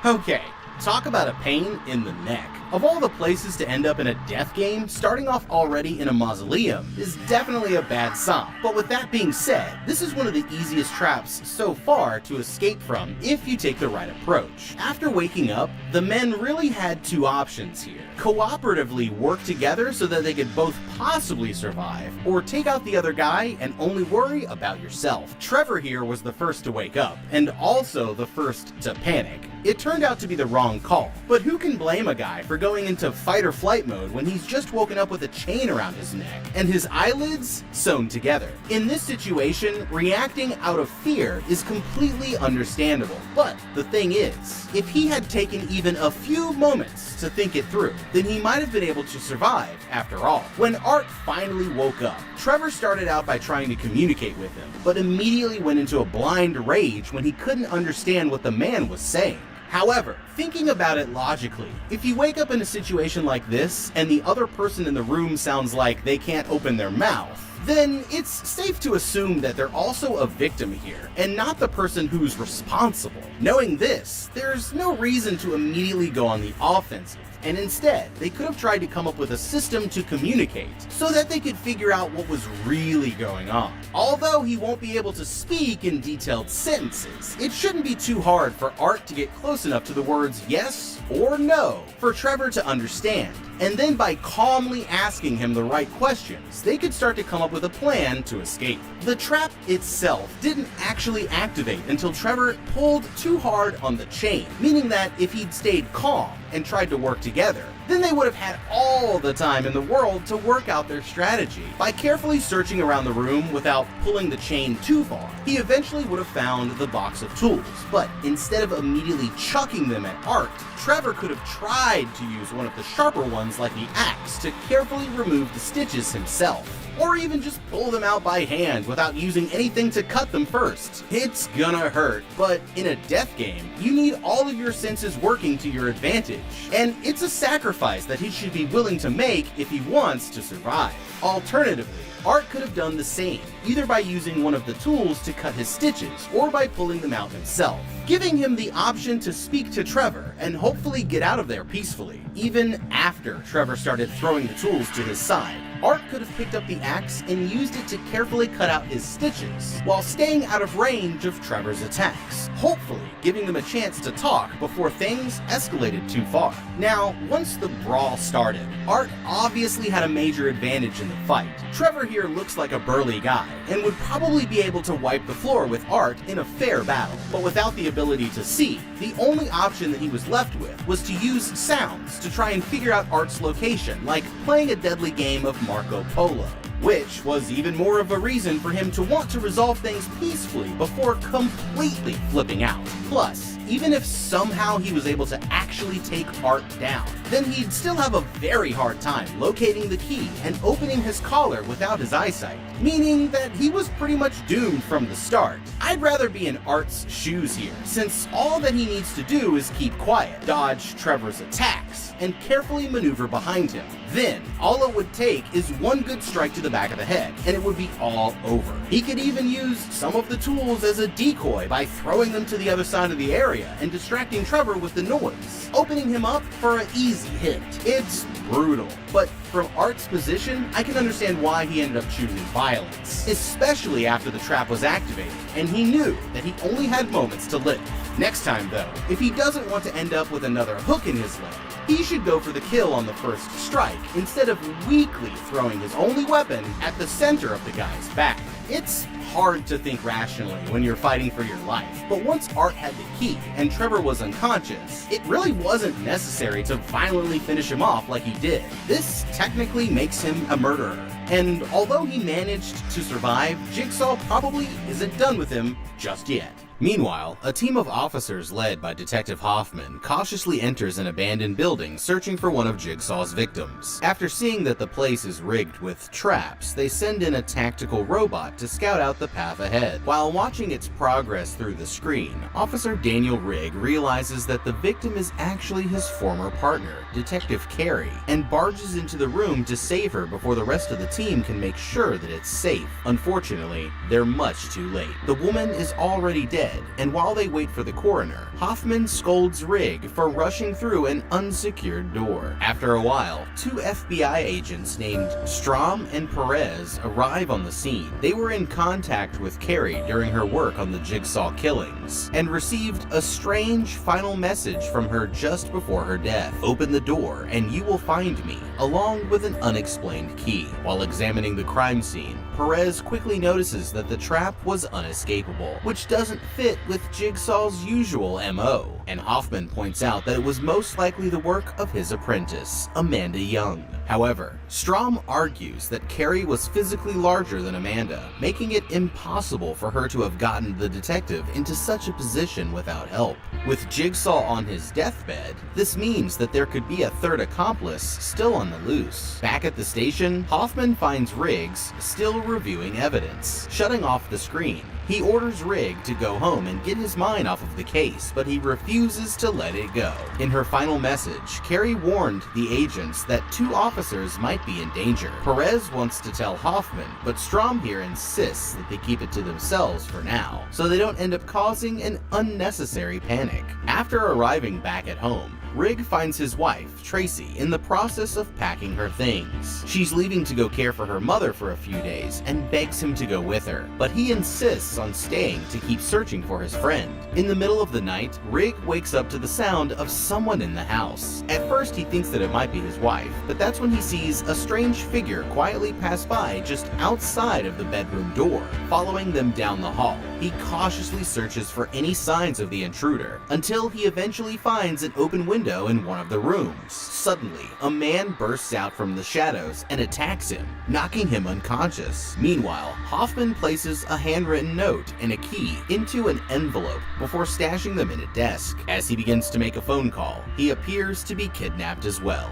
Okay, Talk about a pain in the neck. Of all the places to end up in a death game, starting off already in a mausoleum is definitely a bad sign. But with that being said, this is one of the easiest traps so far to escape from if you take the right approach. After waking up, the men really had two options here. Cooperatively work together so that they could both possibly survive, or take out the other guy and only worry about yourself. Trevor here was the first to wake up, and also the first to panic. It turned out to be the wrong call, but who can blame a guy for going into fight or flight mode when he's just woken up with a chain around his neck and his eyelids sewn together? In this situation, reacting out of fear is completely understandable, but the thing is, if he had taken even a few moments to think it through, then he might have been able to survive after all. When Art finally woke up, Trevor started out by trying to communicate with him, but immediately went into a blind rage when he couldn't understand what the man was saying. However, thinking about it logically, if you wake up in a situation like this and the other person in the room sounds like they can't open their mouth, then it's safe to assume that they're also a victim here, and not the person who's responsible. Knowing this, there's no reason to immediately go on the offensive, and instead, they could have tried to come up with a system to communicate so that they could figure out what was really going on. Although he won't be able to speak in detailed sentences, it shouldn't be too hard for Art to get close enough to the words yes or no for Trevor to understand. And then by calmly asking him the right questions, they could start to come up with a plan to escape. The trap itself didn't actually activate until Trevor pulled too hard on the chain, meaning that if he'd stayed calm and tried to work together, then they would have had all the time in the world to work out their strategy. By carefully searching around the room without pulling the chain too far, he eventually would have found the box of tools, but instead of immediately chucking them at Art, Trevor could have tried to use one of the sharper ones like the axe to carefully remove the stitches himself. Or even just pull them out by hand without using anything to cut them first. It's gonna hurt, but in a death game, you need all of your senses working to your advantage. And it's a sacrifice that he should be willing to make if he wants to survive. Alternatively, Art could have done the same, either by using one of the tools to cut his stitches, or by pulling them out himself, giving him the option to speak to Trevor and hopefully get out of there peacefully. Even after Trevor started throwing the tools to his side, Art could have picked up the axe and used it to carefully cut out his stitches, while staying out of range of Trevor's attacks, hopefully giving them a chance to talk before things escalated too far. Now, once the brawl started, Art obviously had a major advantage in the fight. Trevor here looks like a burly guy, and would probably be able to wipe the floor with Art in a fair battle, but without the ability to see, the only option that he was left with was to use sounds to try and figure out Art's location, like playing a deadly game of Marco Polo, which was even more of a reason for him to want to resolve things peacefully before completely flipping out. Plus, even if somehow he was able to actually take Art down, then he'd still have a very hard time locating the key and opening his collar without his eyesight, meaning that he was pretty much doomed from the start. I'd rather be in Art's shoes here, since all that he needs to do is keep quiet, dodge Trevor's attacks, and carefully maneuver behind him. Then, all it would take is one good strike to the back of the head, and it would be all over. He could even use some of the tools as a decoy by throwing them to the other side of the area and distracting Trevor with the noise, opening him up for an easy hit. It's brutal, but from Art's position, I can understand why he ended up choosing violence, especially after the trap was activated, and he knew that he only had moments to live. Next time though, if he doesn't want to end up with another hook in his leg, he should go for the kill on the first strike, instead of weakly throwing his only weapon at the center of the guy's back. It's hard to think rationally when you're fighting for your life, but once Art had the key and Trevor was unconscious, it really wasn't necessary to violently finish him off like he did. This technically makes him a murderer, and although he managed to survive, Jigsaw probably isn't done with him just yet. Meanwhile, a team of officers led by Detective Hoffman cautiously enters an abandoned building searching for one of Jigsaw's victims. After seeing that the place is rigged with traps, they send in a tactical robot to scout out the path ahead. While watching its progress through the screen, Officer Daniel Rigg realizes that the victim is actually his former partner, Detective Carey, and barges into the room to save her before the rest of the team can make sure that it's safe. Unfortunately, they're much too late. The woman is already dead, dead, and while they wait for the coroner, Hoffman scolds Rigg for rushing through an unsecured door. After a while, 2 FBI agents named Strom and Perez arrive on the scene. They were in contact with Carrie during her work on the Jigsaw killings, and received a strange final message from her just before her death. Open the door and you will find me, along with an unexplained key. While examining the crime scene, Perez quickly notices that the trap was unescapable, which doesn't fit with Jigsaw's usual MO, and Hoffman points out that it was most likely the work of his apprentice, Amanda Young. However, Strom argues that Carrie was physically larger than Amanda, making it impossible for her to have gotten the detective into such a position without help. With Jigsaw on his deathbed, this means that there could be a third accomplice still on the loose. Back at the station, Hoffman finds Riggs still reviewing evidence. Shutting off the screen, he orders Rigg to go home and get his mind off of the case, but he refuses to let it go. In her final message, Carrie warned the agents that 2 officers might be in danger. Perez wants to tell Hoffman, but Strom here insists that they keep it to themselves for now, so they don't end up causing an unnecessary panic. After arriving back at home, Rigg finds his wife, Tracy, in the process of packing her things. She's leaving to go care for her mother for a few days and begs him to go with her, but he insists on staying to keep searching for his friend. In the middle of the night, Rigg wakes up to the sound of someone in the house. At first he thinks that it might be his wife, but that's when he sees a strange figure quietly pass by just outside of the bedroom door, following them down the hall. He cautiously searches for any signs of the intruder, until he eventually finds an open window in one of the rooms. Suddenly, a man bursts out from the shadows and attacks him, knocking him unconscious. Meanwhile, Hoffman places a handwritten note and a key into an envelope before stashing them in a desk. As he begins to make a phone call, he appears to be kidnapped as well.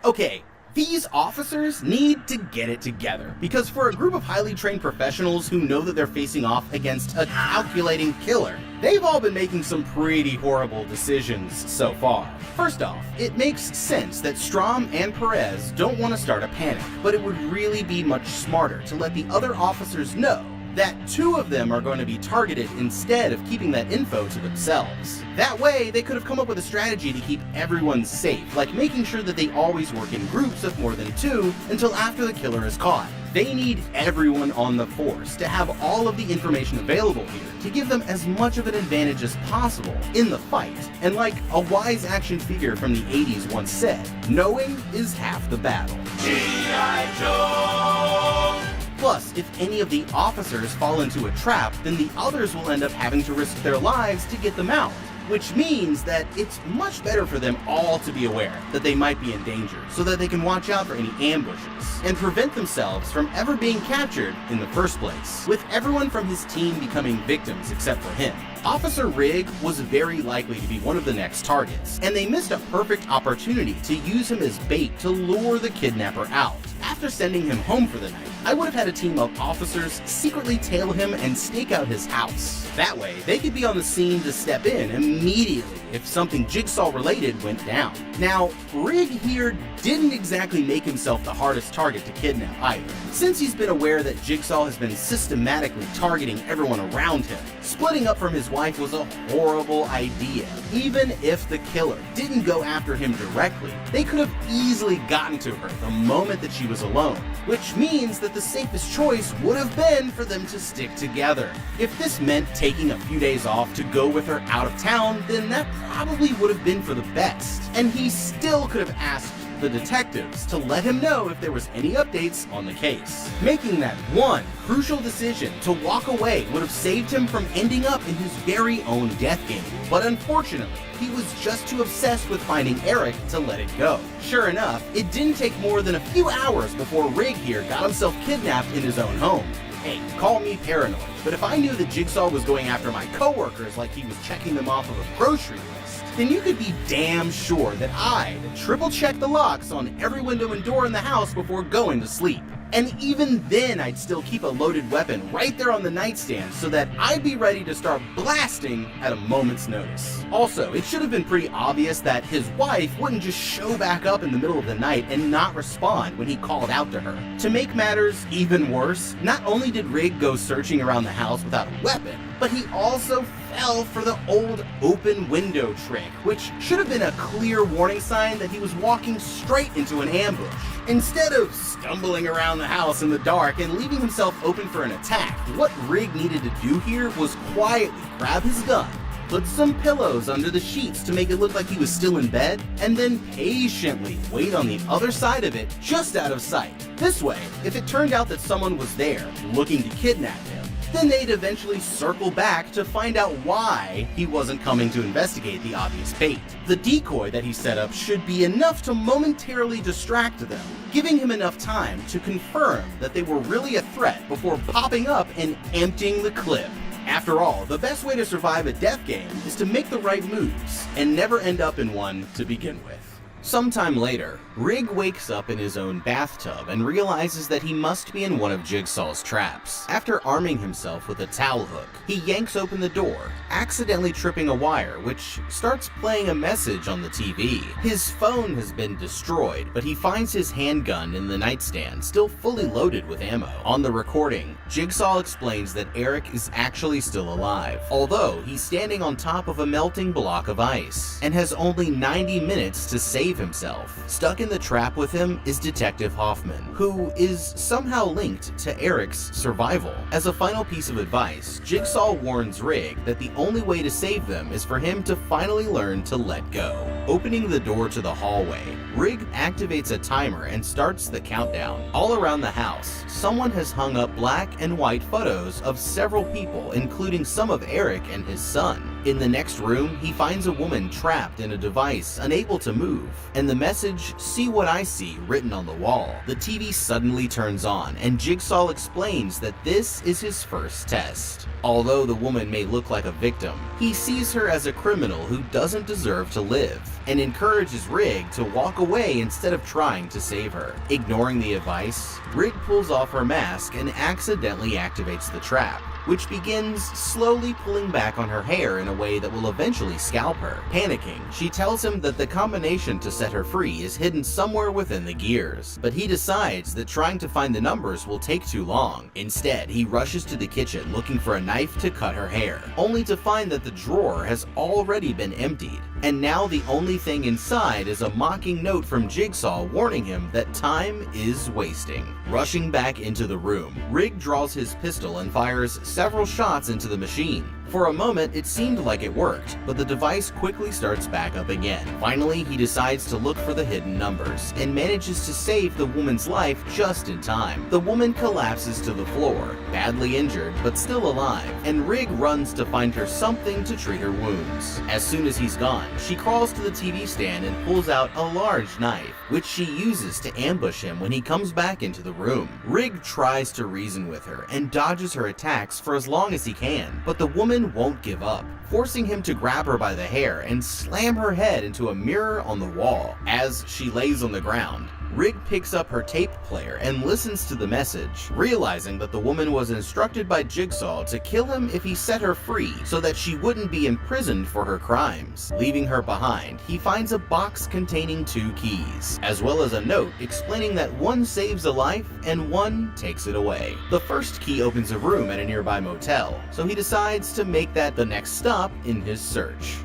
Okay, these officers need to get it together, because for a group of highly trained professionals who know that they're facing off against a calculating killer, they've all been making some pretty horrible decisions so far. First off, it makes sense that Strom and Perez don't want to start a panic, but it would really be much smarter to let the other officers know that 2 of them are going to be targeted instead of keeping that info to themselves. That way, they could have come up with a strategy to keep everyone safe, like making sure that they always work in groups of more than 2 until after the killer is caught. They need everyone on the force to have all of the information available here to give them as much of an advantage as possible in the fight. And like a wise action figure from the 80s once said, knowing is half the battle. G.I. Joe! Plus, if any of the officers fall into a trap, then the others will end up having to risk their lives to get them out. Which means that it's much better for them all to be aware that they might be in danger, so that they can watch out for any ambushes, and prevent themselves from ever being captured in the first place, with everyone from his team becoming victims except for him. Officer Rigg was very likely to be one of the next targets, and they missed a perfect opportunity to use him as bait to lure the kidnapper out. After sending him home for the night, I would have had a team of officers secretly tail him and stake out his house. That way, they could be on the scene to step in immediately if something Jigsaw related went down. Now, Rigg here didn't exactly make himself the hardest target to kidnap either, since he's been aware that Jigsaw has been systematically targeting everyone around him. Splitting up from his wife was a horrible idea. Even if the killer didn't go after him directly, they could have easily gotten to her the moment that she was alone, which means that the safest choice would have been for them to stick together. If this meant taking a few days off to go with her out of town, then that probably would have been for the best, and he still could have asked the detectives to let him know if there was any updates on the case. Making that one crucial decision to walk away would have saved him from ending up in his very own death game. But unfortunately, he was just too obsessed with finding Eric to let it go. Sure enough, it didn't take more than a few hours before Rigg here got himself kidnapped in his own home. Hey, call me paranoid, but if I knew that Jigsaw was going after my coworkers like he was checking them off of a grocery list, then you could be damn sure that I'd triple check the locks on every window and door in the house before going to sleep. And even then, I'd still keep a loaded weapon right there on the nightstand so that I'd be ready to start blasting at a moment's notice. Also, it should have been pretty obvious that his wife wouldn't just show back up in the middle of the night and not respond when he called out to her. To make matters even worse, not only did Rigg go searching around the house without a weapon, but he also fell for the old open window trick, which should have been a clear warning sign that he was walking straight into an ambush. Instead of stumbling around the house in the dark and leaving himself open for an attack, what Rig needed to do here was quietly grab his gun, put some pillows under the sheets to make it look like he was still in bed, and then patiently wait on the other side of it, just out of sight. This way, if it turned out that someone was there looking to kidnap him, then they'd eventually circle back to find out why he wasn't coming to investigate the obvious bait. The decoy that he set up should be enough to momentarily distract them, giving him enough time to confirm that they were really a threat before popping up and emptying the clip. After all, the best way to survive a death game is to make the right moves and never end up in one to begin with. Sometime later, Rig wakes up in his own bathtub and realizes that he must be in one of Jigsaw's traps. After arming himself with a towel hook, he yanks open the door, accidentally tripping a wire, which starts playing a message on the TV. His phone has been destroyed, but he finds his handgun in the nightstand, still fully loaded with ammo. On the recording, Jigsaw explains that Eric is actually still alive, although he's standing on top of a melting block of ice, and has only 90 minutes to save himself. Stuck in the trap with him is Detective Hoffman, who is somehow linked to Eric's survival. As a final piece of advice, Jigsaw warns Rig that the only way to save them is for him to finally learn to let go. Opening the door to the hallway, Rig activates a timer and starts the countdown. All around the house, someone has hung up black and white photos of several people, including some of Eric and his son. In the next room, he finds a woman trapped in a device, unable to move, and the message, "See what I see," written on the wall. The TV suddenly turns on, and Jigsaw explains that this is his first test. Although the woman may look like a victim, he sees her as a criminal who doesn't deserve to live, and encourages Rig to walk away instead of trying to save her. Ignoring the advice, Rig pulls off her mask and accidentally activates the trap, which begins slowly pulling back on her hair in a way that will eventually scalp her. Panicking, she tells him that the combination to set her free is hidden somewhere within the gears, but he decides that trying to find the numbers will take too long. Instead, he rushes to the kitchen looking for a knife to cut her hair, only to find that the drawer has already been emptied, and now the only thing inside is a mocking note from Jigsaw warning him that time is wasting. Rushing back into the room, Rig draws his pistol and fires several shots into the machine. For a moment, it seemed like it worked, but the device quickly starts back up again. Finally, he decides to look for the hidden numbers, and manages to save the woman's life just in time. The woman collapses to the floor, badly injured but still alive, and Rig runs to find her something to treat her wounds. As soon as he's gone, she crawls to the TV stand and pulls out a large knife, which she uses to ambush him when he comes back into the room. Rig tries to reason with her and dodges her attacks for as long as he can, but the woman won't give up, forcing him to grab her by the hair and slam her head into a mirror on the wall. As she lays on the ground, Rig picks up her tape player and listens to the message, realizing that the woman was instructed by Jigsaw to kill him if he set her free so that she wouldn't be imprisoned for her crimes. Leaving her behind, he finds a box containing 2 keys, as well as a note explaining that one saves a life and one takes it away. The first key opens a room at a nearby motel, so he decides to make that the next stop in his search.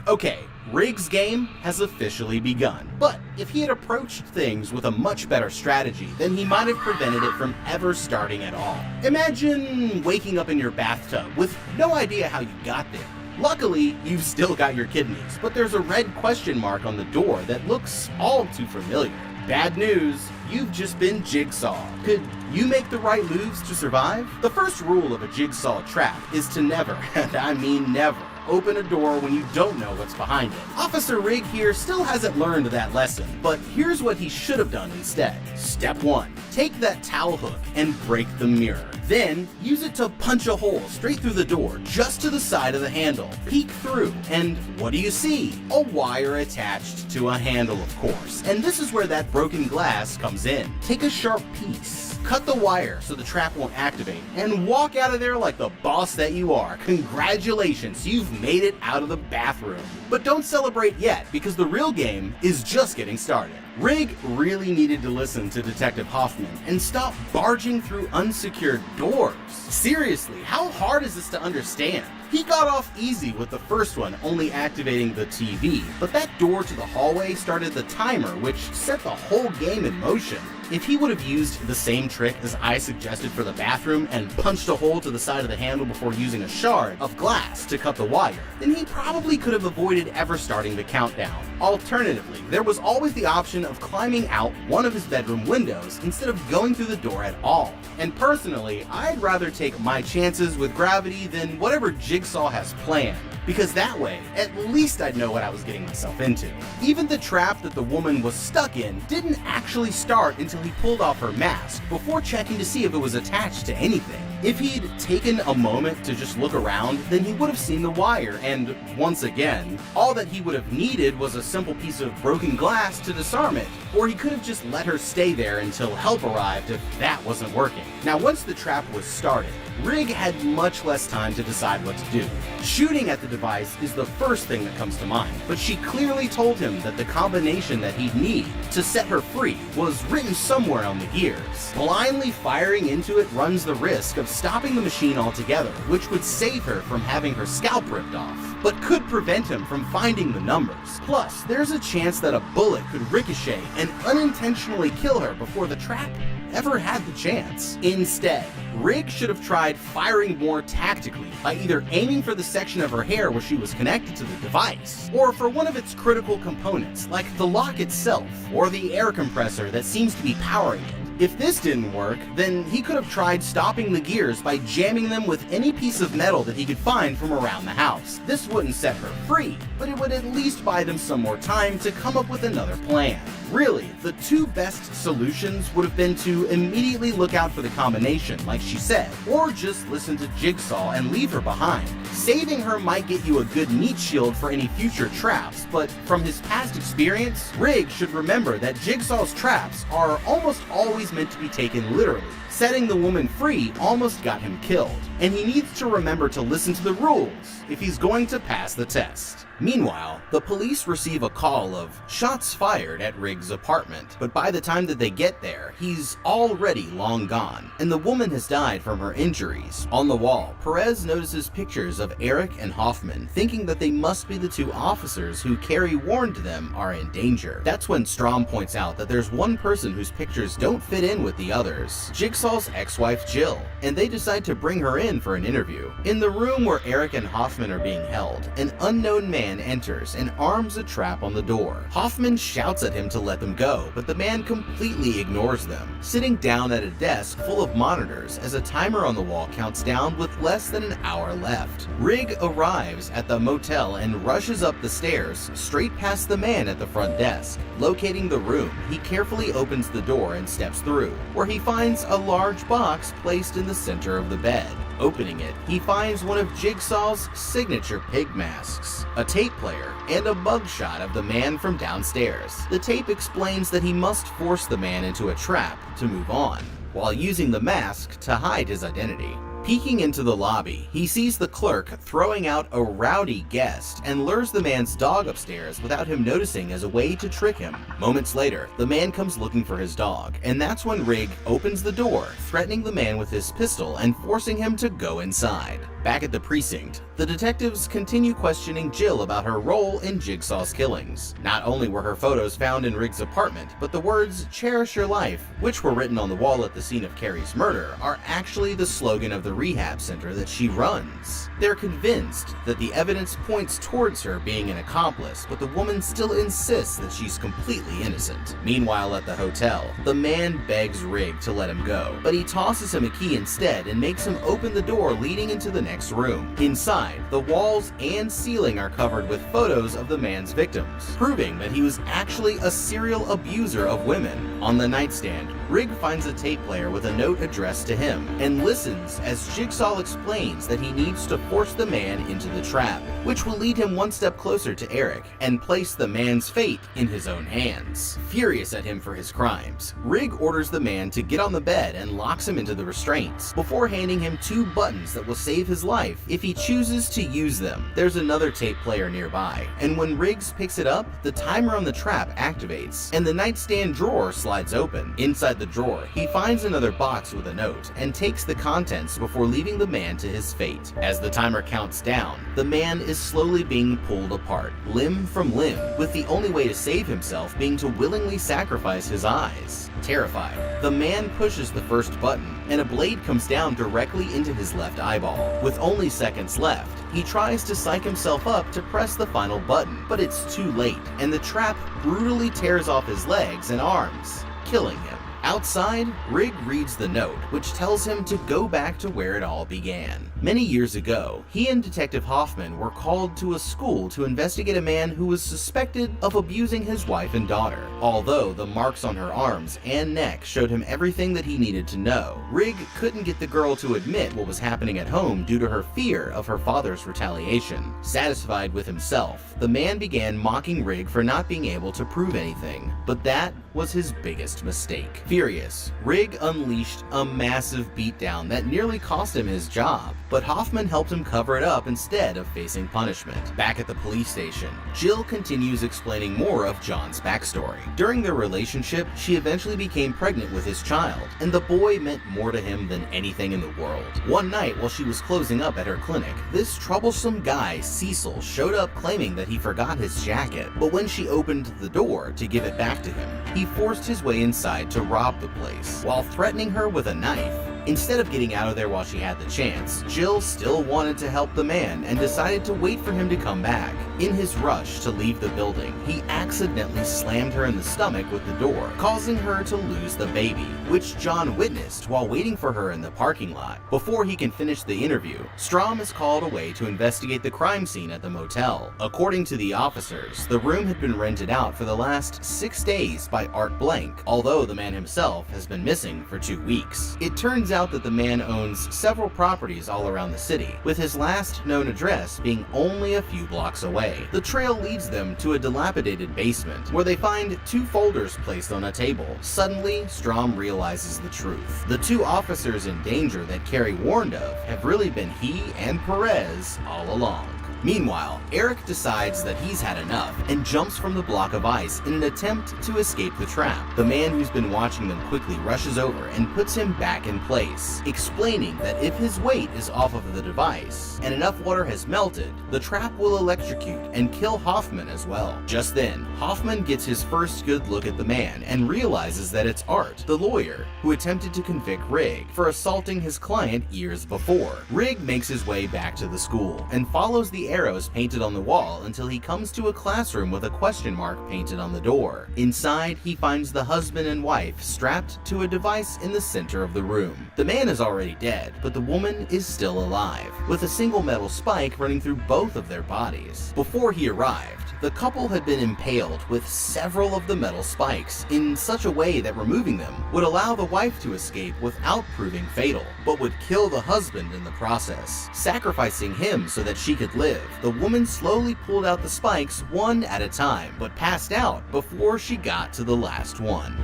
Okay, Rig's game has officially begun, but if he had approached things with a much better strategy, then he might have prevented it from ever starting at all. Imagine waking up in your bathtub with no idea how you got there. Luckily, you've still got your kidneys, but there's a red question mark on the door that looks all too familiar. Bad news, you've just been Jigsaw. Could you make the right moves to survive? The first rule of a Jigsaw trap is to never, and I mean never, open a door when you don't know what's behind it. Officer Rig here still hasn't learned that lesson, but here's what he should have done instead. Step 1. Take that towel hook and break the mirror. Then, use it to punch a hole straight through the door, just to the side of the handle. Peek through, and what do you see? A wire attached to a handle, of course. And this is where that broken glass comes in. Take a sharp piece, cut the wire so the trap won't activate, and walk out of there like the boss that you are. Congratulations, you've made it out of the bathroom. But don't celebrate yet, because the real game is just getting started. Rigg really needed to listen to Detective Hoffman and stop barging through unsecured doors. Seriously, how hard is this to understand? He got off easy with the first one only activating the TV, but that door to the hallway started the timer, which set the whole game in motion. If he would have used the same trick as I suggested for the bathroom and punched a hole to the side of the handle before using a shard of glass to cut the wire, then he probably could have avoided ever starting the countdown. Alternatively, there was always the option of climbing out one of his bedroom windows instead of going through the door at all. And personally, I'd rather take my chances with gravity than whatever Jigsaw has planned, because that way, at least I'd know what I was getting myself into. Even the trap that the woman was stuck in didn't actually start until he pulled off her mask before checking to see if it was attached to anything. If he'd taken a moment to just look around, then he would have seen the wire, and once again, all that he would have needed was a simple piece of broken glass to disarm it, or he could have just let her stay there until help arrived if that wasn't working. Now, once the trap was started, Rigg had much less time to decide what to do. Shooting at the device is the first thing that comes to mind, but she clearly told him that the combination that he'd need to set her free was written somewhere on the gears. Blindly firing into it runs the risk of stopping the machine altogether, which would save her from having her scalp ripped off, but could prevent him from finding the numbers. Plus, there's a chance that a bullet could ricochet and unintentionally kill her before the trap ever had the chance. Instead, Rigg should have tried firing more tactically by either aiming for the section of her hair where she was connected to the device, or for one of its critical components, like the lock itself, or the air compressor that seems to be powering it. If this didn't work, then he could have tried stopping the gears by jamming them with any piece of metal that he could find from around the house. This wouldn't set her free, but it would at least buy them some more time to come up with another plan. Really, the two best solutions would have been to immediately look out for the combination, like she said, or just listen to Jigsaw and leave her behind. Saving her might get you a good meat shield for any future traps, but from his past experience, Rigg should remember that Jigsaw's traps are almost always meant to be taken literally. Setting the woman free almost got him killed, and he needs to remember to listen to the rules if he's going to pass the test. Meanwhile, the police receive a call of shots fired at Rigg's apartment, but by the time that they get there, he's already long gone, and the woman has died from her injuries. On the wall, Perez notices pictures of Eric and Hoffman, thinking that they must be the two officers who Carrie warned them are in danger. That's when Strom points out that there's one person whose pictures don't fit in with the others, Jigsaw's ex-wife Jill, and they decide to bring her in for an interview. In the room where Eric and Hoffman are being held, an unknown man enters and arms a trap on the door. Hoffman shouts at him to let them go, but the man completely ignores them, sitting down at a desk full of monitors as a timer on the wall counts down with less than an hour left. Rigg arrives at the motel and rushes up the stairs, straight past the man at the front desk. Locating the room, he carefully opens the door and steps through, where he finds a large box placed in the center of the bed. Opening it, he finds one of Jigsaw's signature pig masks, a tape player, and a mugshot of the man from downstairs. The tape explains that he must force the man into a trap to move on, while using the mask to hide his identity. Peeking into the lobby, he sees the clerk throwing out a rowdy guest and lures the man's dog upstairs without him noticing as a way to trick him. Moments later, the man comes looking for his dog, and that's when Rigg opens the door, threatening the man with his pistol and forcing him to go inside. Back at the precinct, the detectives continue questioning Jill about her role in Jigsaw's killings. Not only were her photos found in Rigg's apartment, but the words "Cherish Your Life," which were written on the wall at the scene of Carrie's murder, are actually the slogan of the rehab center that she runs. They're convinced that the evidence points towards her being an accomplice, but the woman still insists that she's completely innocent. Meanwhile, at the hotel, the man begs Rigg to let him go, but he tosses him a key instead and makes him open the door leading into the next next room. Inside, the walls and ceiling are covered with photos of the man's victims, proving that he was actually a serial abuser of women. On the nightstand, Rig finds a tape player with a note addressed to him and listens as Jigsaw explains that he needs to force the man into the trap, which will lead him one step closer to Eric and place the man's fate in his own hands. Furious at him for his crimes, Rig orders the man to get on the bed and locks him into the restraints, before handing him 2 buttons that will save his life if he chooses to use them. There's another tape player nearby, and when Riggs picks it up, the timer on the trap activates, and the nightstand drawer slides open. Inside the drawer, he finds another box with a note, and takes the contents before leaving the man to his fate. As the timer counts down, the man is slowly being pulled apart, limb from limb, with the only way to save himself being to willingly sacrifice his eyes. Terrified, the man pushes the first button, and a blade comes down directly into his left eyeball. With only seconds left, he tries to psych himself up to press the final button, but it's too late, and the trap brutally tears off his legs and arms, killing him. Outside, Rig reads the note, which tells him to go back to where it all began. Many years ago, he and Detective Hoffman were called to a school to investigate a man who was suspected of abusing his wife and daughter. Although the marks on her arms and neck showed him everything that he needed to know, Rig couldn't get the girl to admit what was happening at home due to her fear of her father's retaliation. Satisfied with himself, the man began mocking Rig for not being able to prove anything, but that was his biggest mistake. Furious, Rig unleashed a massive beatdown that nearly cost him his job, but Hoffman helped him cover it up instead of facing punishment. Back at the police station, Jill continues explaining more of John's backstory. During their relationship, she eventually became pregnant with his child, and the boy meant more to him than anything in the world. One night while she was closing up at her clinic, this troublesome guy, Cecil, showed up claiming that he forgot his jacket, but when she opened the door to give it back to him, he forced his way inside to rob the place, while threatening her with a knife. Instead of getting out of there while she had the chance, Jill still wanted to help the man and decided to wait for him to come back. In his rush to leave the building, he accidentally slammed her in the stomach with the door, causing her to lose the baby, which John witnessed while waiting for her in the parking lot. Before he can finish the interview, Strom is called away to investigate the crime scene at the motel. According to the officers, the room had been rented out for the last 6 days by Art Blank, although the man himself has been missing for 2 weeks. It turns out that the man owns several properties all around the city, with his last known address being only a few blocks away. The trail leads them to a dilapidated basement, where they find 2 folders placed on a table. Suddenly, Strom realizes the truth. The 2 officers in danger that Carrie warned of have really been he and Perez all along. Meanwhile, Eric decides that he's had enough and jumps from the block of ice in an attempt to escape the trap. The man who's been watching them quickly rushes over and puts him back in place, explaining that if his weight is off of the device and enough water has melted, the trap will electrocute and kill Hoffman as well. Just then, Hoffman gets his first good look at the man and realizes that it's Art, the lawyer, who attempted to convict Rig for assaulting his client years before. Rig makes his way back to the school and follows the arrows painted on the wall until he comes to a classroom with a question mark painted on the door. Inside, he finds the husband and wife strapped to a device in the center of the room. The man is already dead, but the woman is still alive, with a single metal spike running through both of their bodies. Before he arrived, the couple had been impaled with several of the metal spikes in such a way that removing them would allow the wife to escape without proving fatal, but would kill the husband in the process. Sacrificing him so that she could live, the woman slowly pulled out the spikes one at a time, but passed out before she got to the last one.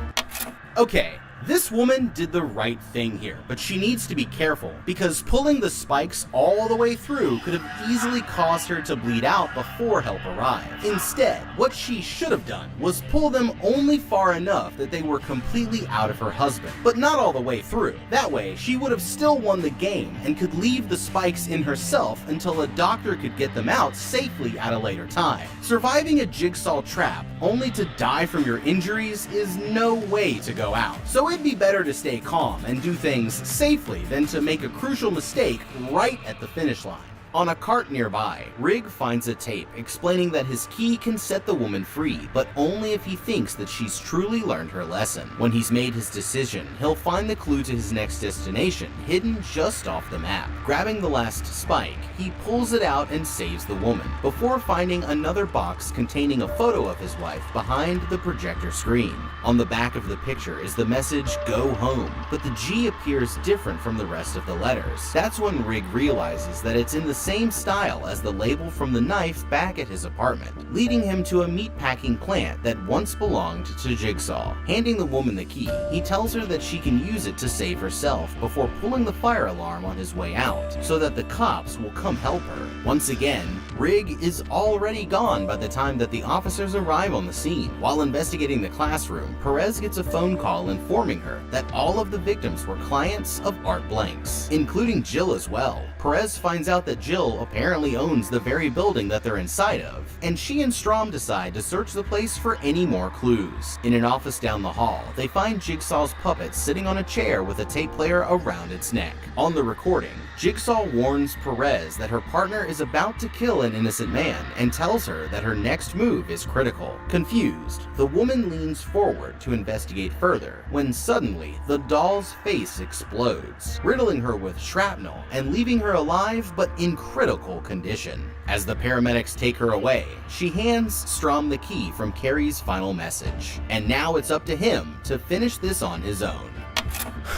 Okay. This woman did the right thing here, but she needs to be careful, because pulling the spikes all the way through could have easily caused her to bleed out before help arrived. Instead, what she should have done was pull them only far enough that they were completely out of her husband, but not all the way through. That way, she would have still won the game and could leave the spikes in herself until a doctor could get them out safely at a later time. Surviving a jigsaw trap only to die from your injuries is no way to go out. So it'd be better to stay calm and do things safely than to make a crucial mistake right at the finish line. On a cart nearby, Rig finds a tape explaining that his key can set the woman free, but only if he thinks that she's truly learned her lesson. When he's made his decision, he'll find the clue to his next destination, hidden just off the map. Grabbing the last spike, he pulls it out and saves the woman, before finding another box containing a photo of his wife behind the projector screen. On the back of the picture is the message, "Go home," but the G appears different from the rest of the letters. That's when Rig realizes that it's in the same style as the label from the knife back at his apartment, leading him to a meatpacking plant that once belonged to Jigsaw. Handing the woman the key, he tells her that she can use it to save herself before pulling the fire alarm on his way out, so that the cops will come help her. Once again, Rig is already gone by the time that the officers arrive on the scene. While investigating the classroom, Perez gets a phone call informing her that all of the victims were clients of Art Blank's, including Jill as well. Perez finds out that Jill apparently owns the very building that they're inside of, and she and Strom decide to search the place for any more clues. In an office down the hall, they find Jigsaw's puppet sitting on a chair with a tape player around its neck. On the recording, Jigsaw warns Perez that her partner is about to kill an innocent man and tells her that her next move is critical. Confused, the woman leans forward to investigate further, when suddenly the doll's face explodes, riddling her with shrapnel and leaving her alive but in critical condition. As the paramedics take her away, she hands Strom the key from Carrie's final message, and now it's up to him to finish this on his own.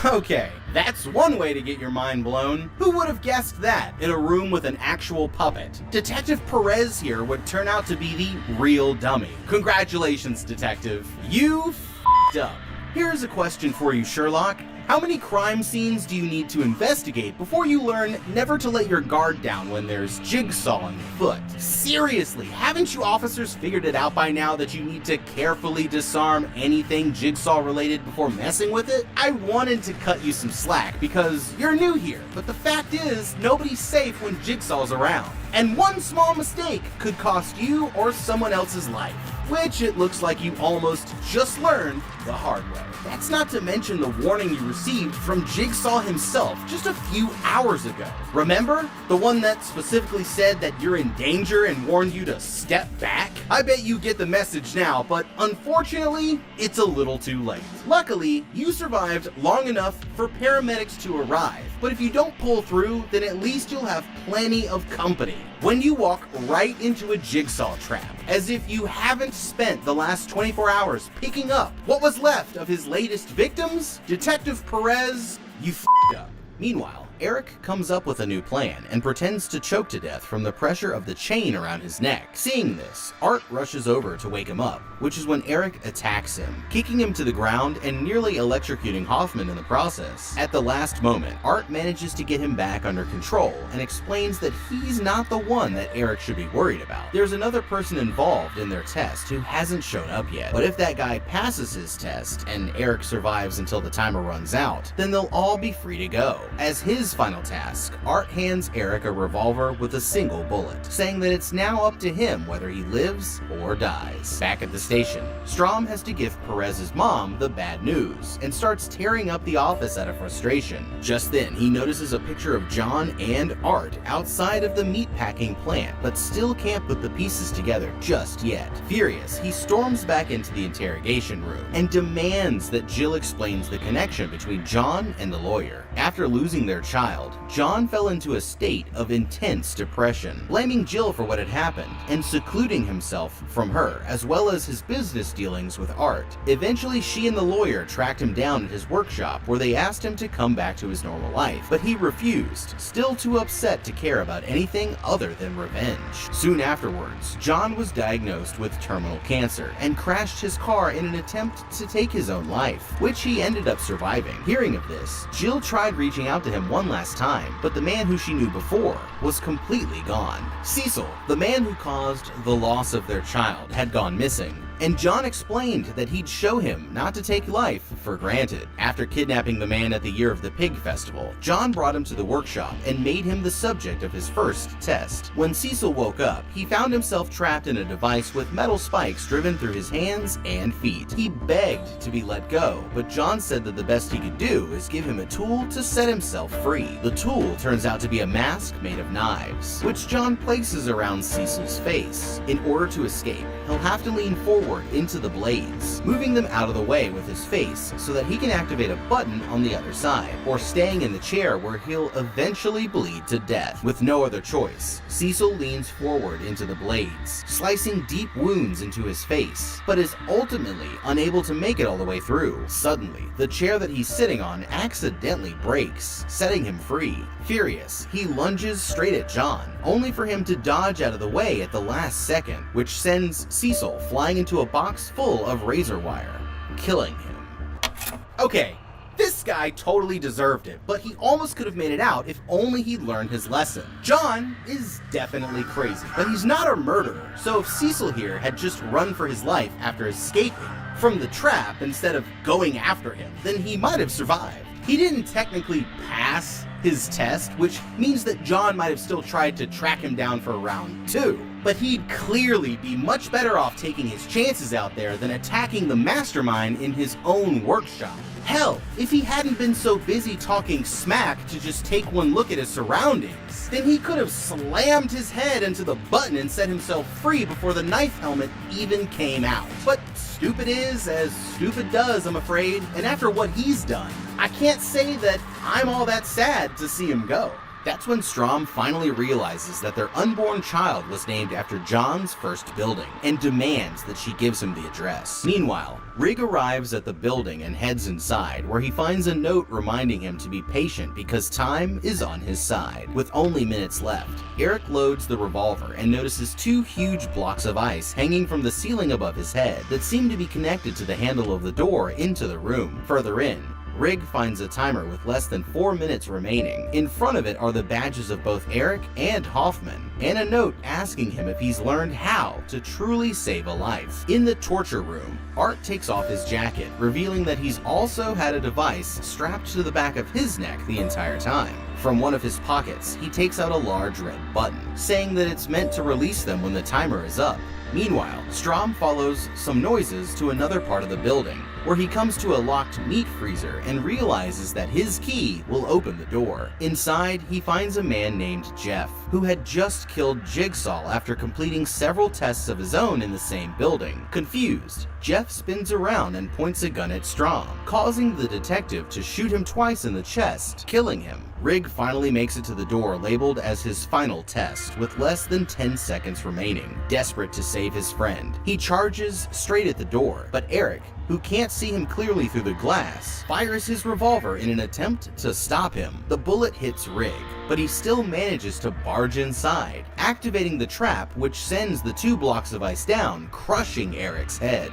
Okay, that's one way to get your mind blown. Who would have guessed that in a room with an actual puppet? Detective Perez here would turn out to be the real dummy. Congratulations, Detective. You f***ed up. Here's a question for you, Sherlock. How many crime scenes do you need to investigate before you learn never to let your guard down when there's Jigsaw on foot? Seriously, haven't you officers figured it out by now that you need to carefully disarm anything Jigsaw related before messing with it? I wanted to cut you some slack because you're new here, but the fact is, nobody's safe when Jigsaw's around. And one small mistake could cost you or someone else's life, which it looks like you almost just learned the hard way. That's not to mention the warning you received from Jigsaw himself just a few hours ago. Remember? The one that specifically said that you're in danger and warned you to step back? I bet you get the message now, but unfortunately, it's a little too late. Luckily, you survived long enough for paramedics to arrive, but if you don't pull through, then at least you'll have plenty of company when you walk right into a Jigsaw trap, as if you haven't spent the last 24 hours picking up what was left of his latest victims. Detective Perez, you f***ed up. Meanwhile, Eric comes up with a new plan and pretends to choke to death from the pressure of the chain around his neck. Seeing this, Art rushes over to wake him up, which is when Eric attacks him, kicking him to the ground and nearly electrocuting Hoffman in the process. At the last moment, Art manages to get him back under control and explains that he's not the one that Eric should be worried about. There's another person involved in their test who hasn't shown up yet, but if that guy passes his test and Eric survives until the timer runs out, then they'll all be free to go. As his final task, Art hands Eric a revolver with a single bullet, saying that it's now up to him whether he lives or dies. Back at the station, Strom has to give Perez's mom the bad news and starts tearing up the office out of frustration. Just then, he notices a picture of John and Art outside of the meatpacking plant, but still can't put the pieces together just yet. Furious, he storms back into the interrogation room and demands that Jill explains the connection between John and the lawyer. After losing their child, John fell into a state of intense depression, blaming Jill for what had happened and secluding himself from her, as well as his business dealings with Art. Eventually, she and the lawyer tracked him down at his workshop, where they asked him to come back to his normal life, but he refused, still too upset to care about anything other than revenge. Soon afterwards, John was diagnosed with terminal cancer and crashed his car in an attempt to take his own life, which he ended up surviving. Hearing of this, Jill tried reaching out to him one last time, but the man who she knew before was completely gone. Cecil, the man who caused the loss of their child, had gone missing, and John explained that he'd show him not to take life for granted. After kidnapping the man at the Year of the Pig festival, John brought him to the workshop and made him the subject of his first test. When Cecil woke up, he found himself trapped in a device with metal spikes driven through his hands and feet. He begged to be let go, but John said that the best he could do is give him a tool to set himself free. The tool turns out to be a mask made of knives, which John places around Cecil's face. In order to escape, he'll have to lean forward into the blades, moving them out of the way with his face so that he can activate a button on the other side, or staying in the chair where he'll eventually bleed to death. With no other choice, Cecil leans forward into the blades, slicing deep wounds into his face, but is ultimately unable to make it all the way through. Suddenly, the chair that he's sitting on accidentally breaks, setting him free. Furious, he lunges straight at John, only for him to dodge out of the way at the last second, which sends Cecil flying into a box full of razor wire, killing him. Okay, this guy totally deserved it, but he almost could have made it out if only he'd learned his lesson. John is definitely crazy, but he's not a murderer, so if Cecil here had just run for his life after escaping from the trap instead of going after him, then he might have survived. He didn't technically pass his test, which means that John might have still tried to track him down for round 2. But he'd clearly be much better off taking his chances out there than attacking the mastermind in his own workshop. Hell, if he hadn't been so busy talking smack to just take one look at his surroundings, then he could have slammed his head into the button and set himself free before the knife helmet even came out. But stupid is as stupid does, I'm afraid, and after what he's done, I can't say that I'm all that sad to see him go. That's when Strom finally realizes that their unborn child was named after John's first building and demands that she gives him the address. Meanwhile, Rig arrives at the building and heads inside, where he finds a note reminding him to be patient because time is on his side. With only minutes left, Eric loads the revolver and notices 2 huge blocks of ice hanging from the ceiling above his head that seem to be connected to the handle of the door into the room. Further in, Rig finds a timer with less than 4 minutes remaining. In front of it are the badges of both Eric and Hoffman, and a note asking him if he's learned how to truly save a life. In the torture room, Art takes off his jacket, revealing that he's also had a device strapped to the back of his neck the entire time. From one of his pockets, he takes out a large red button, saying that it's meant to release them when the timer is up. Meanwhile, Strom follows some noises to another part of the building, where he comes to a locked meat freezer and realizes that his key will open the door. Inside, he finds a man named Jeff, who had just killed Jigsaw after completing several tests of his own in the same building. Confused, Jeff spins around and points a gun at Strom, causing the detective to shoot him twice in the chest, killing him. Rig finally makes it to the door labeled as his final test, with less than 10 seconds remaining. Desperate to save his friend, he charges straight at the door, but Eric, who can't see him clearly through the glass, fires his revolver in an attempt to stop him. The bullet hits Rig, but he still manages to barge inside, activating the trap which sends the 2 blocks of ice down, crushing Eric's head.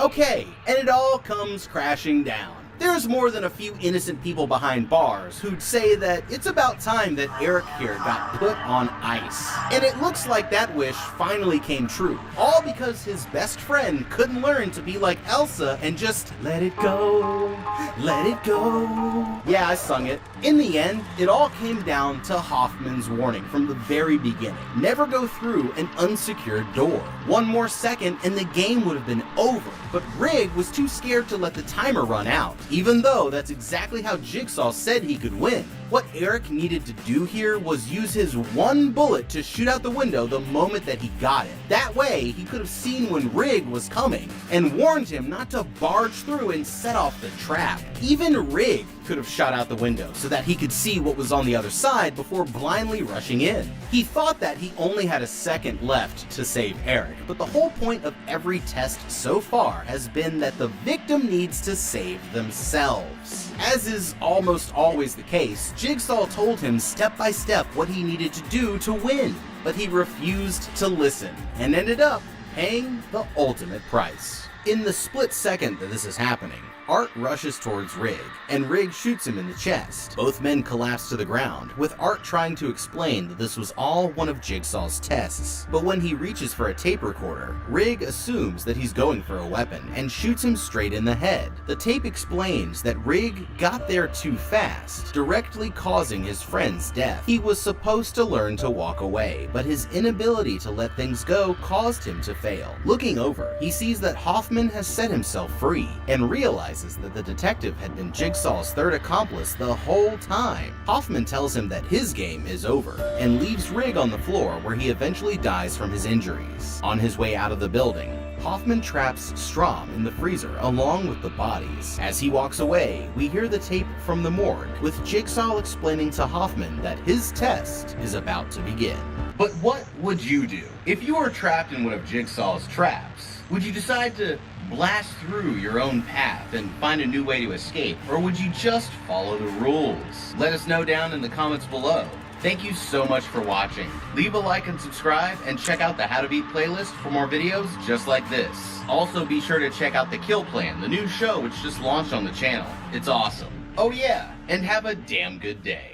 Okay, and it all comes crashing down. There's more than a few innocent people behind bars who'd say that it's about time that Eric here got put on ice. And it looks like that wish finally came true, all because his best friend couldn't learn to be like Elsa and just let it go, let it go. Yeah, I sung it. In the end, it all came down to Hoffman's warning from the very beginning. Never go through an unsecured door. One more second and the game would have been over, but Rig was too scared to let the timer run out, even though that's exactly how Jigsaw said he could win. What Eric needed to do here was use his 1 bullet to shoot out the window the moment that he got it. That way, he could have seen when Rig was coming and warned him not to barge through and set off the trap. Even Rig could have shot out the window so that he could see what was on the other side before blindly rushing in. He thought that he only had a second left to save Eric, but the whole point of every test so far has been that the victim needs to save themselves. As is almost always the case, Jigsaw told him step by step what he needed to do to win, but he refused to listen and ended up paying the ultimate price. In the split second that this is happening, Art rushes towards Rig, and Rig shoots him in the chest. Both men collapse to the ground, with Art trying to explain that this was all one of Jigsaw's tests. But when he reaches for a tape recorder, Rig assumes that he's going for a weapon and shoots him straight in the head. The tape explains that Rig got there too fast, directly causing his friend's death. He was supposed to learn to walk away, but his inability to let things go caused him to fail. Looking over, he sees that Hoffman has set himself free, and realizes that the detective had been Jigsaw's third accomplice the whole time. Hoffman tells him that his game is over, and leaves Rig on the floor where he eventually dies from his injuries. On his way out of the building, Hoffman traps Strom in the freezer along with the bodies. As he walks away, we hear the tape from the morgue, with Jigsaw explaining to Hoffman that his test is about to begin. But what would you do if you were trapped in one of Jigsaw's traps? Would you decide to blast through your own path and find a new way to escape, or would you just follow the rules? Let us know down in the comments below. Thank you so much for watching. Leave a like and subscribe, and check out the How to Beat playlist for more videos just like this. Also be sure to check out The Kill Plan, the new show which just launched on the channel. It's awesome. Oh yeah, and have a damn good day.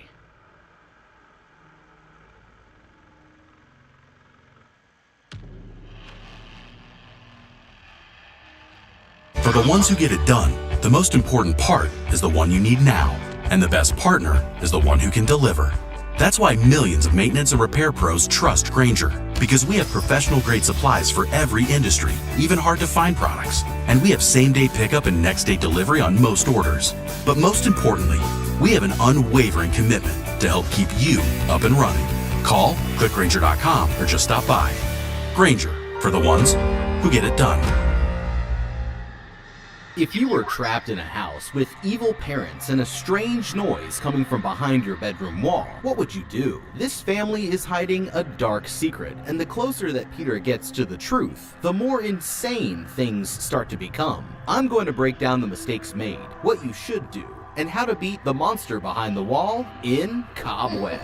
For the ones who get it done, the most important part is the one you need now, and the best partner is the one who can deliver. That's why millions of maintenance and repair pros trust Grainger, because we have professional-grade supplies for every industry, even hard-to-find products, and we have same-day pickup and next-day delivery on most orders. But most importantly, we have an unwavering commitment to help keep you up and running. Call, click Grainger.com, or just stop by. Grainger, for the ones who get it done. If you were trapped in a house with evil parents and a strange noise coming from behind your bedroom wall, what would you do? This family is hiding a dark secret, and the closer that Peter gets to the truth, the more insane things start to become. I'm going to break down the mistakes made, what you should do, and how to beat the monster behind the wall in Cobweb.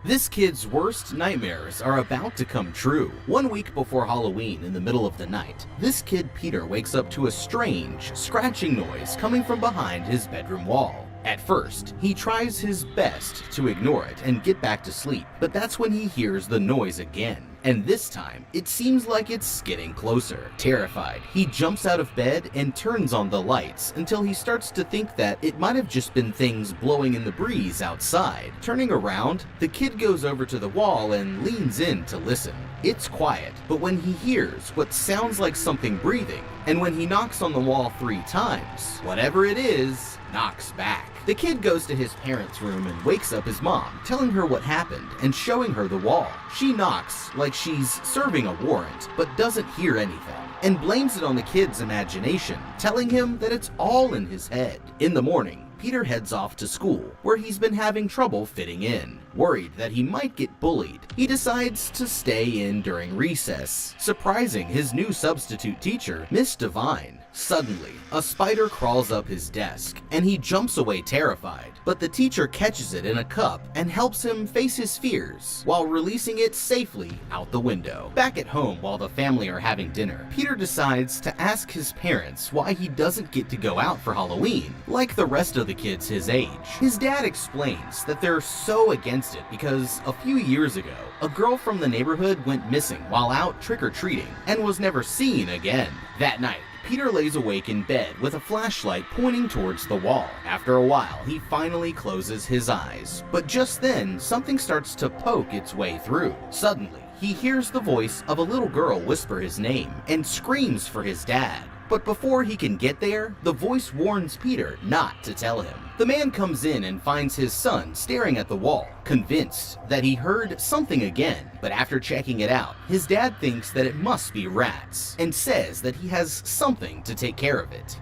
This kid's worst nightmares are about to come true. 1 week before Halloween, in the middle of the night, this kid Peter wakes up to a strange, scratching noise coming from behind his bedroom wall. At first, he tries his best to ignore it and get back to sleep, but that's when he hears the noise again. And this time, it seems like it's getting closer. Terrified, he jumps out of bed and turns on the lights until he starts to think that it might have just been things blowing in the breeze outside. Turning around, the kid goes over to the wall and leans in to listen. It's quiet, but when he hears what sounds like something breathing, and when he knocks on the wall 3 times, whatever it is, knocks back. The kid goes to his parents' room and wakes up his mom, telling her what happened and showing her the wall. She knocks like she's serving a warrant, but doesn't hear anything, and blames it on the kid's imagination, telling him that it's all in his head. In the morning, Peter heads off to school, where he's been having trouble fitting in. Worried that he might get bullied, he decides to stay in during recess, surprising his new substitute teacher, Miss Devine. Suddenly, a spider crawls up his desk, and he jumps away terrified, but the teacher catches it in a cup and helps him face his fears, while releasing it safely out the window. Back at home while the family are having dinner, Peter decides to ask his parents why he doesn't get to go out for Halloween, like the rest of the kids his age. His dad explains that they're so against it because a few years ago, a girl from the neighborhood went missing while out trick-or-treating and was never seen again. That night, Peter lays awake in bed with a flashlight pointing towards the wall. After a while, he finally closes his eyes, but just then, something starts to poke its way through. Suddenly, he hears the voice of a little girl whisper his name and screams for his dad. But before he can get there, the voice warns Peter not to tell him. The man comes in and finds his son staring at the wall, convinced that he heard something again. But after checking it out, his dad thinks that it must be rats, and says that he has something to take care of it.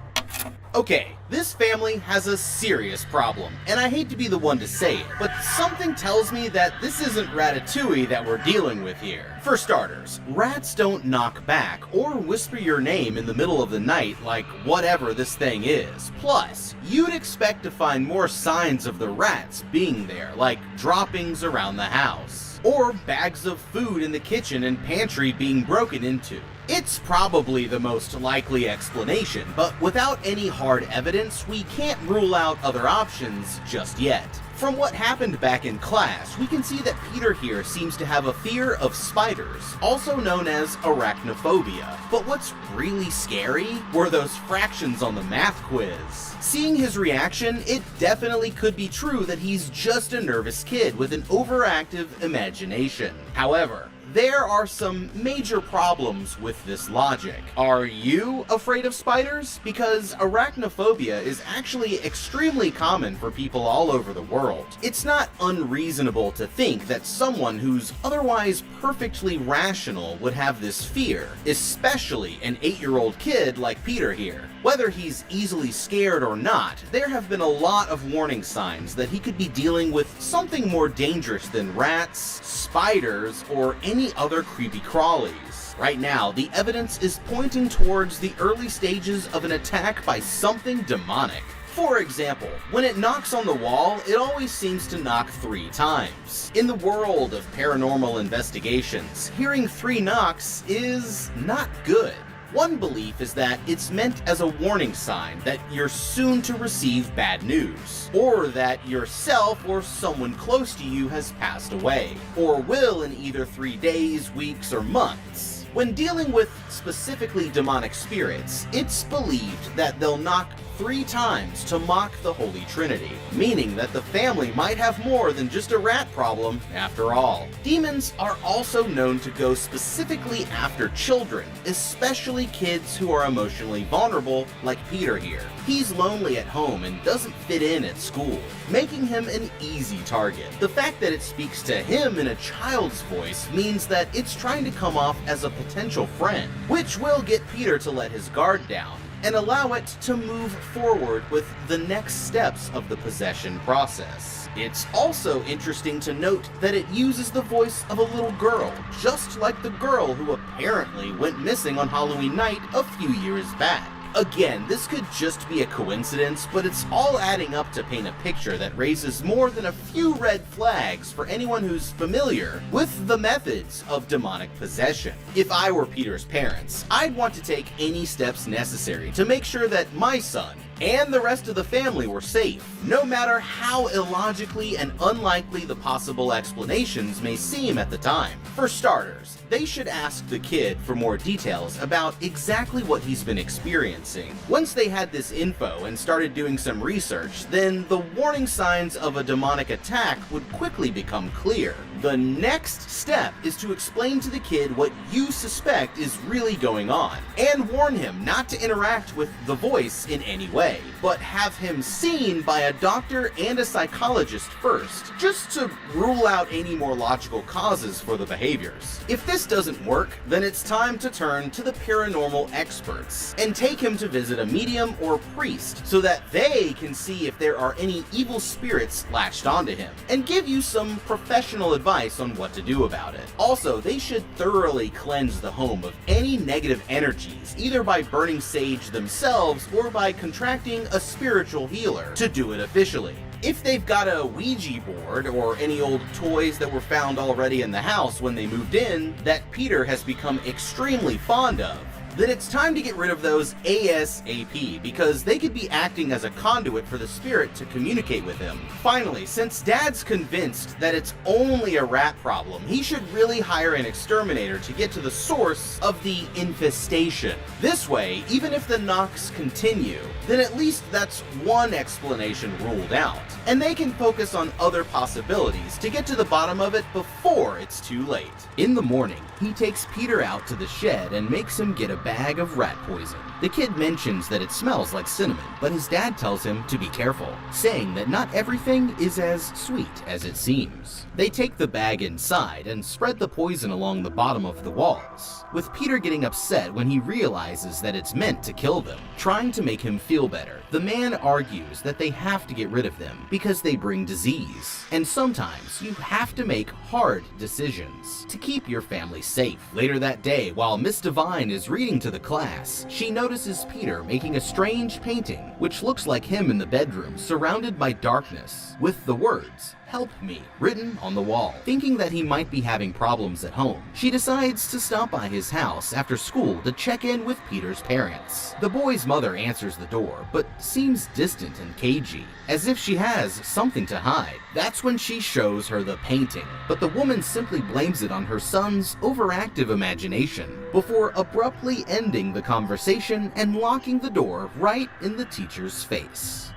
Okay, this family has a serious problem, and I hate to be the one to say it, but something tells me that this isn't Ratatouille that we're dealing with here. For starters, rats don't knock back or whisper your name in the middle of the night like whatever this thing is. Plus, you'd expect to find more signs of the rats being there, like droppings around the house. or bags of food in the kitchen and pantry being broken into. It's probably the most likely explanation, but without any hard evidence, we can't rule out other options just yet. From what happened back in class, we can see that Peter here seems to have a fear of spiders, also known as arachnophobia. But what's really scary were those fractions on the math quiz. Seeing his reaction, it definitely could be true that he's just a nervous kid with an overactive imagination. However, there are some major problems with this logic. Are you afraid of spiders? Because arachnophobia is actually extremely common for people all over the world. It's not unreasonable to think that someone who's otherwise perfectly rational would have this fear, especially an 8-year-old kid like Peter here. Whether he's easily scared or not, there have been a lot of warning signs that he could be dealing with something more dangerous than rats, spiders, or any other creepy crawlies. Right now, the evidence is pointing towards the early stages of an attack by something demonic. For example, when it knocks on the wall, it always seems to knock 3 times. In the world of paranormal investigations, hearing 3 knocks is not good. One belief is that it's meant as a warning sign that you're soon to receive bad news, or that yourself or someone close to you has passed away, or will in either 3 days, weeks, or months. When dealing with specifically demonic spirits, it's believed that they'll knock 3 times to mock the Holy Trinity, meaning that the family might have more than just a rat problem after all. Demons are also known to go specifically after children, especially kids who are emotionally vulnerable like Peter here. He's lonely at home and doesn't fit in at school, making him an easy target. The fact that it speaks to him in a child's voice means that it's trying to come off as a potential friend, which will get Peter to let his guard down and allow it to move forward with the next steps of the possession process. It's also interesting to note that it uses the voice of a little girl, just like the girl who apparently went missing on Halloween night a few years back. Again, this could just be a coincidence, but it's all adding up to paint a picture that raises more than a few red flags for anyone who's familiar with the methods of demonic possession. If I were Peter's parents, I'd want to take any steps necessary to make sure that my son and the rest of the family were safe, no matter how illogically and unlikely the possible explanations may seem at the time. For starters, they should ask the kid for more details about exactly what he's been experiencing. Once they had this info and started doing some research, then the warning signs of a demonic attack would quickly become clear. The next step is to explain to the kid what you suspect is really going on, and warn him not to interact with the voice in any way, but have him seen by a doctor and a psychologist first, just to rule out any more logical causes for the behaviors. If this doesn't work, then it's time to turn to the paranormal experts and take him to visit a medium or priest so that they can see if there are any evil spirits latched onto him and give you some professional advice on what to do about it. Also, they should thoroughly cleanse the home of any negative energies, either by burning sage themselves or by contracting a spiritual healer to do it officially. If they've got a Ouija board or any old toys that were found already in the house when they moved in that Peter has become extremely fond of, then it's time to get rid of those ASAP, because they could be acting as a conduit for the spirit to communicate with him. Finally, since Dad's convinced that it's only a rat problem, he should really hire an exterminator to get to the source of the infestation. This way, even if the knocks continue, then at least that's one explanation ruled out, and they can focus on other possibilities to get to the bottom of it before it's too late. In the morning, he takes Peter out to the shed and makes him get a bag of rat poison. The kid mentions that it smells like cinnamon, but his dad tells him to be careful, saying that not everything is as sweet as it seems. They take the bag inside and spread the poison along the bottom of the walls, with Peter getting upset when he realizes that it's meant to kill them. Trying to make him feel better, the man argues that they have to get rid of them because they bring disease, and sometimes you have to make hard decisions to keep your family safe. Later that day, while Miss Devine is reading to the class, she notices Peter making a strange painting which looks like him in the bedroom surrounded by darkness with the words, "Help me" written on the wall. Thinking that he might be having problems at home, she decides to stop by his house after school to check in with Peter's parents. The boy's mother answers the door, but seems distant and cagey, as if she has something to hide. That's when she shows her the painting, but the woman simply blames it on her son's overactive imagination, before abruptly ending the conversation and locking the door right in the teacher's face.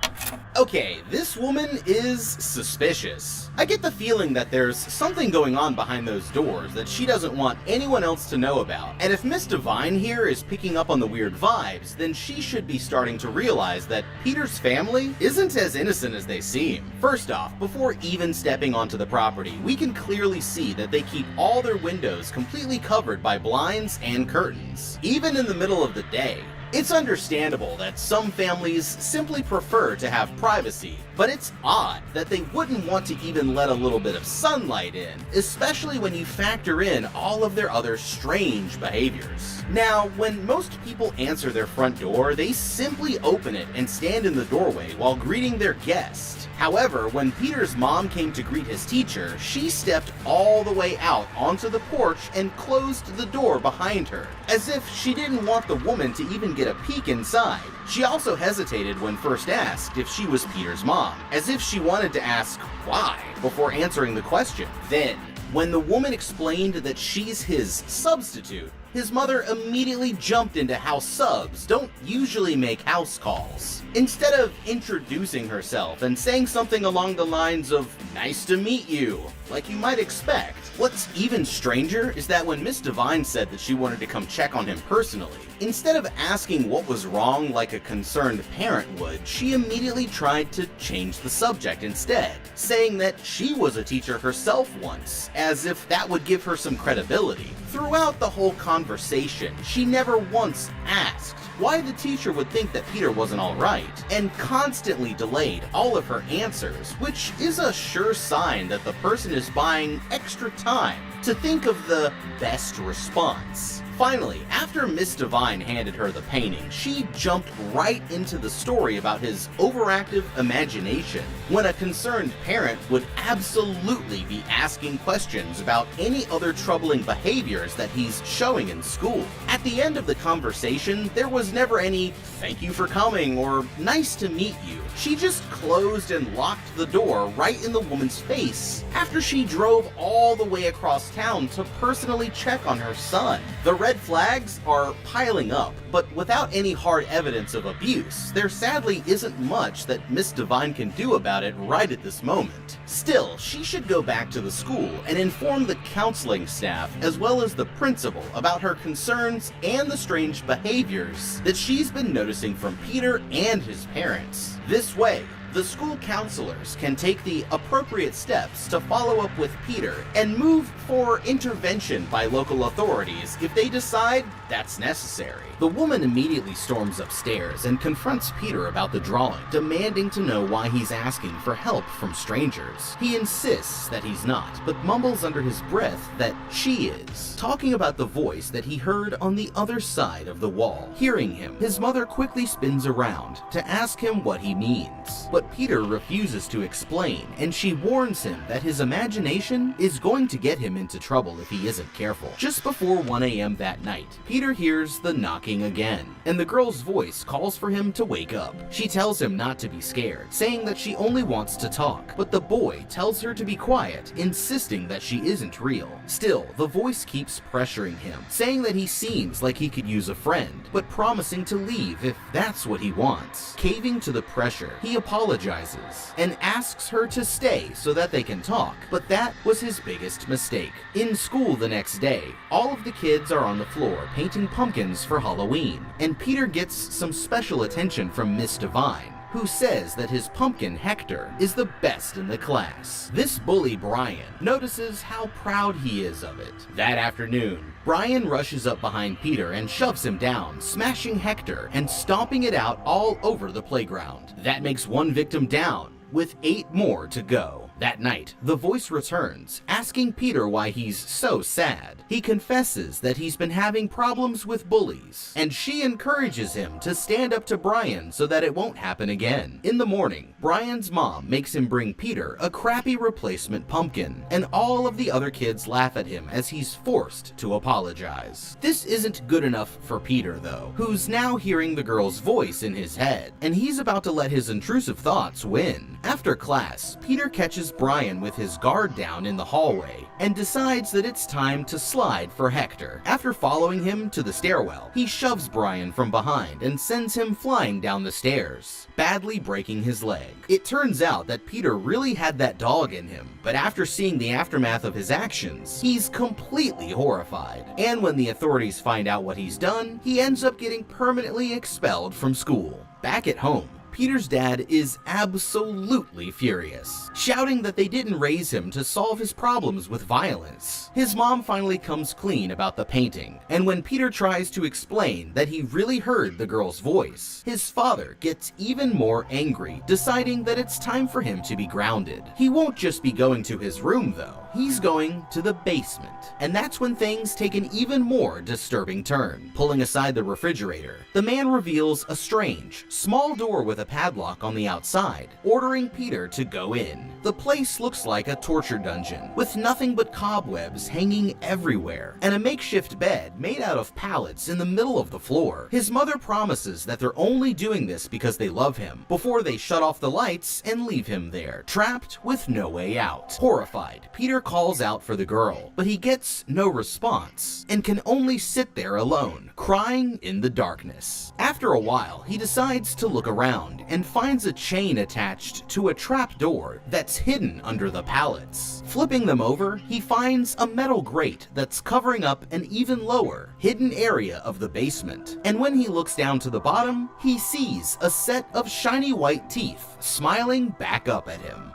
Okay, this woman is suspicious. I get the feeling that there's something going on behind those doors that she doesn't want anyone else to know about. And if Miss Divine here is picking up on the weird vibes, then she should be starting to realize that Peter's family isn't as innocent as they seem. First off, before even stepping onto the property, we can clearly see that they keep all their windows completely covered by blinds and curtains, even in the middle of the day. It's understandable that some families simply prefer to have privacy, but it's odd that they wouldn't want to even let a little bit of sunlight in, especially when you factor in all of their other strange behaviors. Now, when most people answer their front door, they simply open it and stand in the doorway while greeting their guest. However, when Peter's mom came to greet his teacher, she stepped all the way out onto the porch and closed the door behind her, as if she didn't want the woman to even get a peek inside. She also hesitated when first asked if she was Peter's mom, as if she wanted to ask why before answering the question. Then, when the woman explained that she's his substitute, his mother immediately jumped into how subs don't usually make house calls. Instead of introducing herself and saying something along the lines of, "Nice to meet you," like you might expect. What's even stranger is that when Miss Divine said that she wanted to come check on him personally, instead of asking what was wrong like a concerned parent would, she immediately tried to change the subject instead, saying that she was a teacher herself once, as if that would give her some credibility. Throughout the whole conversation, she never once asked why the teacher would think that Peter wasn't alright, and constantly delayed all of her answers, which is a sure sign that the person is buying extra time to think of the best response. Finally, after Miss Divine handed her the painting, she jumped right into the story about his overactive imagination, when a concerned parent would absolutely be asking questions about any other troubling behaviors that he's showing in school. At the end of the conversation, there was never any "thank you for coming" or "nice to meet you." She just closed and locked the door right in the woman's face after she drove all the way across town to personally check on her son. The red flags are piling up, but without any hard evidence of abuse, there sadly isn't much that Miss Divine can do about it right at this moment. Still, she should go back to the school and inform the counseling staff as well as the principal about her concerns and the strange behaviors that she's been noticing from Peter and his parents. This way, the school counselors can take the appropriate steps to follow up with Peter and move for intervention by local authorities if they decide that's necessary. The woman immediately storms upstairs and confronts Peter about the drawing, demanding to know why he's asking for help from strangers. He insists that he's not, but mumbles under his breath that she is, talking about the voice that he heard on the other side of the wall. Hearing him, his mother quickly spins around to ask him what he means, but Peter refuses to explain, and she warns him that his imagination is going to get him into trouble if he isn't careful. Just before 1 a.m. that night, Peter hears the knocking again, and the girl's voice calls for him to wake up. She tells him not to be scared, saying that she only wants to talk, but the boy tells her to be quiet, insisting that she isn't real. Still, the voice keeps pressuring him, saying that he seems like he could use a friend, but promising to leave if that's what he wants. Caving to the pressure, he apologizes and asks her to stay so that they can talk, but that was his biggest mistake. In school the next day, all of the kids are on the floor painting pumpkins for Halloween, and Peter gets some special attention from Miss Divine, who says that his pumpkin, Hector, is the best in the class. This bully, Brian, notices how proud he is of it. That afternoon, Brian rushes up behind Peter and shoves him down, smashing Hector and stomping it out all over the playground. That makes one victim down, with 8 more to go. That night, the voice returns, asking Peter why he's so sad. He confesses that he's been having problems with bullies, and she encourages him to stand up to Brian so that it won't happen again. In the morning, Brian's mom makes him bring Peter a crappy replacement pumpkin, and all of the other kids laugh at him as he's forced to apologize. This isn't good enough for Peter, though, who's now hearing the girl's voice in his head, and he's about to let his intrusive thoughts win. After class, Peter catches Brian with his guard down in the hallway and decides that it's time to slide for Hector. After following him to the stairwell, he shoves Brian from behind and sends him flying down the stairs, badly breaking his leg. It turns out that Peter really had that dog in him, but after seeing the aftermath of his actions, he's completely horrified. And when the authorities find out what he's done, he ends up getting permanently expelled from school. Back at home, Peter's dad is absolutely furious, shouting that they didn't raise him to solve his problems with violence. His mom finally comes clean about the painting, and when Peter tries to explain that he really heard the girl's voice, his father gets even more angry, deciding that it's time for him to be grounded. He won't just be going to his room, though. He's going to the basement, and that's when things take an even more disturbing turn. Pulling aside the refrigerator, the man reveals a strange, small door with a padlock on the outside, ordering Peter to go in. The place looks like a torture dungeon, with nothing but cobwebs hanging everywhere, and a makeshift bed made out of pallets in the middle of the floor. His mother promises that they're only doing this because they love him, before they shut off the lights and leave him there, trapped with no way out. Horrified, Peter calls out for the girl, but he gets no response, and can only sit there alone, crying in the darkness. After a while, he decides to look around, and finds a chain attached to a trap door that's hidden under the pallets. Flipping them over, he finds a metal grate that's covering up an even lower, hidden area of the basement. And when he looks down to the bottom, he sees a set of shiny white teeth smiling back up at him.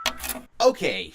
Okay,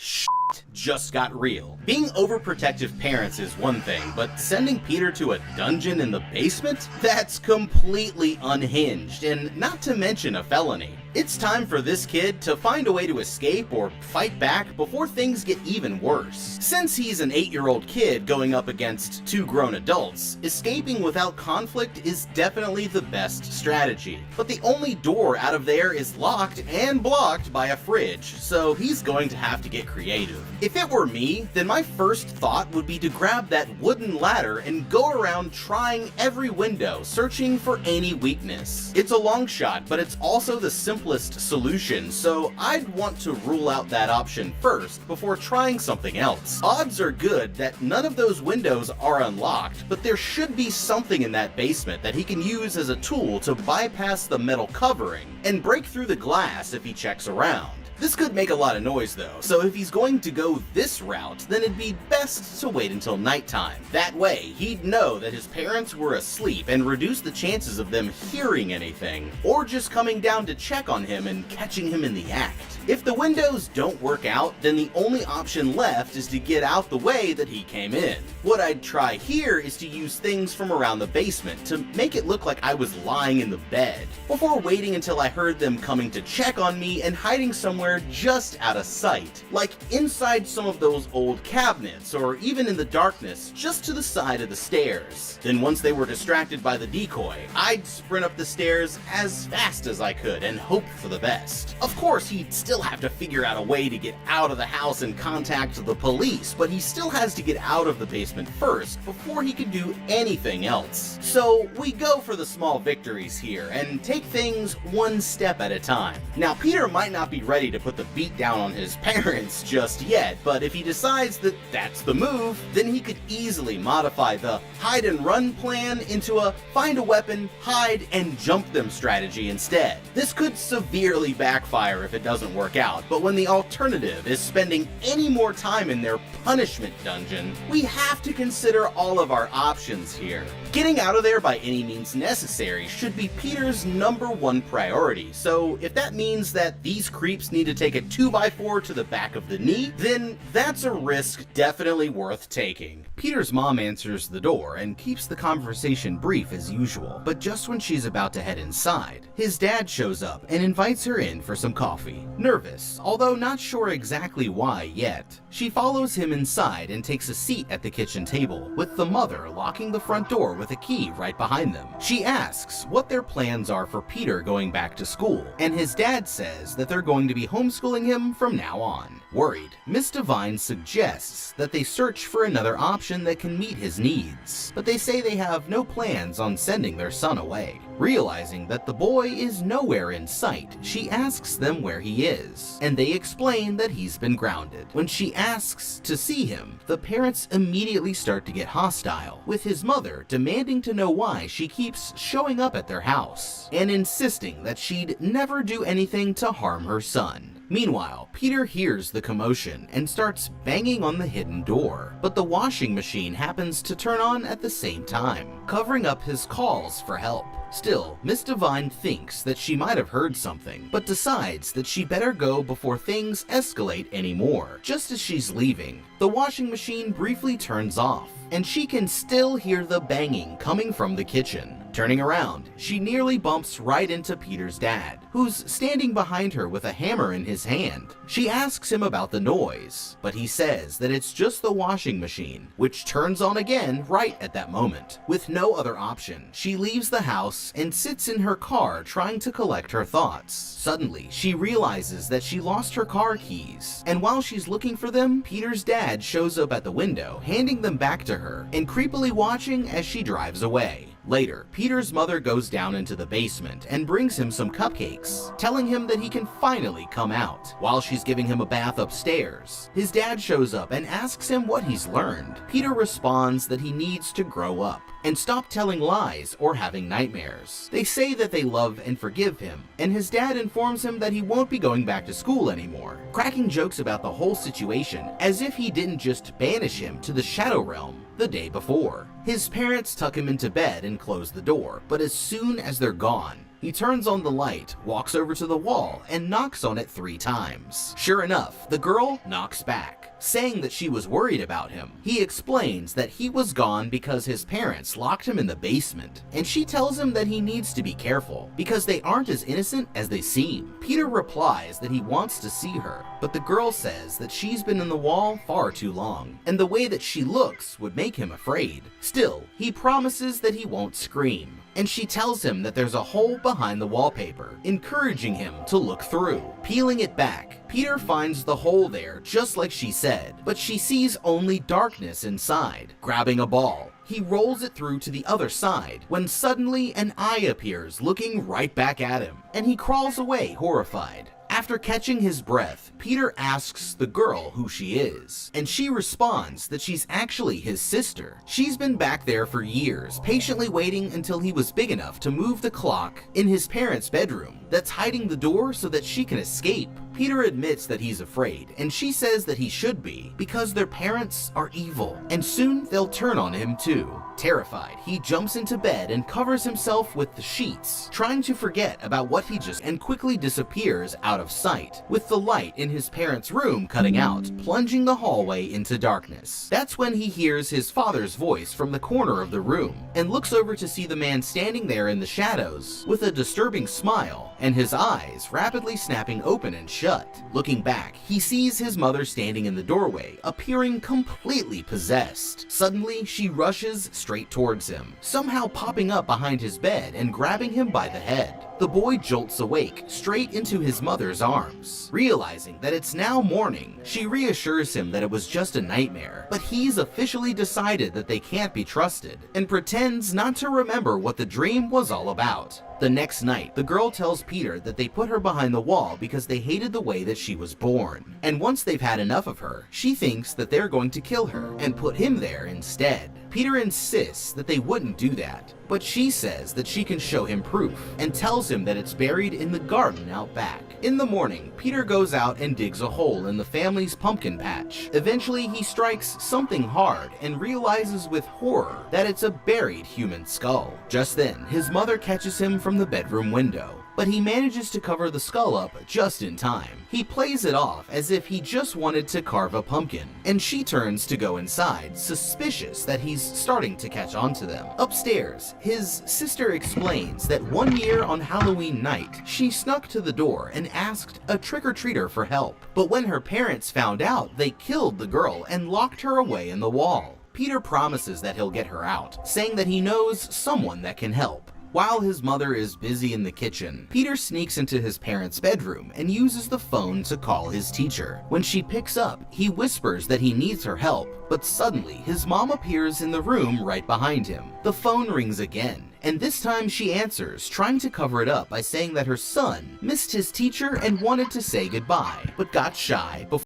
just got real. Being overprotective parents is one thing, but sending Peter to a dungeon in the basement? That's completely unhinged, and not to mention a felony. It's time for this kid to find a way to escape or fight back before things get even worse. Since he's an 8-year-old kid going up against 2 grown adults, escaping without conflict is definitely the best strategy. But the only door out of there is locked and blocked by a fridge, so he's going to have to get creative. If it were me, then my first thought would be to grab that wooden ladder and go around trying every window, searching for any weakness. It's a long shot, but it's also the simplest solution, so I'd want to rule out that option first before trying something else. Odds are good that none of those windows are unlocked, but there should be something in that basement that he can use as a tool to bypass the metal covering and break through the glass if he checks around. This could make a lot of noise though, so if he's going to go this route, then it'd be best to wait until nighttime. That way, he'd know that his parents were asleep and reduce the chances of them hearing anything, or just coming down to check on him and catching him in the act. If the windows don't work out, then the only option left is to get out the way that he came in. What I'd try here is to use things from around the basement to make it look like I was lying in the bed, before waiting until I heard them coming to check on me and hiding somewhere just out of sight, like inside some of those old cabinets, or even in the darkness just to the side of the stairs. Then once they were distracted by the decoy, I'd sprint up the stairs as fast as I could and hope for the best. Of course, he'd still have to figure out a way to get out of the house and contact the police, but he still has to get out of the basement first before he can do anything else. So we go for the small victories here and take things one step at a time. Now, Peter might not be ready to put the beat down on his parents just yet, but if he decides that that's the move, then he could easily modify the hide and run plan into a find a weapon, hide, and jump them strategy instead. This could severely backfire if it doesn't work out, but when the alternative is spending any more time in their punishment dungeon, we have to consider all of our options here. Getting out of there by any means necessary should be Peter's #1 priority, so if that means that these creeps need to take a 2x4 to the back of the knee, then that's a risk definitely worth taking. Peter's mom answers the door and keeps the conversation brief as usual, but just when she's about to head inside, his dad shows up and invites her in for some coffee. Nervous nervous, although not sure exactly why yet. She follows him inside and takes a seat at the kitchen table, with the mother locking the front door with a key right behind them. She asks what their plans are for Peter going back to school, and his dad says that they're going to be homeschooling him from now on. Worried, Miss Devine suggests that they search for another option that can meet his needs, but they say they have no plans on sending their son away. Realizing that the boy is nowhere in sight, she asks them where he is, and they explain that he's been grounded. When she asks to see him, the parents immediately start to get hostile, with his mother demanding to know why she keeps showing up at their house, and insisting that she'd never do anything to harm her son. Meanwhile, Peter hears the commotion and starts banging on the hidden door, but the washing machine happens to turn on at the same time, covering up his calls for help. Still, Miss Devine thinks that she might have heard something, but decides that she better go before things escalate anymore. Just as she's leaving, the washing machine briefly turns off, and she can still hear the banging coming from the kitchen. Turning around, she nearly bumps right into Peter's dad, who's standing behind her with a hammer in his hand. She asks him about the noise, but he says that it's just the washing machine, which turns on again right at that moment. With no other option, she leaves the house and sits in her car trying to collect her thoughts. Suddenly, she realizes that she lost her car keys, and while she's looking for them, Peter's dad shows up at the window, handing them back to her, and creepily watching as she drives away. Later, Peter's mother goes down into the basement and brings him some cupcakes, telling him that he can finally come out. While she's giving him a bath upstairs, his dad shows up and asks him what he's learned. Peter responds that he needs to grow up and stop telling lies or having nightmares. They say that they love and forgive him, and his dad informs him that he won't be going back to school anymore, cracking jokes about the whole situation as if he didn't just banish him to the Shadow Realm the day before. His parents tuck him into bed and close the door, but as soon as they're gone, he turns on the light, walks over to the wall, and knocks on it 3 times. Sure enough, the girl knocks back, saying that she was worried about him. He explains that he was gone because his parents locked him in the basement, and she tells him that he needs to be careful because they aren't as innocent as they seem. Peter replies that he wants to see her, but the girl says that she's been in the wall far too long, and the way that she looks would make him afraid. Still, he promises that he won't scream, and she tells him that there's a hole behind the wallpaper, encouraging him to look through. Peeling it back, Peter finds the hole there just like she said, but she sees only darkness inside. Grabbing a ball, he rolls it through to the other side when suddenly an eye appears looking right back at him, and he crawls away horrified. After catching his breath, Peter asks the girl who she is, and she responds that she's actually his sister. She's been back there for years, patiently waiting until he was big enough to move the clock in his parents' bedroom that's hiding the door so that she can escape. Peter admits that he's afraid, and she says that he should be, because their parents are evil, and soon they'll turn on him too. Terrified, he jumps into bed and covers himself with the sheets, trying to forget about what he just and quickly disappears out of sight, with the light in his parents' room cutting out, plunging the hallway into darkness. That's when he hears his father's voice from the corner of the room, and looks over to see the man standing there in the shadows, with a disturbing smile, and his eyes rapidly snapping open and shut. Looking back, he sees his mother standing in the doorway, appearing completely possessed. Suddenly, she rushes straight towards him, somehow popping up behind his bed and grabbing him by the head. The boy jolts awake, straight into his mother's arms. Realizing that it's now morning, she reassures him that it was just a nightmare, but he's officially decided that they can't be trusted, and pretends not to remember what the dream was all about. The next night, the girl tells Peter that they put her behind the wall because they hated the way that she was born, and once they've had enough of her, she thinks that they're going to kill her and put him there instead. Peter insists that they wouldn't do that, but she says that she can show him proof, and tells him that it's buried in the garden out back. In the morning, Peter goes out and digs a hole in the family's pumpkin patch. Eventually, he strikes something hard and realizes with horror that it's a buried human skull. Just then, his mother catches him from the bedroom window. but he manages to cover the skull up just in time. He plays it off as if he just wanted to carve a pumpkin, and she turns to go inside, suspicious that he's starting to catch on to them. Upstairs, his sister explains that one year on Halloween night, she snuck to the door and asked a trick-or-treater for help. But when her parents found out, they killed the girl and locked her away in the wall. Peter promises that he'll get her out, saying that he knows someone that can help. While his mother is busy in the kitchen, Peter sneaks into his parents' bedroom and uses the phone to call his teacher. When she picks up, he whispers that he needs her help, but suddenly his mom appears in the room right behind him. The phone rings again, and this time she answers, trying to cover it up by saying that her son missed his teacher and wanted to say goodbye, but got shy before